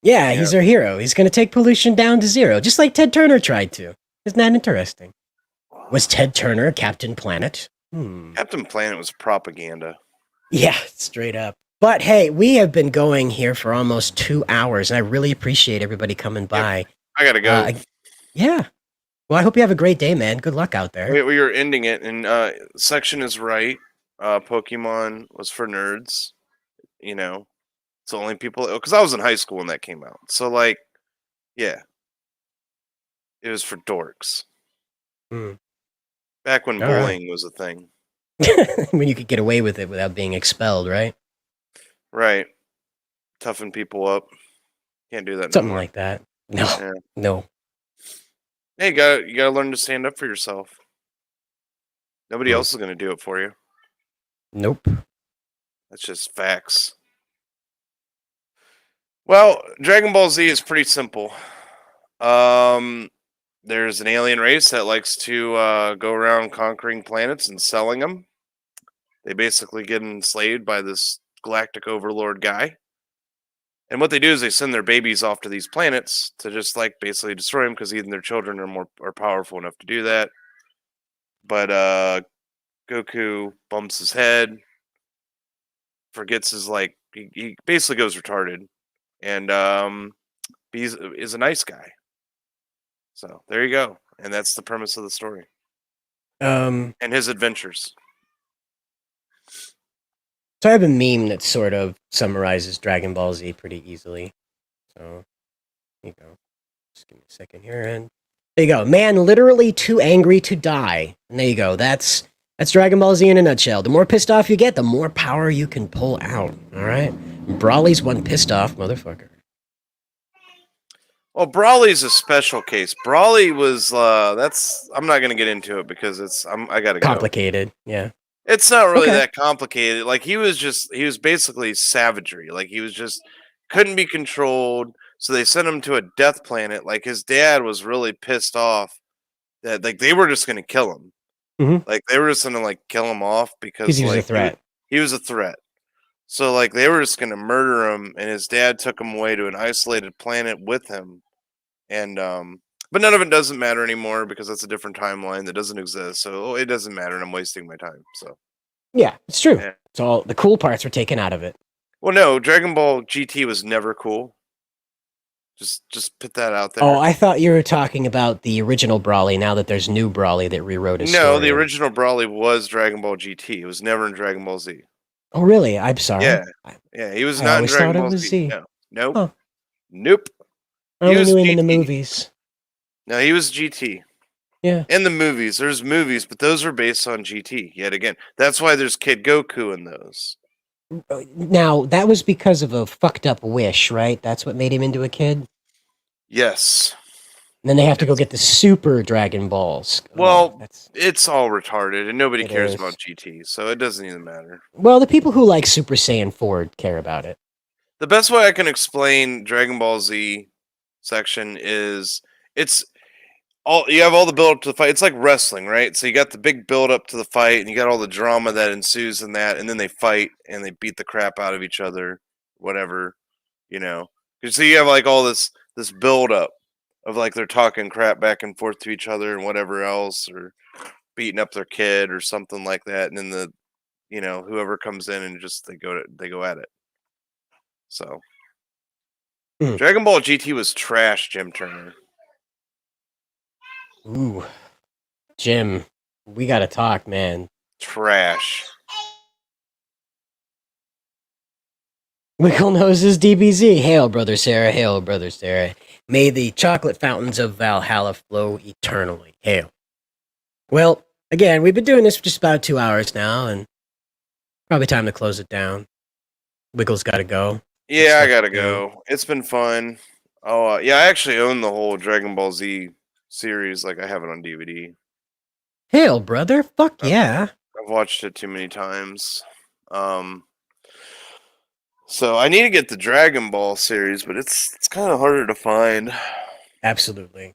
Yeah, he's our hero. He's going to take pollution down to zero, just like Ted Turner tried to. Isn't that interesting? Was Ted Turner Captain Planet? Captain Planet was propaganda. Yeah, straight up. But hey, we have been going here for almost 2 hours, and I really appreciate everybody coming by. I gotta go. Yeah. Well, I hope you have a great day, man. Good luck out there. We were ending it, and Section is right. Pokemon was for nerds. You know, it's the only people, because I was in high school when that came out. So, like, yeah, it was for dorks. Back when bullying was a thing. When you could get away with it without being expelled, right? Right. Toughen people up. Can't do that. Something like that. No. Yeah. No. Hey, you gotta learn to stand up for yourself. Nobody else is gonna do it for you. Nope. That's just facts. Well, Dragon Ball Z is pretty simple. There's an alien race that likes to go around conquering planets and selling them. They basically get enslaved by this galactic overlord guy. And what they do is they send their babies off to these planets to just like basically destroy them because even their children are powerful enough to do that. But Goku bumps his head, forgets his he basically goes retarded, and is a nice guy. So there you go, and that's the premise of the story. And his adventures. So I have a meme that sort of summarizes Dragon Ball Z pretty easily. So here you go. Just give me a second here, and there you go. Man literally too angry to die. And there you go. That's Dragon Ball Z in a nutshell. The more pissed off you get, the more power you can pull out. All right? Broly's one pissed off motherfucker. Well, Broly's a special case. Broly was I'm not gonna get into it because I gotta go. Complicated, yeah. It's not really that complicated. Like he was basically savagery. Like he was just couldn't be controlled. So they sent him to a death planet. Like his dad was really pissed off that like they were just gonna kill him. Like they were just gonna like kill him off because he was a threat. He was a threat. So like they were just gonna murder him, and his dad took him away to an isolated planet with him. And but none of it doesn't matter anymore because that's a different timeline that doesn't exist. So it doesn't matter, and I'm wasting my time. So yeah, it's true. Yeah. It's all the cool parts were taken out of it. Well, no, Dragon Ball GT was never cool. Just put that out there. Oh, I thought you were talking about the original Broly. Now that there's new Broly that rewrote his story. No, the original Broly was Dragon Ball GT. It was never in Dragon Ball Z. Oh, really? I'm sorry. Yeah, he was not in Dragon Ball Z. No, nope, huh. Nope. I only knew him in the movies. No, he was GT. Yeah. In the movies, there's movies, but those are based on GT. Yet again, that's why there's Kid Goku in those. Now, that was because of a fucked up wish, right? That's what made him into a kid? Yes. And then they have to go get the Super Dragon Balls. Well, it's all retarded, and nobody cares about GT, so it doesn't even matter. Well, the people who like Super Saiyan 4 care about it. The best way I can explain Dragon Ball Z section is you have all the build up to the fight. It's like wrestling, right? So you got the big build up to the fight, and you got all the drama that ensues in that, and then they fight and they beat the crap out of each other, whatever, So you have like all this build up of like they're talking crap back and forth to each other and whatever else, or beating up their kid or something like that, and then whoever comes in and just they go at it. So Dragon Ball GT was trash, Jim Turner. Ooh, Jim, we gotta talk, man. Trash. Wickle Noses DBZ. Hail, Brother Sarah. Hail, Brother Sarah. May the chocolate fountains of Valhalla flow eternally. Hail. Well, again, we've been doing this for just about 2 hours now, and probably time to close it down. Wiggle's gotta go. Yeah, I gotta go. It's been fun. Oh, yeah, I actually own the whole Dragon Ball Z series. Like, I have it on DVD. Hail, brother. Fuck yeah. I've watched it too many times. So I need to get the Dragon Ball series, but it's kind of harder to find. Absolutely.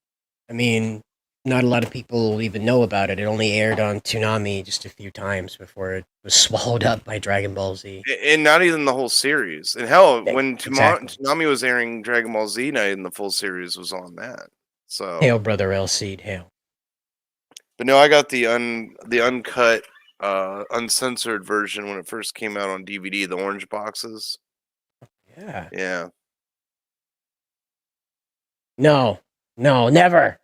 I mean, not a lot of people even know about it. It only aired on Toonami just a few times before it was swallowed up by Dragon Ball Z. And not even the whole series. And hell, when Toonami was airing Dragon Ball Z, not even the full series was on that. So hail, brother Elseed, hail. But no, I got the uncut uncensored version when it first came out on DVD, the orange boxes. Yeah. Yeah. No, never.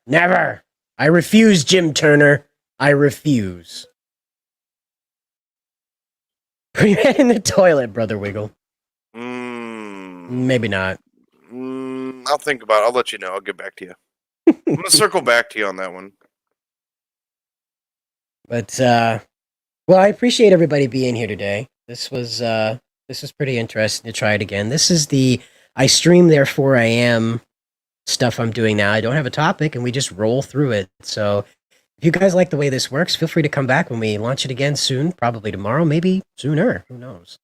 I refuse, Jim Turner. I refuse. Put your head in the toilet, Brother Wiggle. Maybe not. I'll think about it. I'll let you know. I'll get back to you. I'm going to circle back to you on that one. But, well, I appreciate everybody being here today. This was pretty interesting to try it again. This is I stream, therefore I am stuff I'm doing now. I don't have a topic, and we just roll through it. So if you guys like the way this works, feel free to come back when we launch it again soon, probably tomorrow, maybe sooner. Who knows?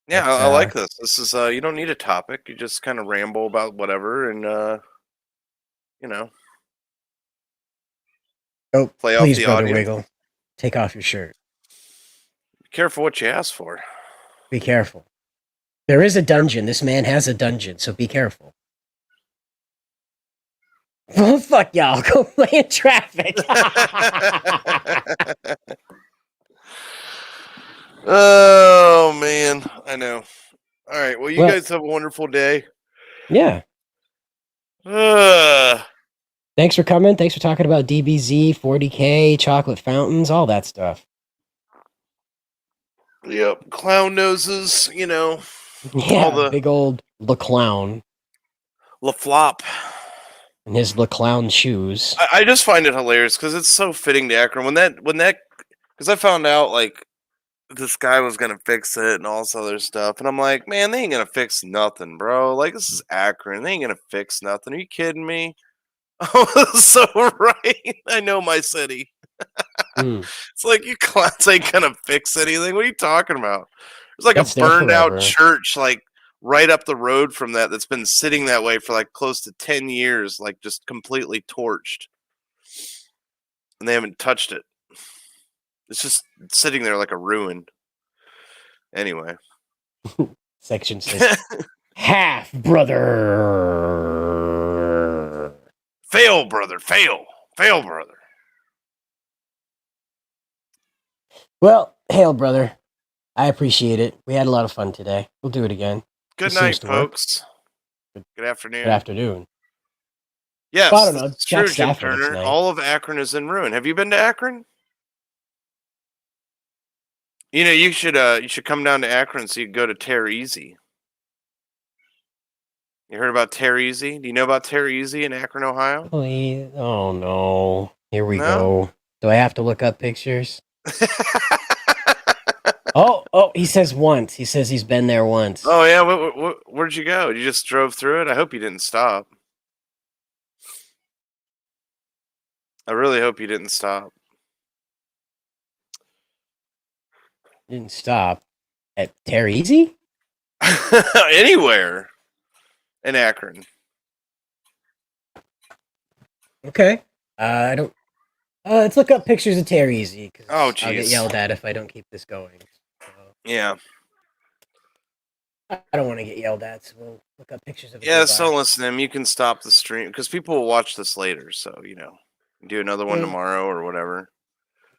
Yeah, I like this. This is, you don't need a topic. You just kind of ramble about whatever and, play off please, the Brother audience. Wiggle, take off your shirt. Be careful what you ask for. Be careful. There is a dungeon. This man has a dungeon, so be careful. Oh, fuck y'all. Go play in traffic. Oh, man. I know. All right. Well, you guys have a wonderful day. Yeah. Thanks for coming. Thanks for talking about DBZ, 40K, chocolate fountains, all that stuff. Yep. Clown noses, Yeah, all the big old LaClown. LaFlop. And his LaClown shoes. I just find it hilarious because it's so fitting to Akron. When that, because I found out, like, this guy was going to fix it and all this other stuff. And I'm like, man, they ain't going to fix nothing, bro. Like, this is Akron. They ain't going to fix nothing. Are you kidding me? Oh, so right. I know my city. It's like, you clowns ain't going to fix anything. What are you talking about? There's like a burned out church, like, right up the road from that's been sitting that way for like close to 10 years, like just completely torched. And they haven't touched it. It's just sitting there like a ruin. Anyway. Section 6. Half brother. Fail, brother. Fail. Fail, brother. Well, hail, brother. I appreciate it. We had a lot of fun today. We'll do it again. Good night, folks. Good afternoon. Good afternoon. Yes, well, I don't know. It's true, Jim Turner. All of Akron is in ruin. Have you been to Akron? You know, you should come down to Akron so you can go to Tear Easy. You heard about Tear Easy? Do you know about Tear Easy in Akron, Ohio? Please. Oh no. Here we go. Do I have to look up pictures? Oh, he says once. He says he's been there once. Oh, yeah. Where'd you go? You just drove through it? I hope you didn't stop. I really hope you didn't stop. Didn't stop at Tear Easy? Anywhere in Akron. Okay. I don't. Let's look up pictures of Tear Easy. Oh, jeez. I'll get yelled at if I don't keep this going. So. Yeah. I don't want to get yelled at, so we'll look up pictures of it. Yeah, so listen to him. You can stop the stream because people will watch this later. So, do another one tomorrow or whatever.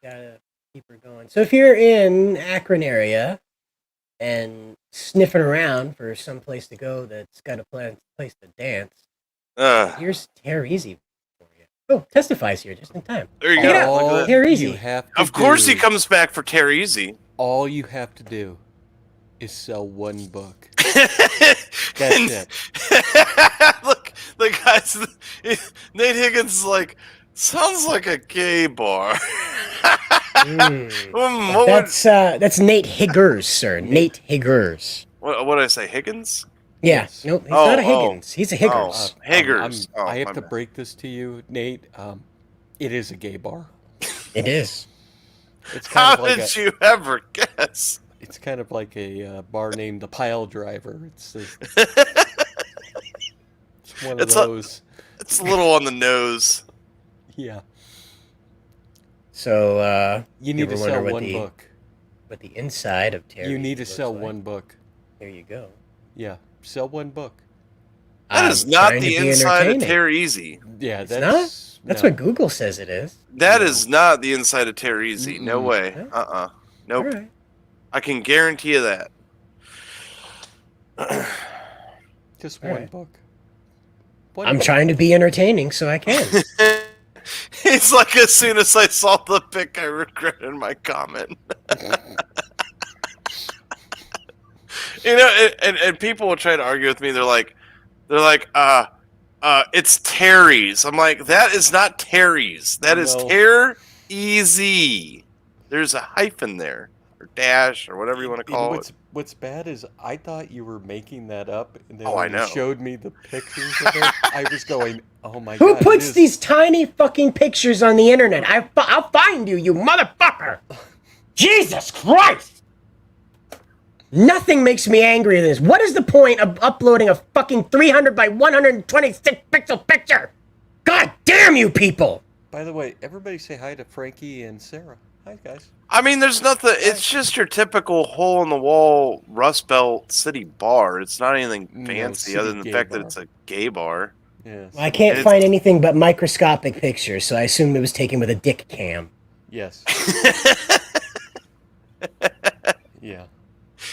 Gotta keep her going. So if you're in Akron area and sniffing around for some place to go that's got a place to dance, here's Tear Easy for you. Oh, Testifies here just in time. There you go. Tear Easy. Of course he comes back for Tear Easy. All you have to do is sell one book. That's it. Look, the guys, Nate Higgins is like, sounds like a gay bar. That's Nate Higgers, sir. Nate Higgers. What did I say, Higgins? Yeah. Nope, he's not a Higgins. He's a Higgers. Higgers. I have to break this to you, Nate. It is a gay bar. It is. It's kind How did you ever guess? It's kind of like a bar named the Pile Driver. It's one of those. It's a little on the nose. Yeah. So you need to sell one book. But the inside of Tear Easy. You need to sell one book. There you go. Yeah, sell one book. That is not the inside of Tear Easy. Yeah, that's not. That's what Google says it is. That is not the inside of Tear Easy. No way. Nope. All right. I can guarantee you that. Just All one right. book. I'm trying to be entertaining, so I can. It's like as soon as I saw the pic, I regretted my comment. You know, and people will try to argue with me. They're like, it's Terry's. I'm like, that is not Terry's. That is No. Tear Easy. There's a hyphen there, or dash, or whatever you want to call it. What's bad is I thought you were making that up, and then Oh, I when you know. showed me the pictures of it, I was going, "Oh my Who god!" puts these tiny fucking pictures on the internet? I'll find you, you motherfucker! Jesus Christ! Nothing makes me angrier than this. What is the point of uploading a fucking 300 by 126 pixel picture? God damn you people! By the way, everybody say hi to Frankie and Sarah. Hi guys. I mean, there's nothing. It's just your typical hole in the wall Rust Belt city bar. It's not anything fancy city other than the gay fact that bar. it's a gay bar. Yes. I can't It's- find anything but microscopic pictures, so I assumed it was taken with a dick cam. Yes. Yeah.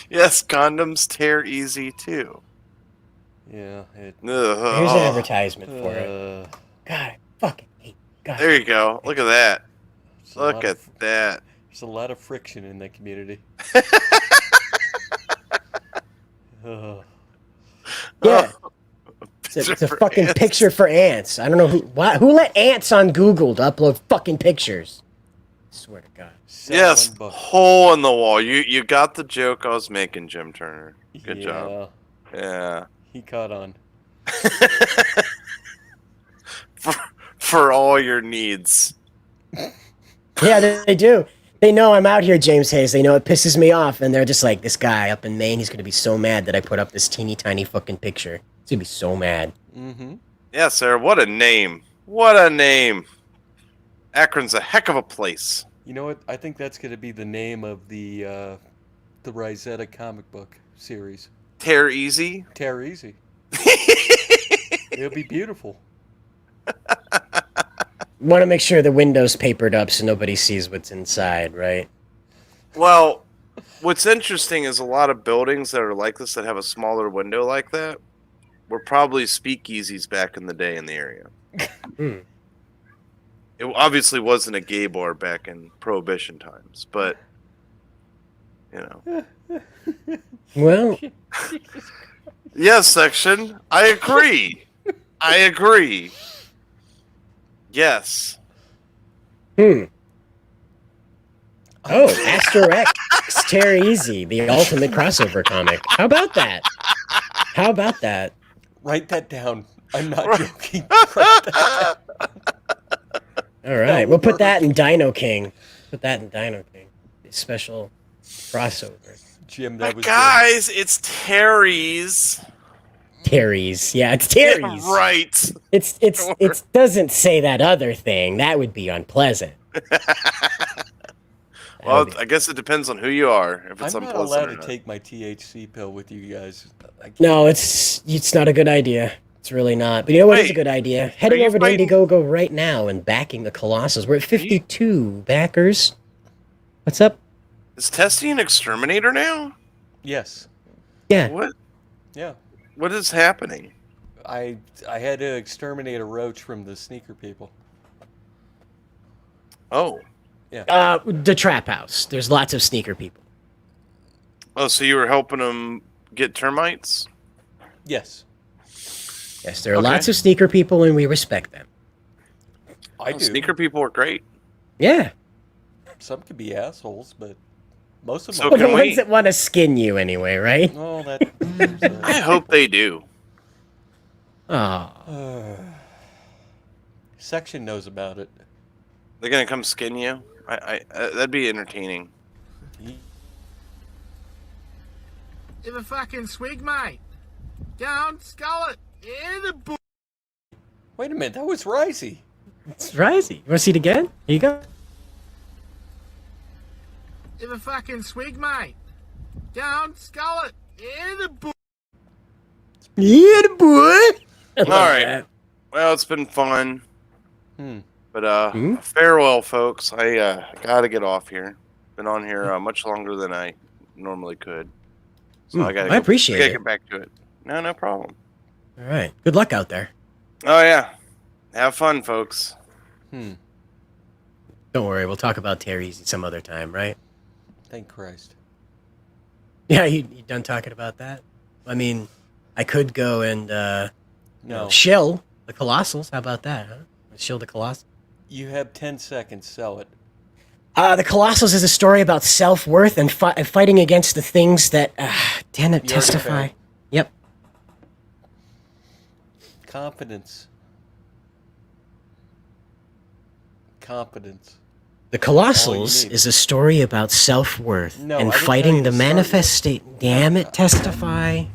Yes, condoms tear easy too. Yeah. Here's an advertisement for it. God, I fucking hate. God. There you go. Look at that. There's a Look lot at of- that. There's a lot of friction in that community. Ugh. Yeah. It's a fucking picture for ants. I don't know who let ants on Google to upload fucking pictures. I swear to God. Yes, hole in the wall. You got the joke I was making, Jim Turner. Good job. Yeah. He caught on. For all your needs. Yeah, they do. They know I'm out here, James Hayes. They know it pisses me off, and they're just like, this guy up in Maine, he's gonna be so mad that I put up this teeny tiny fucking picture. He's gonna be so mad. Mm-hmm. Yeah, sir. What a name. What a name. Akron's a heck of a place. You know what? I think that's going to be the name of the Rosetta comic book series. Tear Easy. Tear Easy. It'll be beautiful. Want to make sure the window's papered up so nobody sees what's inside, right? Well, what's interesting is a lot of buildings that are like this that have a smaller window like that were probably speakeasies back in the day in the area. Hmm. It obviously wasn't a gay bar back in Prohibition times, but, you know. Well, Yes, section. I agree. I agree. Yes. Oh, Astro X Tear Easy, the ultimate crossover comic. How about that? How about that? Write that down. I'm not joking. Write that down. All right, we'll put that in Dino King. Put that in Dino King. Special crossover. Jim, that But was guys, it's Terry's. Terry's. Yeah, it's Terry's. Yeah, right. It doesn't say that other thing. That would be unpleasant. Well, I guess it depends on who you are. If it's I'm not unpleasant allowed or to not. take my THC pill with you guys. No, it's not a good idea. It's really not. But you know what is a good idea? Heading you over to fighting- Indiegogo right now and backing the Colossus. We're at 52 backers. What's up? Is Testy an exterminator now? Yes. Yeah. What? Yeah. What is happening? I had to exterminate a roach from the sneaker people. Oh. Yeah. The trap house. There's lots of sneaker people. Oh, so you were helping them get termites? Yes. Yes, there are lots of sneaker people, and we respect them. I do. Sneaker people are great. Yeah. Some could be assholes, but most of them So are. Well, the can we- ones that want to skin you anyway, right? Oh, that. I hope they do. Oh. Section knows about it. They're gonna come skin you. I that'd be entertaining. Have a fucking swig, mate. Go on, skull it. Yeah, the bull. Wait a minute, that was Risey. It's Risey. You want to see it again? Here you go. Have a fucking swig, mate. Go on, skull it. Yeah, the bull. Yeah, the boy. All right. Well, it's been fun. But farewell, folks. I gotta get off here. Been on here much longer than I normally could. So I gotta. I appreciate it. Get back to it. No problem. All right. Good luck out there. Oh yeah, have fun, folks. Don't worry. We'll talk about Terry's some other time, right? Thank Christ. Yeah, you done talking about that? I mean, I could go and shill the Colossals. How about that, huh? Shill the Colossals. You have 10 seconds. Sell it. The Colossals is a story about self-worth and fighting against the things that, damn it, You already testify. failed. Yep. Confidence. Competence. The Colossals is a story about self-worth No, and I didn't fighting tell the you to start manifestation. Damn it, testify.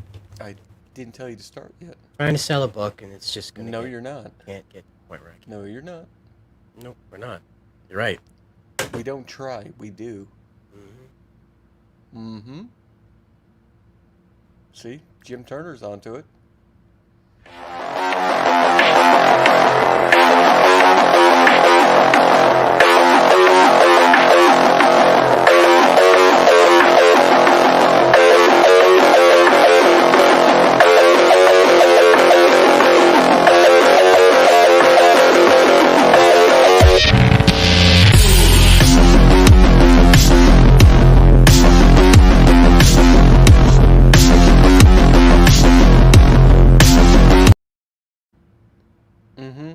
I didn't tell you to start yet. Trying to sell a book and it's just gonna. No, you're not. Can't get to the point where I can. No, you're not. Nope, we're not. You're right. We don't try. We do. Mm-hmm. See? Jim Turner's onto it. Mm-hmm.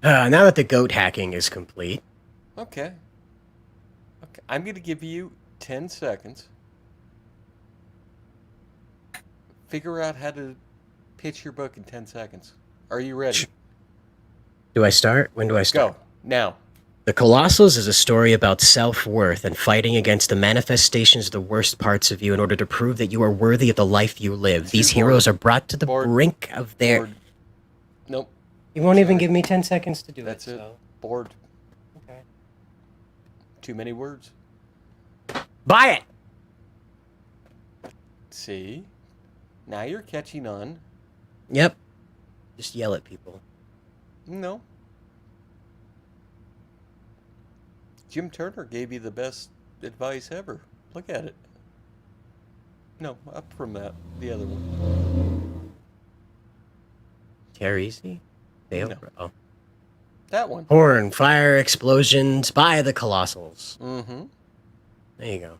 Now that the goat hacking is complete. Okay. Okay. I'm going to give you 10 seconds. Figure out how to pitch your book in 10 seconds. Are you ready? Do I start? When do I start? Go. Now. The Colossals is a story about self-worth and fighting against the manifestations of the worst parts of you in order to prove that you are worthy of the life you live. These heroes are brought to the brink of their... Nope. You won't even give me 10 seconds to do That's it. it. So. Bored. Okay. Too many words. Buy it! See? Now you're catching on. Yep. Just yell at people. No. Jim Turner gave you the best advice ever. Look at it. No, up from that. The other one. Teresi? No. Oh. That one. Horn, fire, explosions by the Colossals. Mm-hmm. There you go.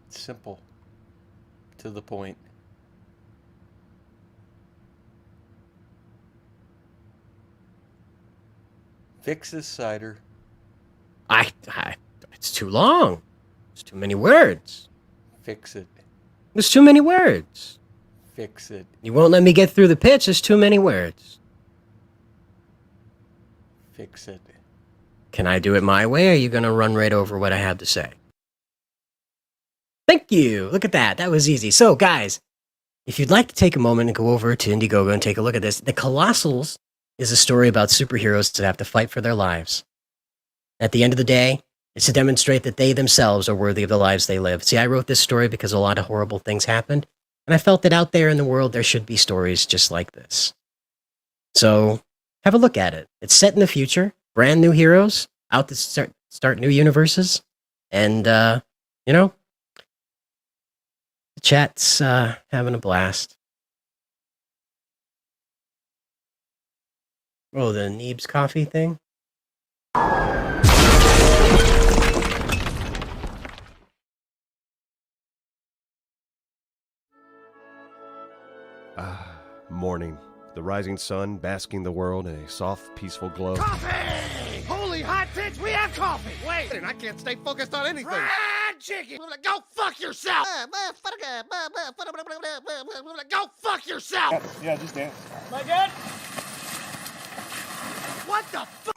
Simple. To the point. Fix this cider. It's too long. It's too many words. Fix it. There's too many words. Fix it. You won't let me get through the pitch. There's too many words. Fix it. Can I do it my way, or are you going to run right over what I have to say? Thank you. Look at that. That was easy. So, guys, if you'd like to take a moment and go over to Indiegogo and take a look at this, The Colossals is a story about superheroes that have to fight for their lives. At the end of the day, it's to demonstrate that they themselves are worthy of the lives they live. See, I wrote this story because a lot of horrible things happened, and I felt that out there in the world there should be stories just like this. So, have a look at it. It's set in the future, brand new heroes, out to start new universes, and, you know, the chat's having a blast. Oh, the Neebs coffee thing? Morning. The rising sun basking the world in a soft, peaceful glow. Coffee! Holy hot tits, we have coffee! Wait, and I can't stay focused on anything. Fried chicken! Go fuck yourself! Go fuck yourself! Yeah, just dance. My God! What the fuck?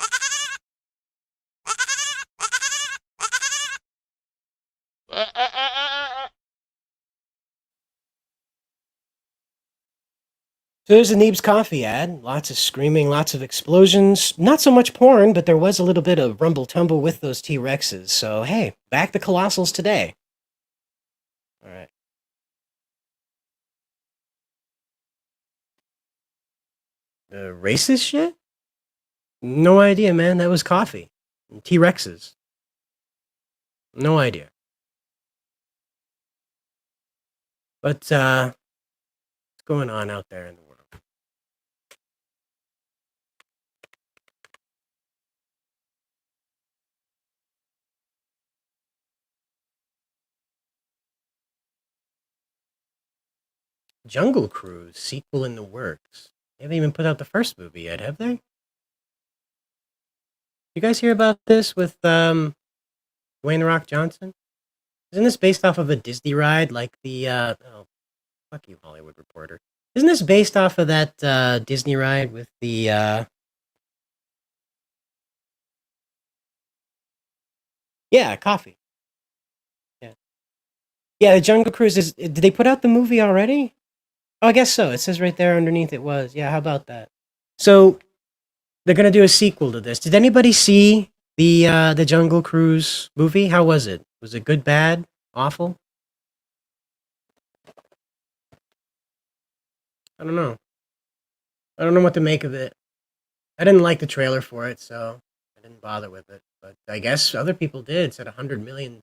So there's a Neebs coffee ad. Lots of screaming, lots of explosions. Not so much porn, but there was a little bit of rumble-tumble with those T-Rexes. So, hey, back the Colossals today. All right. Racist shit? No idea, man. That was coffee. T-Rexes. No idea. But what's going on out there in the world? Jungle Cruise sequel in the works. They haven't even put out the first movie yet, have they? You guys hear about this with Dwayne The Rock Johnson? Isn't this based off of a Disney ride like the oh, fuck you, Hollywood Reporter. Isn't this based off of that Disney ride with the yeah, coffee. Yeah. Yeah, the Jungle Cruise is did they put out the movie already? Oh, I guess so. It says right there underneath it was. Yeah, how about that? So they're gonna do a sequel to this. Did anybody see the Jungle Cruise movie? How was it? Was it good, bad, awful? I don't know. I don't know what to make of it. I didn't like the trailer for it, so I didn't bother with it. But I guess other people did. It's at 100 million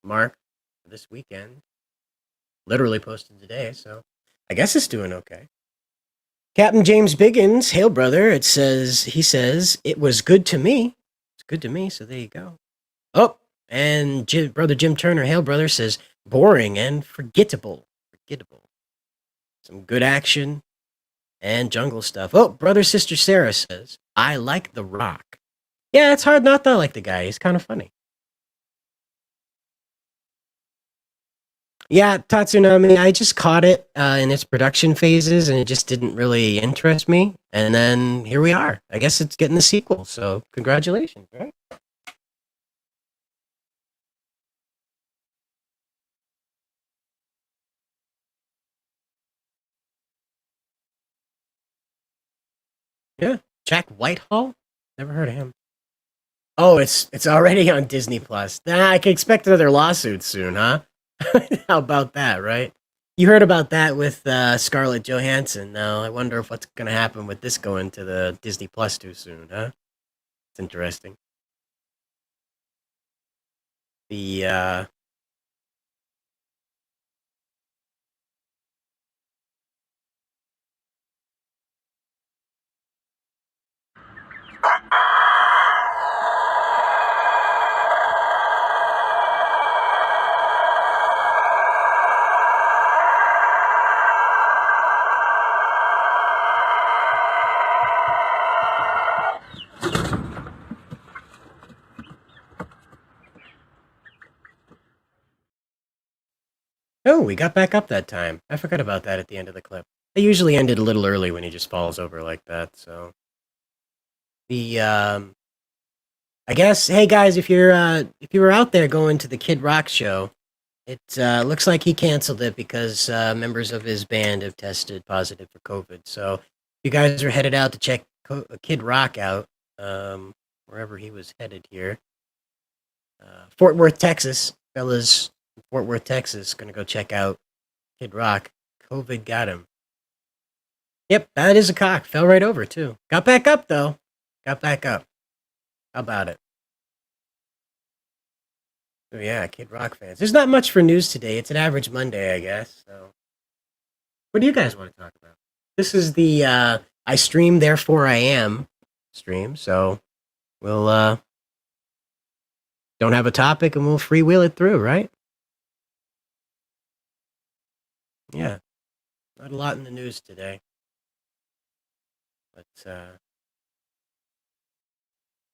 mark for this weekend. Literally posted today, so I guess it's doing okay. Captain James Biggins, hail brother. He says it was good to me. It's good to me. So there you go. Oh, and brother Jim Turner, hail brother, says boring and forgettable. Forgettable. Some good action and jungle stuff. Oh, brother sister Sarah says I like The Rock. Yeah, it's hard not to like the guy. He's kind of funny. Yeah, Tatsunami, I just caught it in its production phases, and it just didn't really interest me. And then here we are. I guess it's getting the sequel, so congratulations, right? Yeah, Jack Whitehall? Never heard of him. Oh, it's already on Disney Plus. Nah, I can expect another lawsuit soon, huh? How about that, right? You heard about that with Scarlett Johansson. Now, I wonder if what's going to happen with this going to the Disney Plus too soon, huh? It's interesting. The Oh, we got back up that time. I forgot about that at the end of the clip. They usually ended a little early when he just falls over like that, so the I guess hey guys, if you were out there going to the Kid Rock show, it looks like he canceled it because members of his band have tested positive for COVID. So if you guys are headed out to check Kid Rock out, wherever he was headed here, Fort Worth, Texas, fellas. Fort Worth, Texas, gonna go check out Kid Rock. COVID got him. Yep, that is a cock. Fell right over too. Got back up though. Got back up. How about it? Oh yeah, Kid Rock fans. There's not much for news today. It's an average Monday, I guess. So, what do you guys want to talk about? This is the I stream, therefore I am stream. So we'll don't have a topic and we'll freewheel it through, right? Yeah, not a lot in the news today, but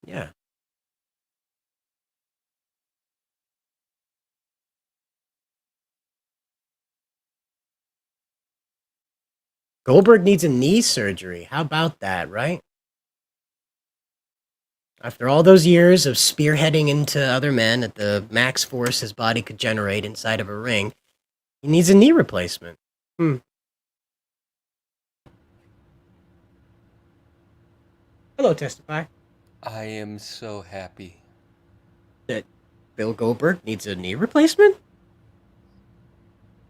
yeah. Goldberg needs a knee surgery. How about that, right? After all those years of spearheading into other men at the max force his body could generate inside of a ring, he needs a knee replacement. Hello, Testify. I am so happy that Bill Goldberg needs a knee replacement?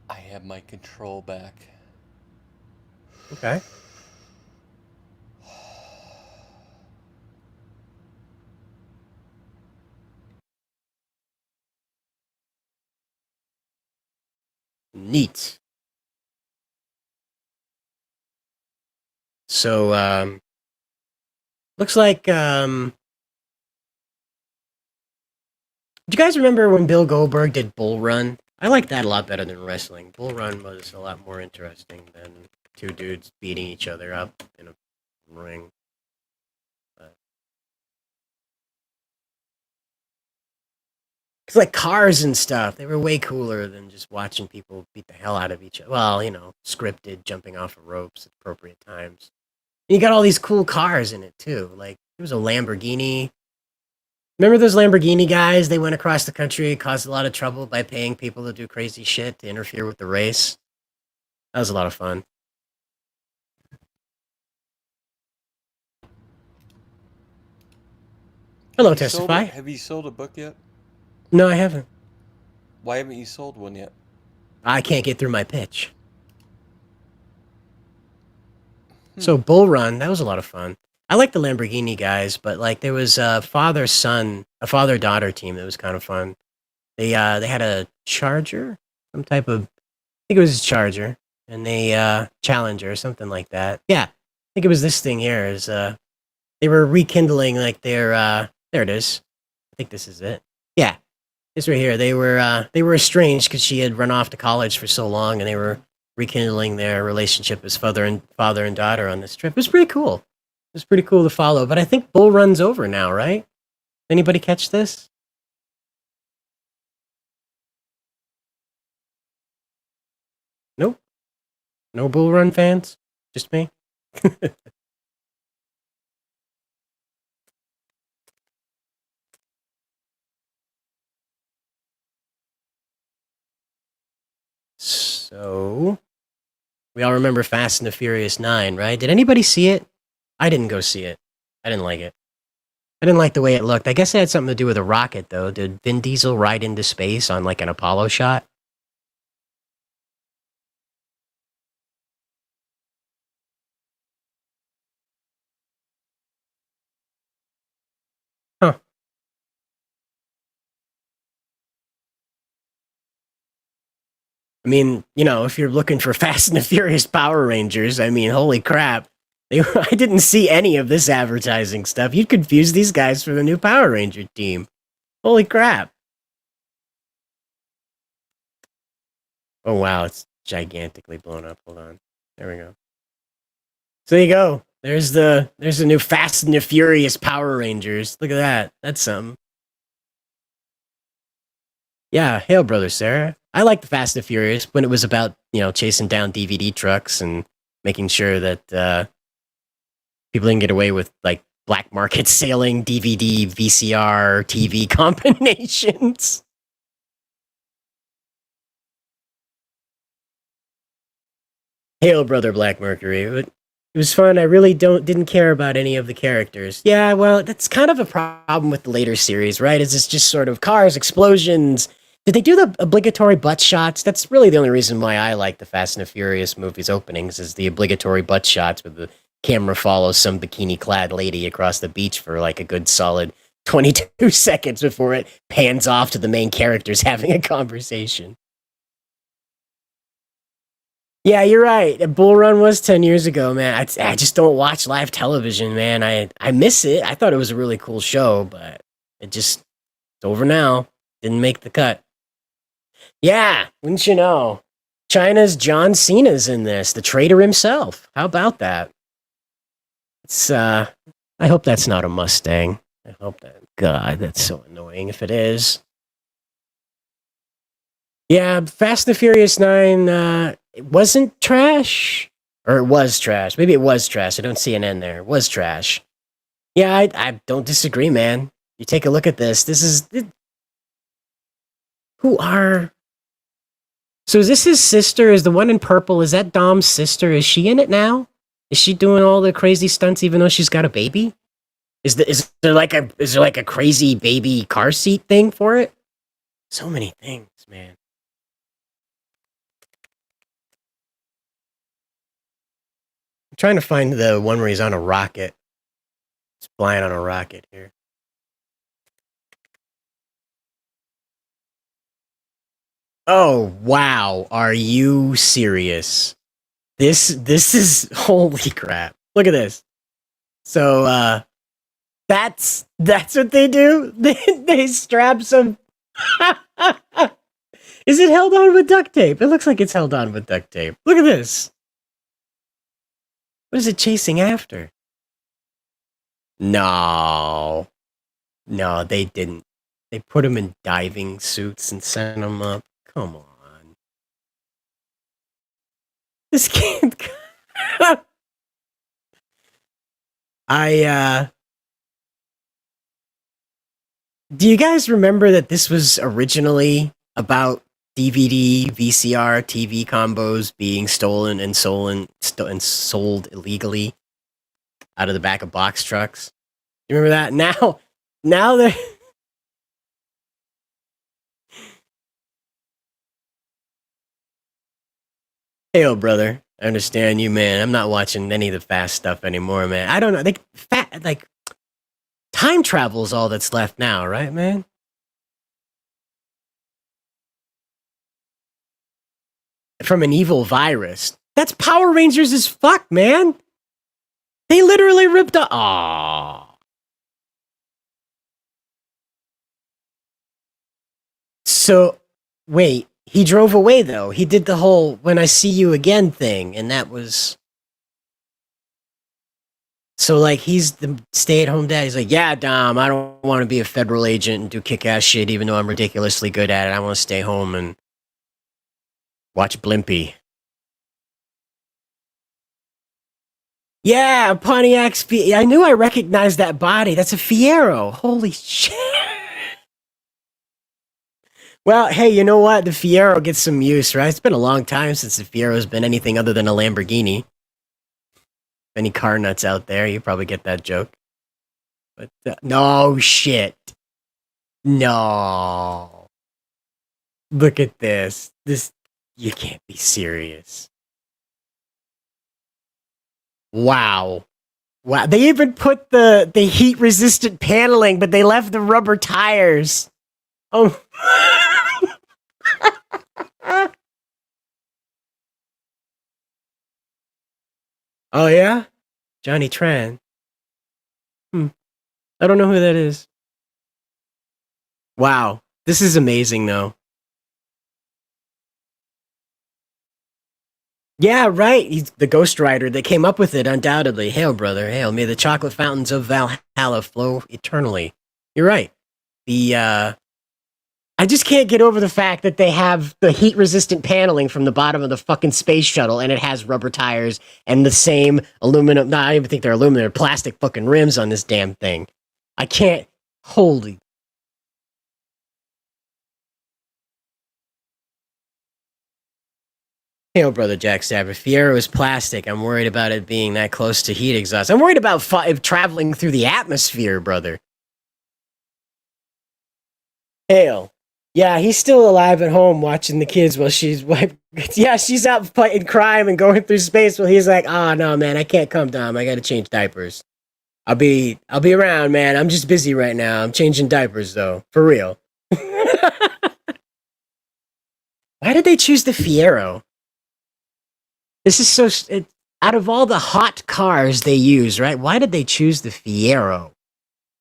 I have my control back. Okay. Neat. So, looks like, do you guys remember when Bill Goldberg did Bull Run? I like that a lot better than wrestling. Bull Run was a lot more interesting than two dudes beating each other up in a ring. It's like cars and stuff. They were way cooler than just watching people beat the hell out of each other. Well, scripted, jumping off of ropes at appropriate times. And you got all these cool cars in it, too. Like, there was a Lamborghini. Remember those Lamborghini guys? They went across the country, caused a lot of trouble by paying people to do crazy shit to interfere with the race. That was a lot of fun. Hello, Testify. Have you sold a book yet? No, I haven't. Why haven't you sold one yet? I can't get through my pitch. So Bull Run, that was a lot of fun. I like the Lamborghini guys, but like there was a father-daughter team that was kind of fun. They had a Charger, some type of, I think it was a Charger, and they Challenger, something like that. Yeah, I think it was this thing here. Is they were rekindling like their there it is. I think this is it. Yeah, it's right here. They were estranged because she had run off to college for so long, and they were rekindling their relationship as father and daughter on this trip. It was pretty cool. It was pretty cool to follow. But I think Bull Run's over now, right? Anybody catch this? Nope. No Bull Run fans? Just me? So, we all remember Fast and the Furious 9, right? Did anybody see it? I didn't go see it. I didn't like it. I didn't like the way it looked. I guess it had something to do with a rocket, though. Did Vin Diesel ride into space on like an Apollo shot? Huh. I mean, if you're looking for Fast and the Furious Power Rangers, I mean, holy crap. I didn't see any of this advertising stuff. You'd confuse these guys for the new Power Ranger team. Holy crap. Oh, wow. It's gigantically blown up. Hold on. There we go. So there you go. There's the new Fast and the Furious Power Rangers. Look at that. That's something. Yeah, hail, brother Sarah. I liked the Fast and Furious when it was about, chasing down DVD trucks and making sure that people didn't get away with, like, black market selling DVD, VCR, TV combinations. Hail, brother Black Mercury. It was fun. I really didn't care about any of the characters. Yeah, well, that's kind of a problem with the later series, right? Is it's just sort of cars, explosions. Did they do the obligatory butt shots? That's really the only reason why I like the Fast and the Furious movies openings is the obligatory butt shots where the camera follows some bikini-clad lady across the beach for like a good solid 22 seconds before it pans off to the main characters having a conversation. Yeah, you're right. Bull Run was 10 years ago, man. I just don't watch live television, man. I miss it. I thought it was a really cool show, but it's over now. Didn't make the cut. Yeah, wouldn't you know? China's John Cena's in this, the traitor himself. How about that? I hope that's not a Mustang. I hope that. God, that's so annoying if it is. Yeah, Fast and the Furious 9, it wasn't trash. Or it was trash. Maybe it was trash. I don't see an end there. It was trash. Yeah, I don't disagree, man. You take a look at this. So is this his sister? Is the one in purple, is that Dom's sister? Is she in it now? Is she doing all the crazy stunts even though she's got a baby? Is there like a crazy baby car seat thing for it? So many things, man. I'm trying to find the one where he's on a rocket. He's flying on a rocket here. Oh wow, are you serious? This is holy crap. Look at this. So that's what they do? They strap some Is it held on with duct tape? It looks like it's held on with duct tape. Look at this. What is it chasing after? No. No, they didn't. They put him in diving suits and sent him up. Come on. This can't. Do you guys remember that this was originally about DVD, VCR, TV combos being stolen and sold illegally out of the back of box trucks? You remember that? Now they're Hey, oh, brother. I understand you, man. I'm not watching any of the fast stuff anymore, man. I don't know. Time travel is all that's left now, right, man? From an evil virus. That's Power Rangers as fuck, man. They literally ripped up. Aww. So, wait. He drove away, though. He did the whole "when I see you again" thing, and that was... So, like, he's the stay-at-home dad. He's like, yeah, Dom, I don't want to be a federal agent and do kick-ass shit, even though I'm ridiculously good at it. I want to stay home and watch Blimpie. Yeah, Pontiac I knew I recognized that body. That's a Fiero. Holy shit. Well, hey, you know what? The Fiero gets some use, right? It's been a long time since the Fiero's been anything other than a Lamborghini. Any car nuts out there, you probably get that joke. But no shit. No. Look at this. You can't be serious. Wow. Wow. They even put the heat resistant paneling, but they left the rubber tires. Oh. Oh, yeah? Johnny Tran. I don't know who that is. Wow. This is amazing, though. Yeah, right. He's the Ghost Rider that came up with it, undoubtedly. Hail, brother. Hail. May the chocolate fountains of Valhalla flow eternally. You're right. I just can't get over the fact that they have the heat-resistant paneling from the bottom of the fucking space shuttle, and it has rubber tires and the same aluminum... No, I don't even think they're aluminum. They're plastic fucking rims on this damn thing. I can't... Holy... Hey, brother Jack Stabber. Fiero is plastic. I'm worried about it being that close to heat exhaust. I'm worried about traveling through the atmosphere, brother. Hail. Yeah, he's still alive at home watching the kids while she's... Yeah, she's out fighting crime and going through space while he's like, oh, no, man, I can't come down. I gotta change diapers. I'll be around, man. I'm just busy right now. I'm changing diapers, though. For real. Why did they choose the Fiero? This is so... out of all the hot cars they use, right? Why did they choose the Fiero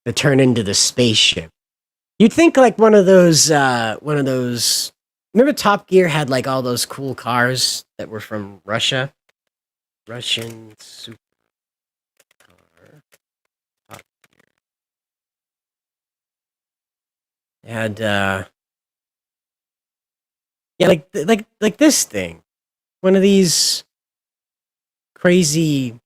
to turn into the spaceship? You'd think like one of those... Remember Top Gear had like all those cool cars that were from Russia? Russian supercar. Top Gear. They had... Yeah, like this thing. One of these crazy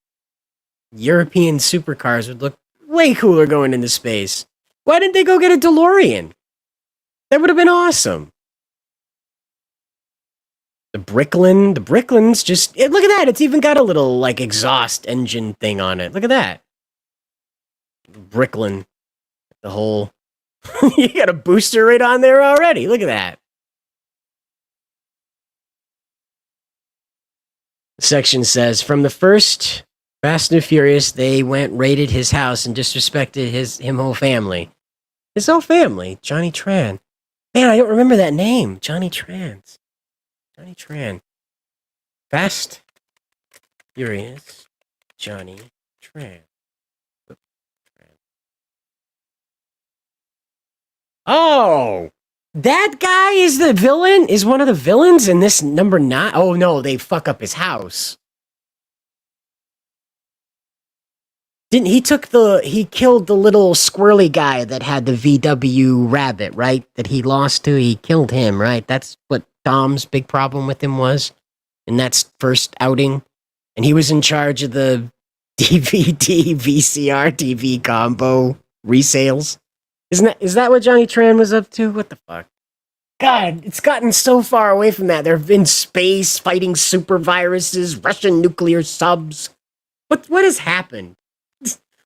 European supercars would look way cooler going into space. Why didn't they go get a DeLorean? That would have been awesome. The Bricklin's just... look at that. It's even got a little, like, exhaust engine thing on it. Look at that. Bricklin. The whole... You got a booster right on there already. Look at that. Section says, from the first Fast and Furious, they raided his house and disrespected his whole family. His whole family, Johnny Tran. Man, I don't remember that name. Johnny Trans. Johnny Tran. Fast Furious Johnny Tran. Oh! That guy is the villain? Is one of the villains in this number 9? Oh no, they fuck up his house. Didn't he killed the little squirrely guy that had the VW rabbit, right? That he lost to. He killed him, right? That's what Dom's big problem with him was in that first outing. And he was in charge of the DVD, VCR, TV combo resales. Is that what Johnny Tran was up to? What the fuck? God, it's gotten so far away from that. They're in space fighting super viruses, Russian nuclear subs. What has happened?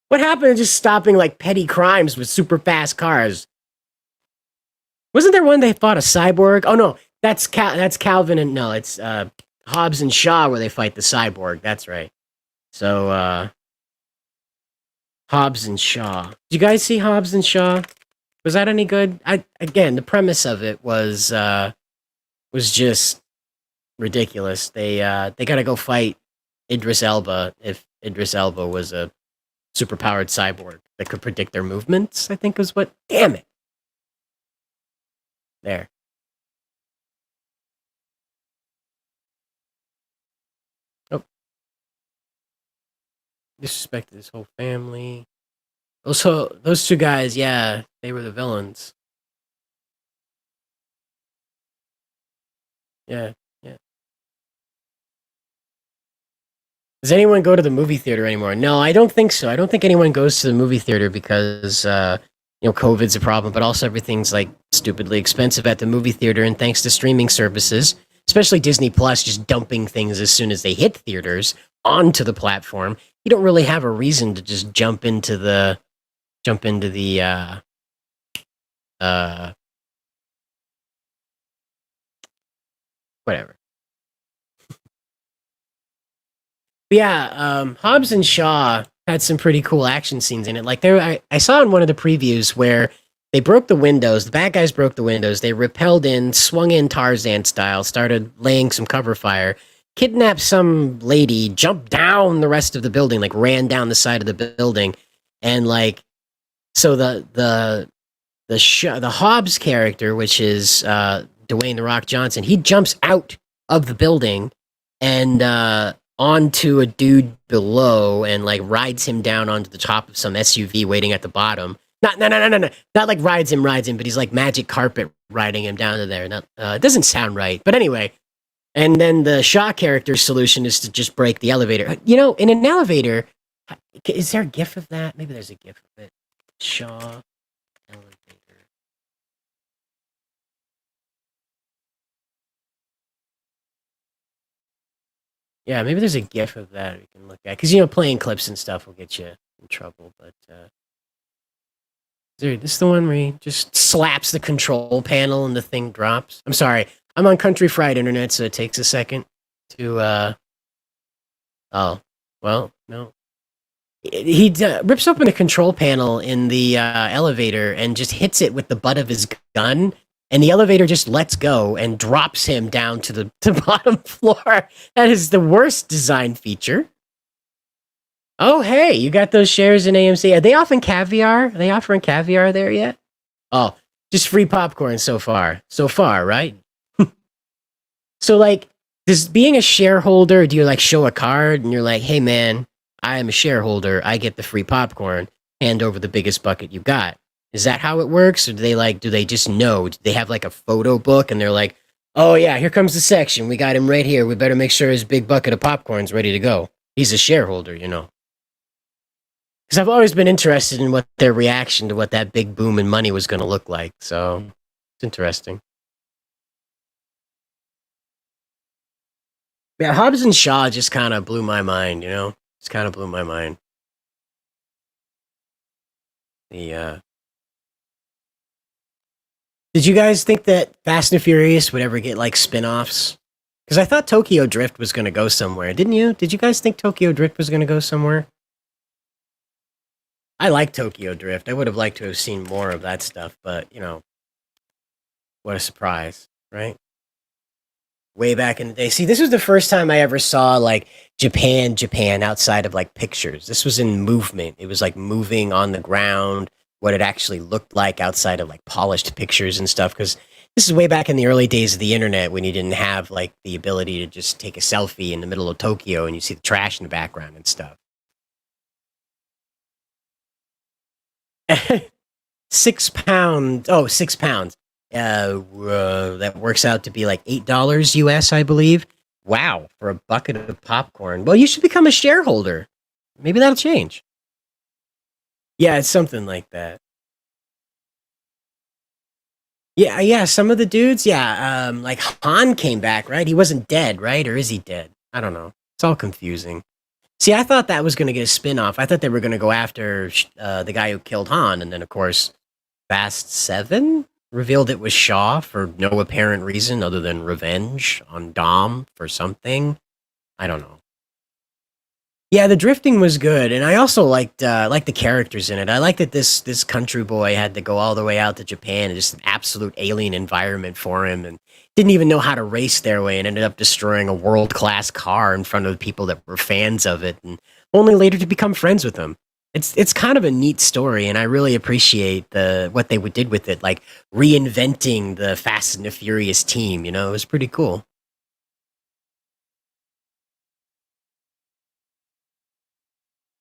What happened to just stopping like petty crimes with super fast cars? Wasn't there one they fought a cyborg? Oh no, that's Calvin and no, it's Hobbs and Shaw where they fight the cyborg. That's right. So Hobbs and Shaw. Did you guys see Hobbs and Shaw? Was that any good? Again, the premise of it was just ridiculous. They gotta go fight Idris Elba if Idris Elba was a superpowered cyborg that could predict their movements, I think was what. Damn it. There. Oh. Disrespected his whole family. Also, those two guys, yeah, they were the villains. Yeah, yeah. Does anyone go to the movie theater anymore? No, I don't think so. I don't think anyone goes to the movie theater because, COVID's a problem, but also everything's like stupidly expensive at the movie theater. And thanks to streaming services, especially Disney Plus, just dumping things as soon as they hit theaters onto the platform, you don't really have a reason to just jump into the whatever. But yeah, Hobbs and Shaw had some pretty cool action scenes in it. Like I saw in one of the previews where they broke the windows. The bad guys broke the windows. They rappelled in, swung in Tarzan style, started laying some cover fire, kidnapped some lady, jumped down the rest of the building, like ran down the side of the building, and like so the Hobbs character, which is Dwayne The Rock Johnson, he jumps out of the building and onto a dude below and like rides him down onto the top of some SUV waiting at the bottom. No. Not like rides him, but he's like magic carpet riding him down to there. It doesn't sound right. But anyway, and then the Shaw character's solution is to just break the elevator. You know, in an elevator, is there a GIF of that? Maybe there's a GIF of it. Shaw elevator. Yeah, maybe there's a GIF of that we can look at. Because, playing clips and stuff will get you in trouble. But, dude, this is the one where he just slaps the control panel and the thing drops. I'm sorry. I'm on Country Fried Internet, so it takes a second to, oh, well, no. He rips open the control panel in the elevator and just hits it with the butt of his gun. And the elevator just lets go and drops him down to the bottom floor. That is the worst design feature. Oh, hey, you got those shares in AMC. Are they offering caviar? Are they offering caviar there yet? Oh, just free popcorn so far. So far, right? So, like, does being a shareholder, do you, like, show a card and you're like, hey, man, I am a shareholder. I get the free popcorn. Hand over the biggest bucket you got. Is that how it works? Or do they just know? Do they have like a photo book and they're like, oh yeah, here comes the section. We got him right here. We better make sure his big bucket of popcorn's ready to go. He's a shareholder, Because I've always been interested in what their reaction to what that big boom in money was going to look like. So it's interesting. Yeah, Hobbs and Shaw just kind of blew my mind, Just kind of blew my mind. Did you guys think that Fast and Furious would ever get like spin-offs? Because I thought Tokyo Drift was going to go somewhere, didn't you? Did you guys think Tokyo Drift was going to go somewhere? I like Tokyo Drift. I would have liked to have seen more of that stuff, but What a surprise, right? Way back in the day. See, this was the first time I ever saw like Japan outside of like pictures. This was in movement. It was like moving on the ground, what it actually looked like outside of like polished pictures and stuff. Because this is way back in the early days of the internet when you didn't have like the ability to just take a selfie in the middle of Tokyo and you see the trash in the background and stuff. 6 pounds. Oh, 6 pounds. That works out to be like $8 US, I believe. Wow, for a bucket of popcorn. Well, you should become a shareholder. Maybe that'll change. Yeah, it's something like that. Yeah, some of the dudes, like Han came back, right? He wasn't dead, right? Or is he dead? I don't know. It's all confusing. See, I thought that was going to get a spin-off. I thought they were going to go after the guy who killed Han, and then, of course, Fast 7 revealed it was Shaw for no apparent reason other than revenge on Dom for something. I don't know. Yeah, the drifting was good, and I also liked the characters in it. I liked that this country boy had to go all the way out to Japan and just an absolute alien environment for him, and didn't even know how to race their way, and ended up destroying a world-class car in front of people that were fans of it, and only later to become friends with them. It's kind of a neat story, and I really appreciate what they did with it, like reinventing the Fast and the Furious team. You know, it was pretty cool.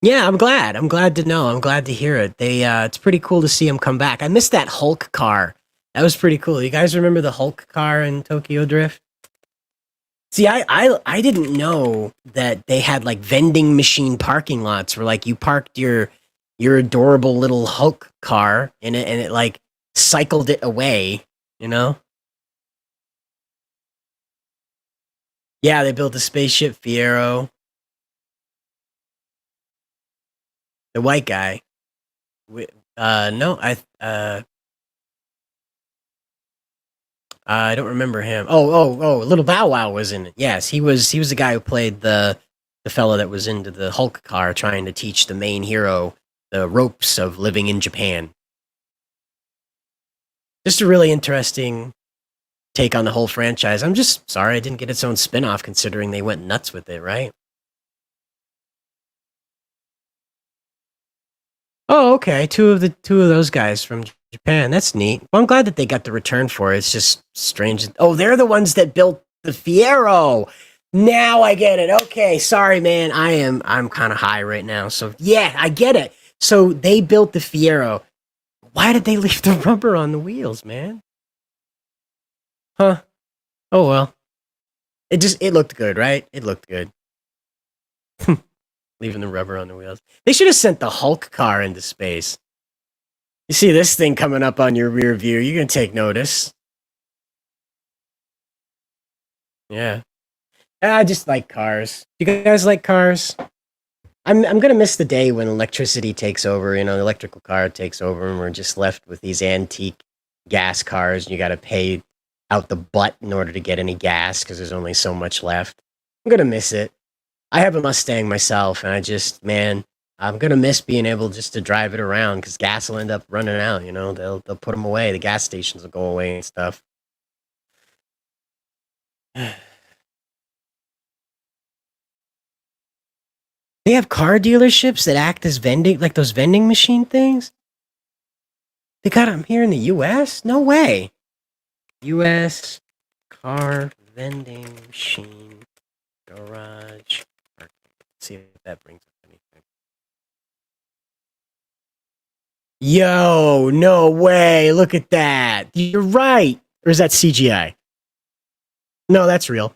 Yeah, I'm glad. I'm glad to know. I'm glad to hear it. It's pretty cool to see him come back. I missed that Hulk car. That was pretty cool. You guys remember the Hulk car in Tokyo Drift? See, I didn't know that they had like vending machine parking lots where like you parked your adorable little Hulk car in it and it like cycled it away, you know? Yeah, they built a spaceship Fiero. The white guy. No, I don't remember him. Oh, Little Bow Wow was in it. Yes, he was the guy who played the fellow that was into the Hulk car trying to teach the main hero the ropes of living in Japan. Just a really interesting take on the whole franchise. I'm just sorry I didn't get its own spin-off considering they went nuts with it, right? Oh, okay. Two of those guys from Japan. That's neat. Well, I'm glad that they got the return for it. It's just strange. Oh, they're the ones that built the Fiero. Now I get it. Okay, sorry, man. I'm kind of high right now. So yeah, I get it. So they built the Fiero. Why did they leave the rubber on the wheels, man? Huh? Oh well. It looked good, right? It looked good. Leaving the rubber on the wheels. They should have sent the Hulk car into space. You see this thing coming up on your rear view, you're going to take notice. Yeah. I just like cars. You guys like cars? I'm going to miss the day when electricity takes over, you know, the electrical car takes over and we're just left with these antique gas cars and you got to pay out the butt in order to get any gas because there's only so much left. I'm going to miss it. I have a Mustang myself, and I'm gonna miss being able just to drive it around because gas will end up running out. You know, they'll put them away. The gas stations will go away and stuff. They have car dealerships that act as like those vending machine things. They got them here in the U.S. No way. U.S. car vending machine garage. See if that brings up anything. Yo, no way. Look at that. You're right. Or is that CGI? No, that's real.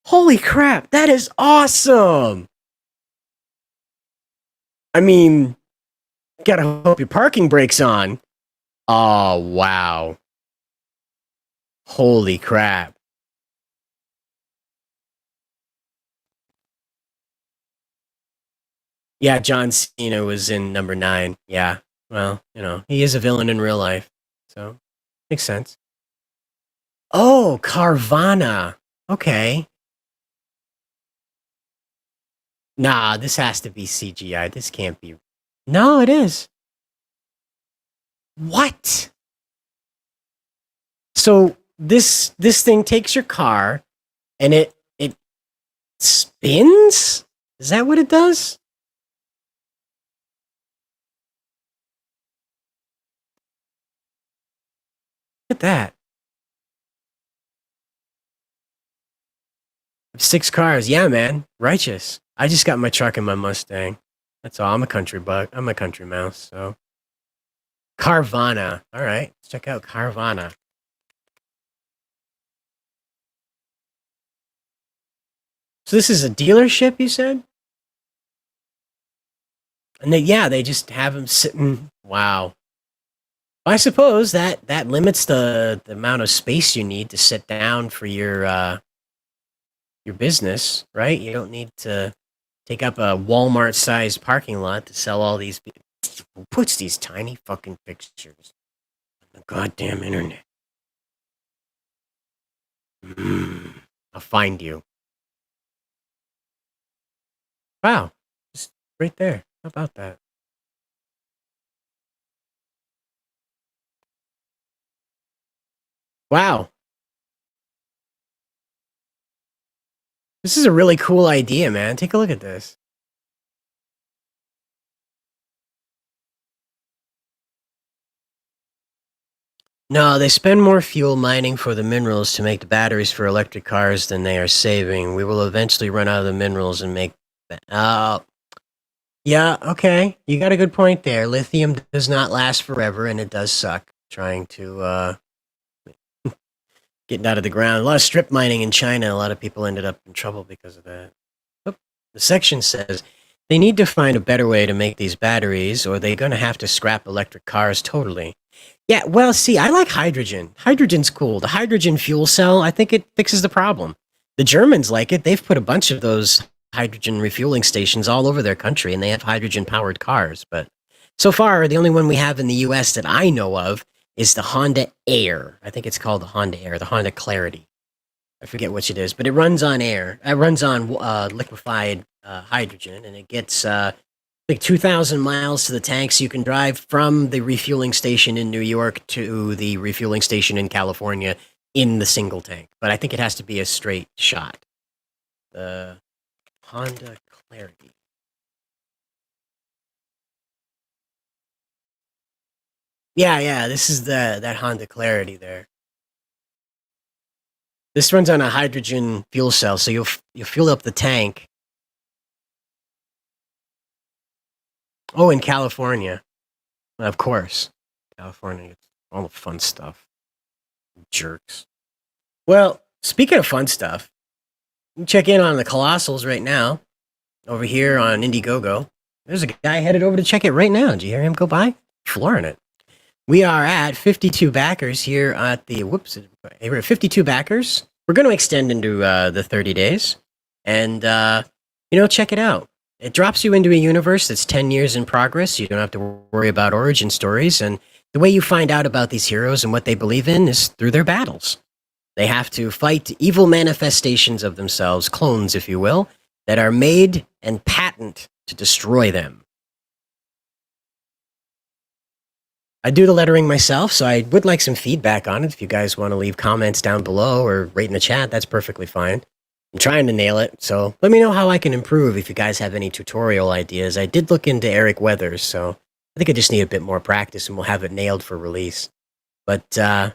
Holy crap. That is awesome. I mean, gotta hope your parking brake's on. Oh, wow. Holy crap. Yeah, John Cena was in number 9. Yeah. Well, you know, he is a villain in real life. So, makes sense. Oh, Carvana. Okay. Nah, this has to be CGI. This can't be. No, it is. What? So, this thing takes your car and it spins? Is that what it does? Look at that. 6 cars. Yeah, man. Righteous. I just got my truck and my Mustang. That's all. I'm a country buck. I'm a country mouse, so. Carvana. All right. Let's check out Carvana. So this is a dealership, you said? And they just have them sitting. Wow. I suppose that limits the amount of space you need to sit down for your business, right? You don't need to take up a Walmart-sized parking lot to sell all these. Who puts these tiny fucking pictures on the goddamn internet? I'll find you. Wow, just right there. How about that? Wow. This is a really cool idea, man. Take a look at this. No, they spend more fuel mining for the minerals to make the batteries for electric cars than they are saving. We will eventually run out of the minerals and make that. Oh. Yeah, okay. You got a good point there. Lithium does not last forever, and it does suck trying to get it out of the ground. A lot of strip mining in China. A lot of people ended up in trouble because of that. Oh, the section says they need to find a better way to make these batteries, or they're going to have to scrap electric cars totally. Yeah, well, see, I like hydrogen. Hydrogen's cool. The hydrogen fuel cell, I think it fixes the problem. The Germans like it. They've put a bunch of those hydrogen refueling stations all over their country, and they have hydrogen-powered cars. But so far, the only one we have in the U.S. that I know of is the Honda Air. I think it's called the Honda Air, the Honda Clarity. I forget which it is, but it runs on air. It runs on liquefied hydrogen, and it gets like 2,000 miles to the tank, so you can drive from the refueling station in New York to the refueling station in California in the single tank. But I think it has to be a straight shot. The Honda Clarity. Yeah, this is that Honda Clarity there. This runs on a hydrogen fuel cell, so you'll fuel up the tank. Oh, in California. Of course. California gets all the fun stuff. Jerks. Well, speaking of fun stuff, you can check in on the Colossals right now. Over here on Indiegogo. There's a guy headed over to check it right now. Did you hear him go by? Flooring it. We are at 52 backers here at the... Whoops. We're at 52 backers. We're going to extend into the 30 days. And, check it out. It drops you into a universe that's 10 years in progress. You don't have to worry about origin stories. And the way you find out about these heroes and what they believe in is through their battles. They have to fight evil manifestations of themselves, clones, if you will, that are made and patent to destroy them. I do the lettering myself, so I would like some feedback on it. If you guys want to leave comments down below or rate in the chat, that's perfectly fine. I'm trying to nail it, so let me know how I can improve if you guys have any tutorial ideas. I did look into Eric Weathers, so I think I just need a bit more practice and we'll have it nailed for release. But the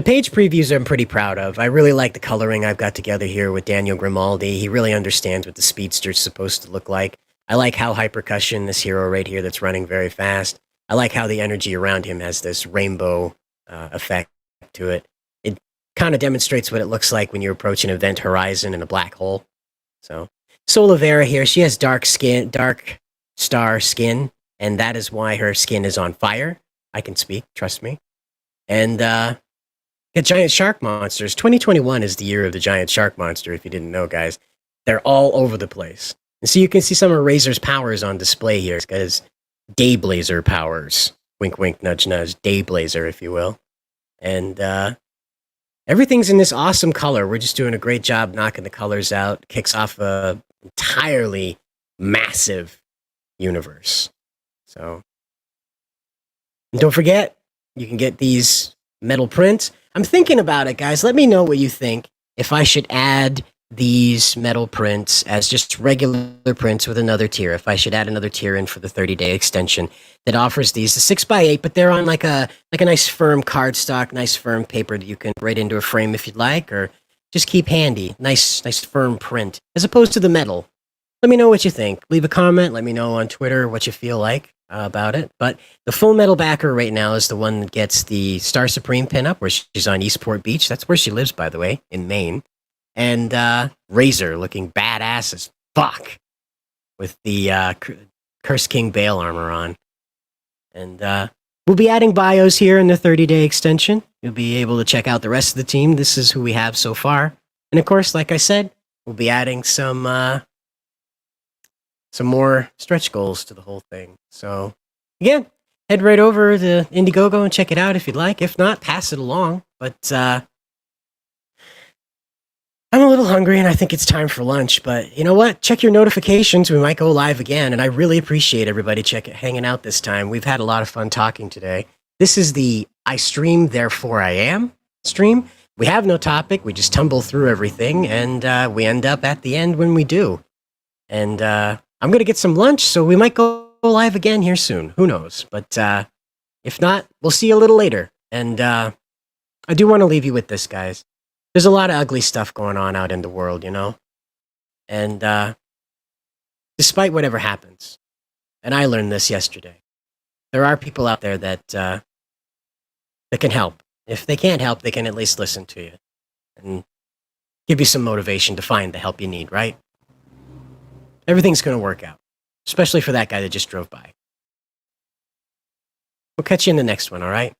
page previews I'm pretty proud of. I really like the coloring I've got together here with Daniel Grimaldi. He really understands what the Speedster's supposed to look like. I like how Hypercussion, this hero right here that's running very fast, I like how the energy around him has this rainbow effect to it. It kind of demonstrates what it looks like when you approach an event horizon in a black hole. So, Solavera here, she has dark star skin, and that is why her skin is on fire. I can speak, trust me. And got giant shark monsters. 2021 is the year of the giant shark monster, if you didn't know, guys. They're all over the place. And so you can see some of Razor's powers on display here. It's got his Dayblazer powers. Wink, wink, nudge, nudge. Dayblazer, if you will. And everything's in this awesome color. We're just doing a great job knocking the colors out. Kicks off a entirely massive universe. So, and don't forget, you can get these metal prints. I'm thinking about it, guys. Let me know what you think. If I should add these metal prints as just regular prints with another tier. If I should add another tier in for the 30-day extension that offers these, the 6x8, but they're on like a nice firm cardstock, nice firm paper that you can write into a frame if you'd like, or just keep handy. Nice firm print, as opposed to the metal. Let me know what you think. Leave a comment. Let me know on Twitter what you feel like about it. But the full metal backer right now is the one that gets the Star Supreme pinup, where she's on Eastport Beach. That's where she lives, by the way, in Maine. And Razor looking badass as fuck with the Curse King Bale armor on. And we'll be adding bios here in the 30-day extension. You'll be able to check out the rest of the team. This is who we have so far. And of course, like I said, we'll be adding some more stretch goals to the whole thing. So, again, head right over to Indiegogo and check it out if you'd like. If not, pass it along. But I'm a little hungry and I think it's time for lunch, but you know what? Check your notifications. We might go live again, and I really appreciate everybody hanging out this time. We've had a lot of fun talking today. This is the I Stream, Therefore I Am stream. We have no topic. We just tumble through everything, and we end up at the end when we do. And I'm going to get some lunch, so we might go live again here soon. Who knows? But if not, we'll see you a little later. And I do want to leave you with this, guys. There's a lot of ugly stuff going on out in the world, you know? And despite whatever happens, and I learned this yesterday, there are people out there that can help. If they can't help, they can at least listen to you and give you some motivation to find the help you need, right? Everything's going to work out, especially for that guy that just drove by. We'll catch you in the next one, all right?